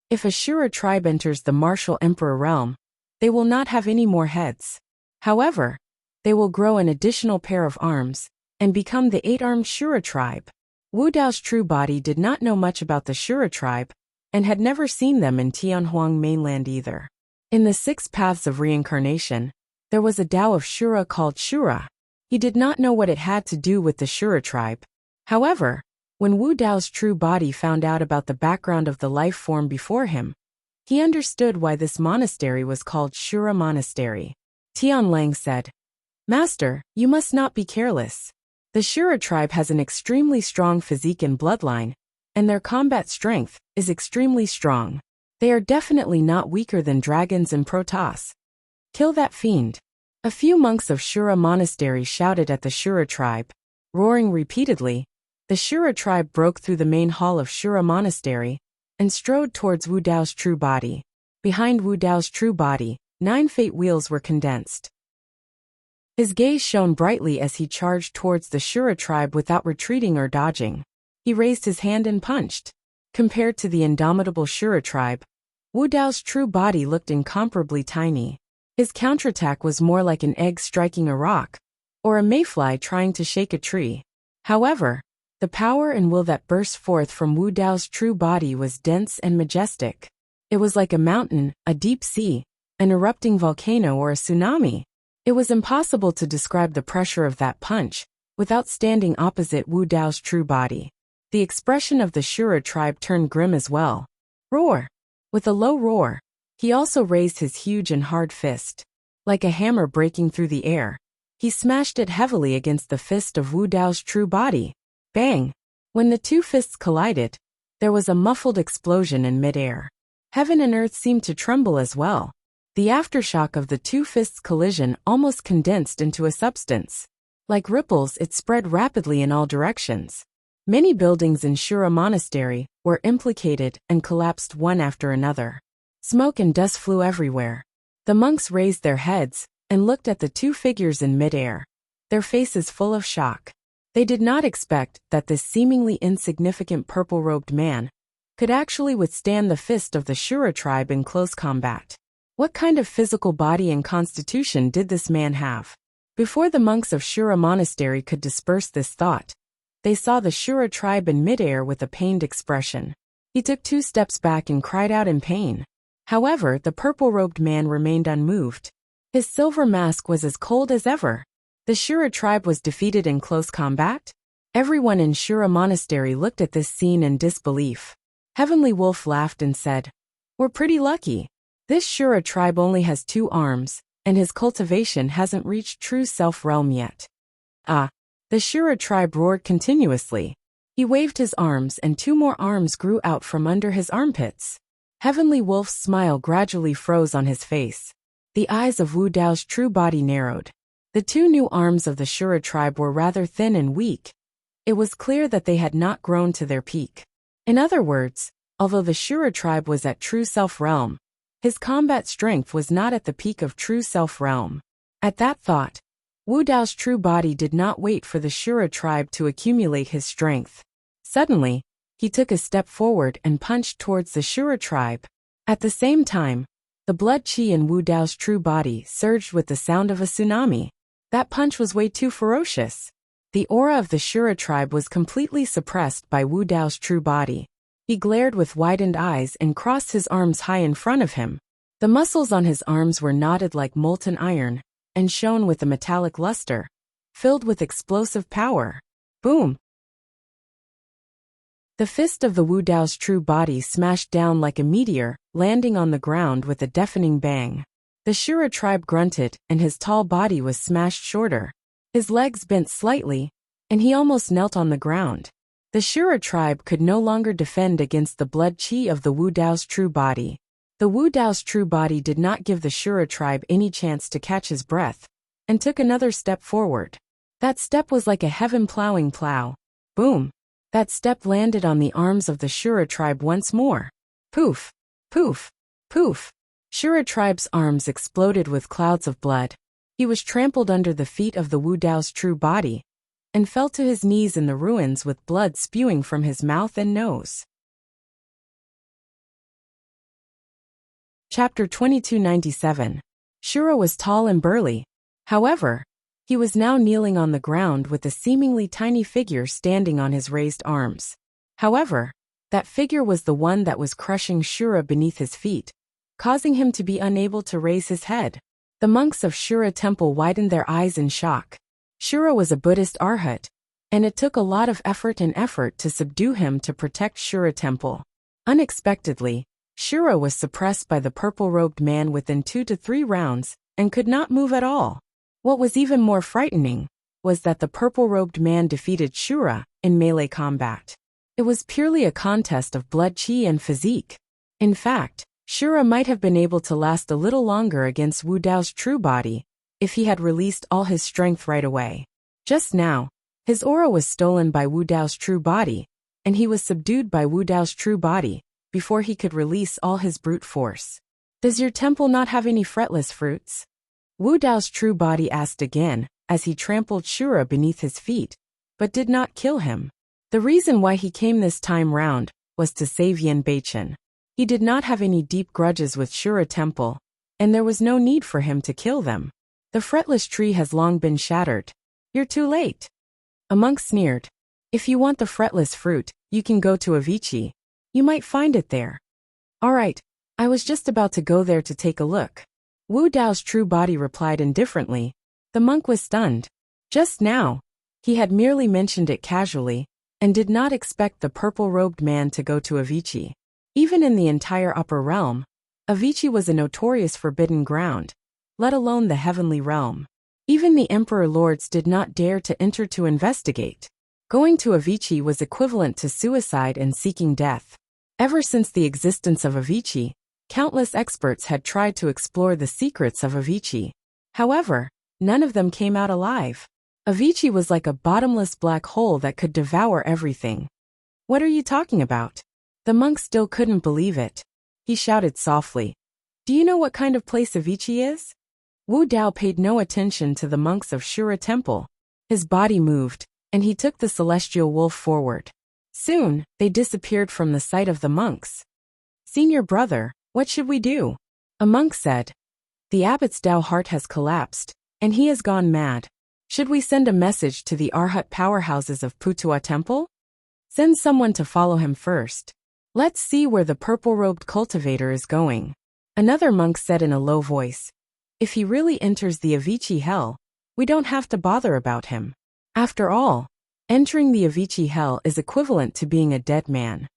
If Ashura tribe enters the martial emperor realm, they will not have any more heads. However, they will grow an additional pair of arms and become the 8-armed Shura tribe. Wu Dao's true body did not know much about the Shura tribe and had never seen them in Tianhuang mainland either. In the 6 paths of reincarnation, there was a Dao of Shura called Shura. He did not know what it had to do with the Shura tribe. However, when Wu Dao's true body found out about the background of the life form before him, he understood why this monastery was called Shura Monastery. Tian Lang said, Master, you must not be careless. The Shura tribe has an extremely strong physique and bloodline, and their combat strength is extremely strong. They are definitely not weaker than dragons and Protoss. Kill that fiend. A few monks of Shura Monastery shouted at the Shura tribe. Roaring repeatedly, the Shura tribe broke through the main hall of Shura Monastery and strode towards Wu Dao's true body. Behind Wu Dao's true body, 9 fate wheels were condensed. His gaze shone brightly as he charged towards the Shura tribe without retreating or dodging. He raised his hand and punched. Compared to the indomitable Shura tribe, Wu Dao's true body looked incomparably tiny. His counterattack was more like an egg striking a rock, or a mayfly trying to shake a tree. However, The power and will that burst forth from Wu Dao's true body was dense and majestic. It was like a mountain, a deep sea, an erupting volcano or a tsunami. It was impossible to describe the pressure of that punch without standing opposite Wu Dao's true body. The expression of the Shura tribe turned grim as well. Roar! With a low roar, he also raised his huge and hard fist. Like a hammer breaking through the air, he smashed it heavily against the fist of Wu Dao's true body. Bang! When the two fists collided, there was a muffled explosion in midair. Heaven and earth seemed to tremble as well. The aftershock of the two fists' collision almost condensed into a substance. Like ripples, it spread rapidly in all directions. Many buildings in Shura Monastery were implicated and collapsed one after another. Smoke and dust flew everywhere. The monks raised their heads and looked at the two figures in midair, their faces full of shock. They did not expect that this seemingly insignificant purple-robed man could actually withstand the fist of the Shura tribe in close combat. What kind of physical body and constitution did this man have? Before the monks of Shura Monastery could disperse this thought, they saw the Shura tribe in midair with a pained expression. He took 2 steps back and cried out in pain. However, the purple-robed man remained unmoved. His silver mask was as cold as ever. The Shura tribe was defeated in close combat? Everyone in Shura Monastery looked at this scene in disbelief. Heavenly Wolf laughed and said, "We're pretty lucky. This Shura tribe only has 2 arms, and his cultivation hasn't reached true self-realm yet." Ah! The Shura tribe roared continuously. He waved his arms and 2 more arms grew out from under his armpits. Heavenly Wolf's smile gradually froze on his face. The eyes of Wu Dao's true body narrowed. The 2 new arms of the Shura tribe were rather thin and weak. It was clear that they had not grown to their peak. In other words, although the Shura tribe was at true self-realm, his combat strength was not at the peak of true self-realm. At that thought, Wu Dao's true body did not wait for the Shura tribe to accumulate his strength. Suddenly, he took a step forward and punched towards the Shura tribe. At the same time, the blood chi in Wu Dao's true body surged with the sound of a tsunami. That punch was way too ferocious. The aura of the Shura tribe was completely suppressed by Wu Dao's true body. He glared with widened eyes and crossed his arms high in front of him. The muscles on his arms were knotted like molten iron and shone with a metallic luster, filled with explosive power. Boom! The fist of the Wu Dao's true body smashed down like a meteor, landing on the ground with a deafening bang. The Shura tribe grunted, and his tall body was smashed shorter. His legs bent slightly, and he almost knelt on the ground. The Shura tribe could no longer defend against the blood chi of the Wu Dao's true body. The Wu Dao's true body did not give the Shura tribe any chance to catch his breath, and took another step forward. That step was like a heaven-plowing plow. Boom! That step landed on the arms of the Shura tribe once more. Poof! Poof! Poof! Shura tribe's arms exploded with clouds of blood. He was trampled under the feet of the Wu Dao's true body, and fell to his knees in the ruins with blood spewing from his mouth and nose. Chapter 2297. Shura was tall and burly. However, he was now kneeling on the ground with a seemingly tiny figure standing on his raised arms. However, that figure was the one that was crushing Shura beneath his feet, causing him to be unable to raise his head. The monks of Shura Temple widened their eyes in shock. Shura was a Buddhist arhat, and it took a lot of effort to subdue him to protect Shura Temple. Unexpectedly, Shura was suppressed by the purple-robed man within 2 to 3 rounds, and could not move at all. What was even more frightening was that the purple-robed man defeated Shura in melee combat. It was purely a contest of blood chi and physique. In fact, Shura might have been able to last a little longer against Wu Dao's true body if he had released all his strength right away. Just now, his aura was stolen by Wu Dao's true body, and he was subdued by Wu Dao's true body before he could release all his brute force. "Does your temple not have any fretless fruits?" Wu Dao's true body asked again, as he trampled Shura beneath his feet, but did not kill him. The reason why he came this time round was to save Yin Beichen. He did not have any deep grudges with Shura Temple, and there was no need for him to kill them. "The fretless tree has long been shattered. You're too late." A monk sneered. If you want the fretless fruit, you can go to Avicii. You might find it there. All right, I was just about to go there to take a look. Wu Dao's true body replied indifferently. The monk was stunned. Just now, he had merely mentioned it casually, and did not expect the purple-robed man to go to Avicii. Even in the entire upper realm, Avicii was a notorious forbidden ground, let alone the heavenly realm. Even the emperor lords did not dare to enter to investigate. Going to Avicii was equivalent to suicide and seeking death. Ever since the existence of Avicii, countless experts had tried to explore the secrets of Avicii. However, none of them came out alive. Avicii was like a bottomless black hole that could devour everything. What are you talking about? The monk still couldn't believe it. He shouted softly. Do you know what kind of place Avicii is? Wu Dao paid no attention to the monks of Shura Temple. His body moved, and he took the celestial wolf forward. Soon, they disappeared from the sight of the monks. Senior brother, what should we do? A monk said. The abbot's Dao heart has collapsed, and he has gone mad. Should we send a message to the Arhat powerhouses of Putua Temple? Send someone to follow him first. Let's see where the purple-robed cultivator is going. Another monk said in a low voice. If he really enters the Avicii hell, we don't have to bother about him. After all, entering the Avicii hell is equivalent to being a dead man.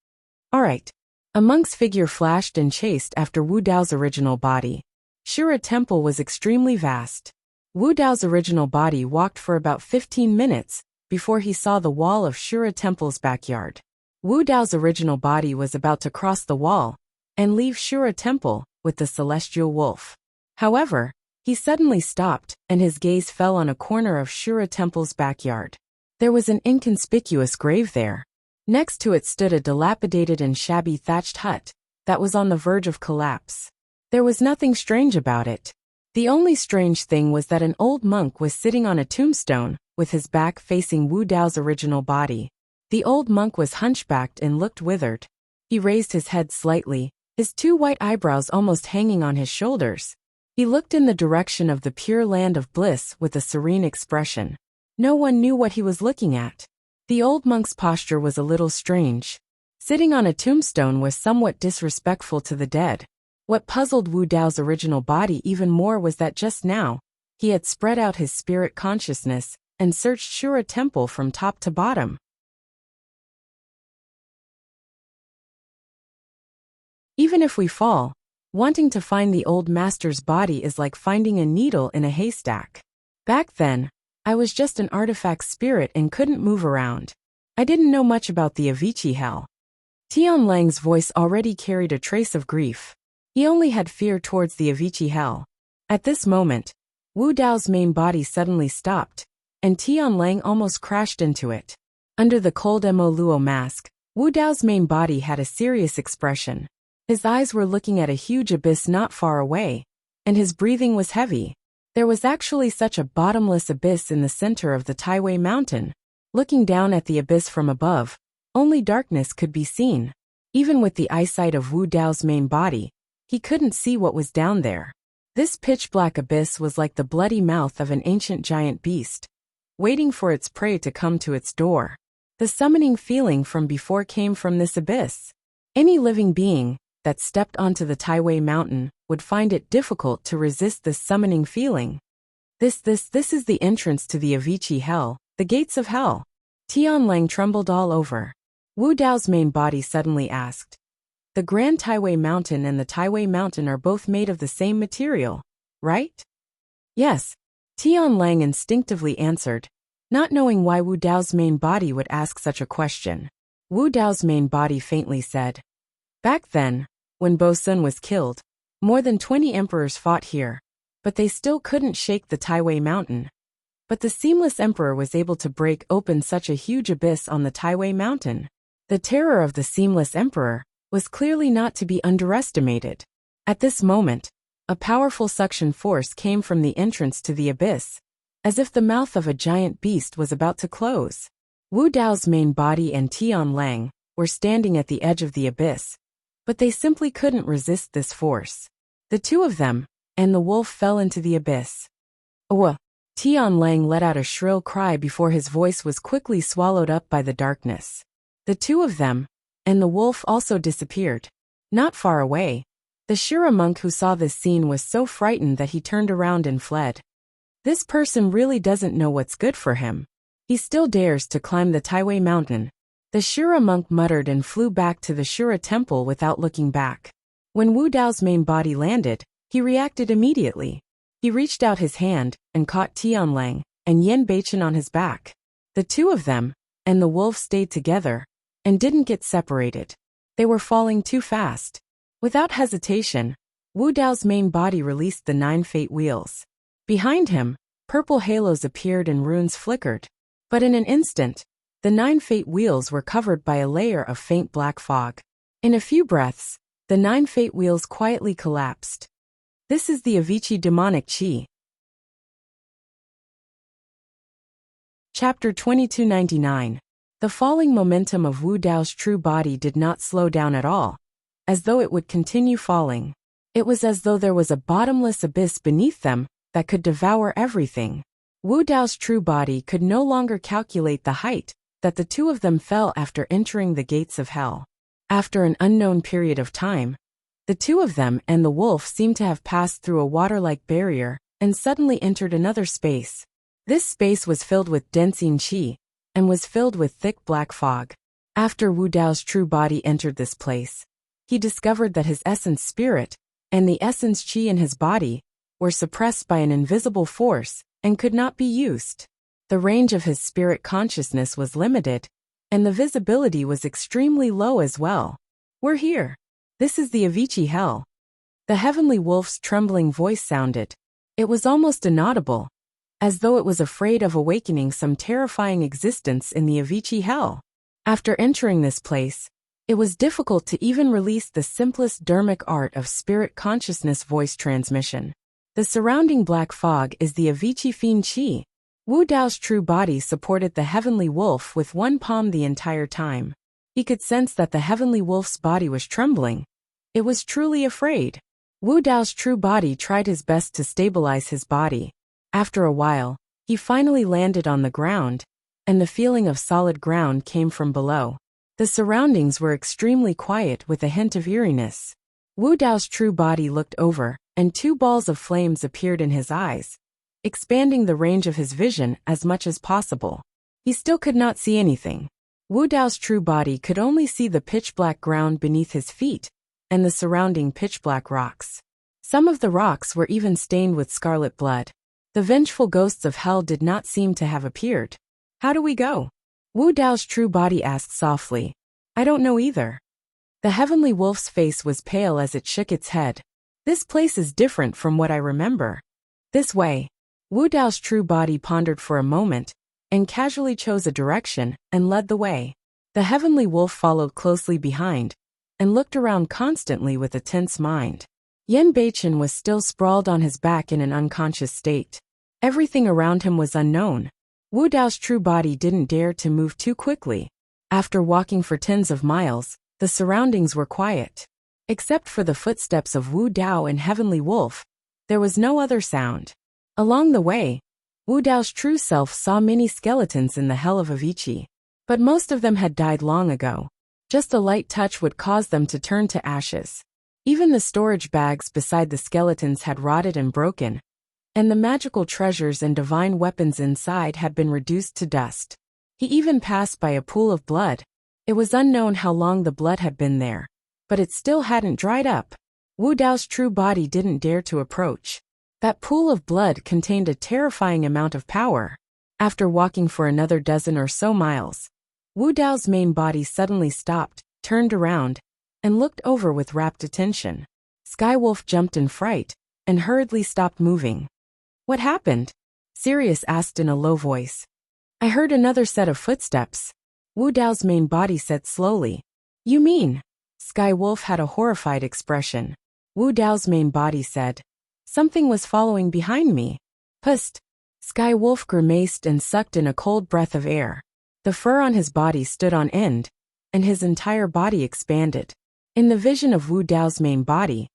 All right. A monk's figure flashed and chased after Wu Dao's original body. Shura Temple was extremely vast. Wu Dao's original body walked for about 15 minutes before he saw the wall of Shura Temple's backyard. Wu Dao's original body was about to cross the wall and leave Shura Temple with the celestial wolf. However, he suddenly stopped and his gaze fell on a corner of Shura Temple's backyard. There was an inconspicuous grave there. Next to it stood a dilapidated and shabby thatched hut that was on the verge of collapse. There was nothing strange about it. The only strange thing was that an old monk was sitting on a tombstone with his back facing Wu Dao's original body. The old monk was hunchbacked and looked withered. He raised his head slightly, his two white eyebrows almost hanging on his shoulders. He looked in the direction of the pure land of bliss with a serene expression. No one knew what he was looking at. The old monk's posture was a little strange. Sitting on a tombstone was somewhat disrespectful to the dead. What puzzled Wu Dao's original body even more was that just now, he had spread out his spirit consciousness and searched Shura Temple from top to bottom. Even if we fall, wanting to find the old master's body is like finding a needle in a haystack. Back then, I was just an artifact spirit and couldn't move around. I didn't know much about the Avicii hell. Tian Lang's voice already carried a trace of grief. He only had fear towards the Avicii hell. At this moment, Wu Dao's main body suddenly stopped, and Tian Lang almost crashed into it. Under the cold Mo Luo mask, Wu Dao's main body had a serious expression. His eyes were looking at a huge abyss not far away, and his breathing was heavy. There was actually such a bottomless abyss in the center of the Taiwei Mountain. Looking down at the abyss from above, only darkness could be seen. Even with the eyesight of Wu Dao's main body, he couldn't see what was down there. This pitch-black abyss was like the bloody mouth of an ancient giant beast, waiting for its prey to come to its door. The summoning feeling from before came from this abyss. Any living being that stepped onto the Taiwei Mountain would find it difficult to resist this summoning feeling. This is the entrance to the Avicii hell, the gates of hell. Tian Lang trembled all over. Wu Dao's main body suddenly asked. The Grand Taiwei Mountain and the Taiwei Mountain are both made of the same material, right? Yes, Tian Lang instinctively answered, not knowing why Wu Dao's main body would ask such a question. Wu Dao's main body faintly said, back then, when Bo Sun was killed, more than 20 emperors fought here, but they still couldn't shake the Taiwei Mountain. But the Seamless Emperor was able to break open such a huge abyss on the Taiwei Mountain. The terror of the Seamless Emperor was clearly not to be underestimated. At this moment, a powerful suction force came from the entrance to the abyss, as if the mouth of a giant beast was about to close. Wu Dao's main body and Tian Lang were standing at the edge of the abyss, but they simply couldn't resist this force. The two of them and the wolf fell into the abyss. Tianlang let out a shrill cry before his voice was quickly swallowed up by the darkness. The two of them, and the wolf also disappeared. Not far away, the Shira monk who saw this scene was so frightened that he turned around and fled. This person really doesn't know what's good for him. He still dares to climb the Taiwei mountain. The Shira monk muttered and flew back to the Shira temple without looking back. When Wu Dao's main body landed, he reacted immediately. He reached out his hand and caught Tianlang and Yan Beichen on his back. The two of them, and the wolf stayed together, and didn't get separated. They were falling too fast. Without hesitation, Wu Dao's main body released the 9 fate wheels. Behind him, purple halos appeared and runes flickered. But in an instant, the 9 fate wheels were covered by a layer of faint black fog. In a few breaths, the 9 fate wheels quietly collapsed. This is the Avicii demonic chi. Chapter 2299. The falling momentum of Wu Dao's true body did not slow down at all, as though it would continue falling. It was as though there was a bottomless abyss beneath them that could devour everything. Wu Dao's true body could no longer calculate the height that the two of them fell after entering the gates of hell. After an unknown period of time, the two of them and the wolf seemed to have passed through a water-like barrier and suddenly entered another space. This space was filled with densing qi and was filled with thick black fog. After Wu Dao's true body entered this place, he discovered that his essence spirit and the essence qi in his body were suppressed by an invisible force and could not be used. The range of his spirit consciousness was limited, and the visibility was extremely low as well. We're here. This is the Avicii hell. The heavenly wolf's trembling voice sounded. It was almost inaudible, as though it was afraid of awakening some terrifying existence in the Avicii hell. After entering this place, it was difficult to even release the simplest dharmic art of spirit consciousness voice transmission. The surrounding black fog is the Avicii fiend qi. Wu Dao's true body supported the heavenly wolf with one palm the entire time. He could sense that the heavenly wolf's body was trembling. It was truly afraid. Wu Dao's true body tried his best to stabilize his body. After a while, he finally landed on the ground, and the feeling of solid ground came from below. The surroundings were extremely quiet with a hint of eeriness. Wu Dao's true body looked over, and 2 balls of flames appeared in his eyes, expanding the range of his vision as much as possible. He still could not see anything. Wu Dao's true body could only see the pitch-black ground beneath his feet and the surrounding pitch-black rocks. Some of the rocks were even stained with scarlet blood. The vengeful ghosts of hell did not seem to have appeared. How do we go? Wu Dao's true body asked softly. I don't know either. The heavenly wolf's face was pale as it shook its head. This place is different from what I remember. This way. Wu Dao's true body pondered for a moment, and casually chose a direction and led the way. The heavenly wolf followed closely behind, and looked around constantly with a tense mind. Yan Beichen was still sprawled on his back in an unconscious state. Everything around him was unknown. Wu Dao's true body didn't dare to move too quickly. After walking for tens of miles, the surroundings were quiet. Except for the footsteps of Wu Dao and Heavenly Wolf, there was no other sound. Along the way, Wu Dao's true self saw many skeletons in the hell of Avicii, but most of them had died long ago. Just a light touch would cause them to turn to ashes. Even the storage bags beside the skeletons had rotted and broken, and the magical treasures and divine weapons inside had been reduced to dust. He even passed by a pool of blood. It was unknown how long the blood had been there, but it still hadn't dried up. Wu Dao's true body didn't dare to approach. That pool of blood contained a terrifying amount of power. After walking for another dozen or so miles, Wu Dao's main body suddenly stopped, turned around, and looked over with rapt attention. Skywolf jumped in fright, and hurriedly stopped moving. What happened? Sirius asked in a low voice. I heard another set of footsteps. Wu Dao's main body said slowly. You mean? Skywolf had a horrified expression. Wu Dao's main body said. Something was following behind me. Psst. Skywolf grimaced and sucked in a cold breath of air. The fur on his body stood on end, and his entire body expanded. In the vision of Wu Dao's main body,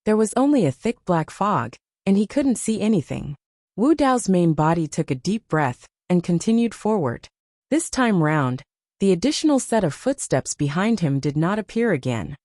there was only a thick black fog, and he couldn't see anything. Wu Dao's main body took a deep breath and continued forward. This time round, the additional set of footsteps behind him did not appear again.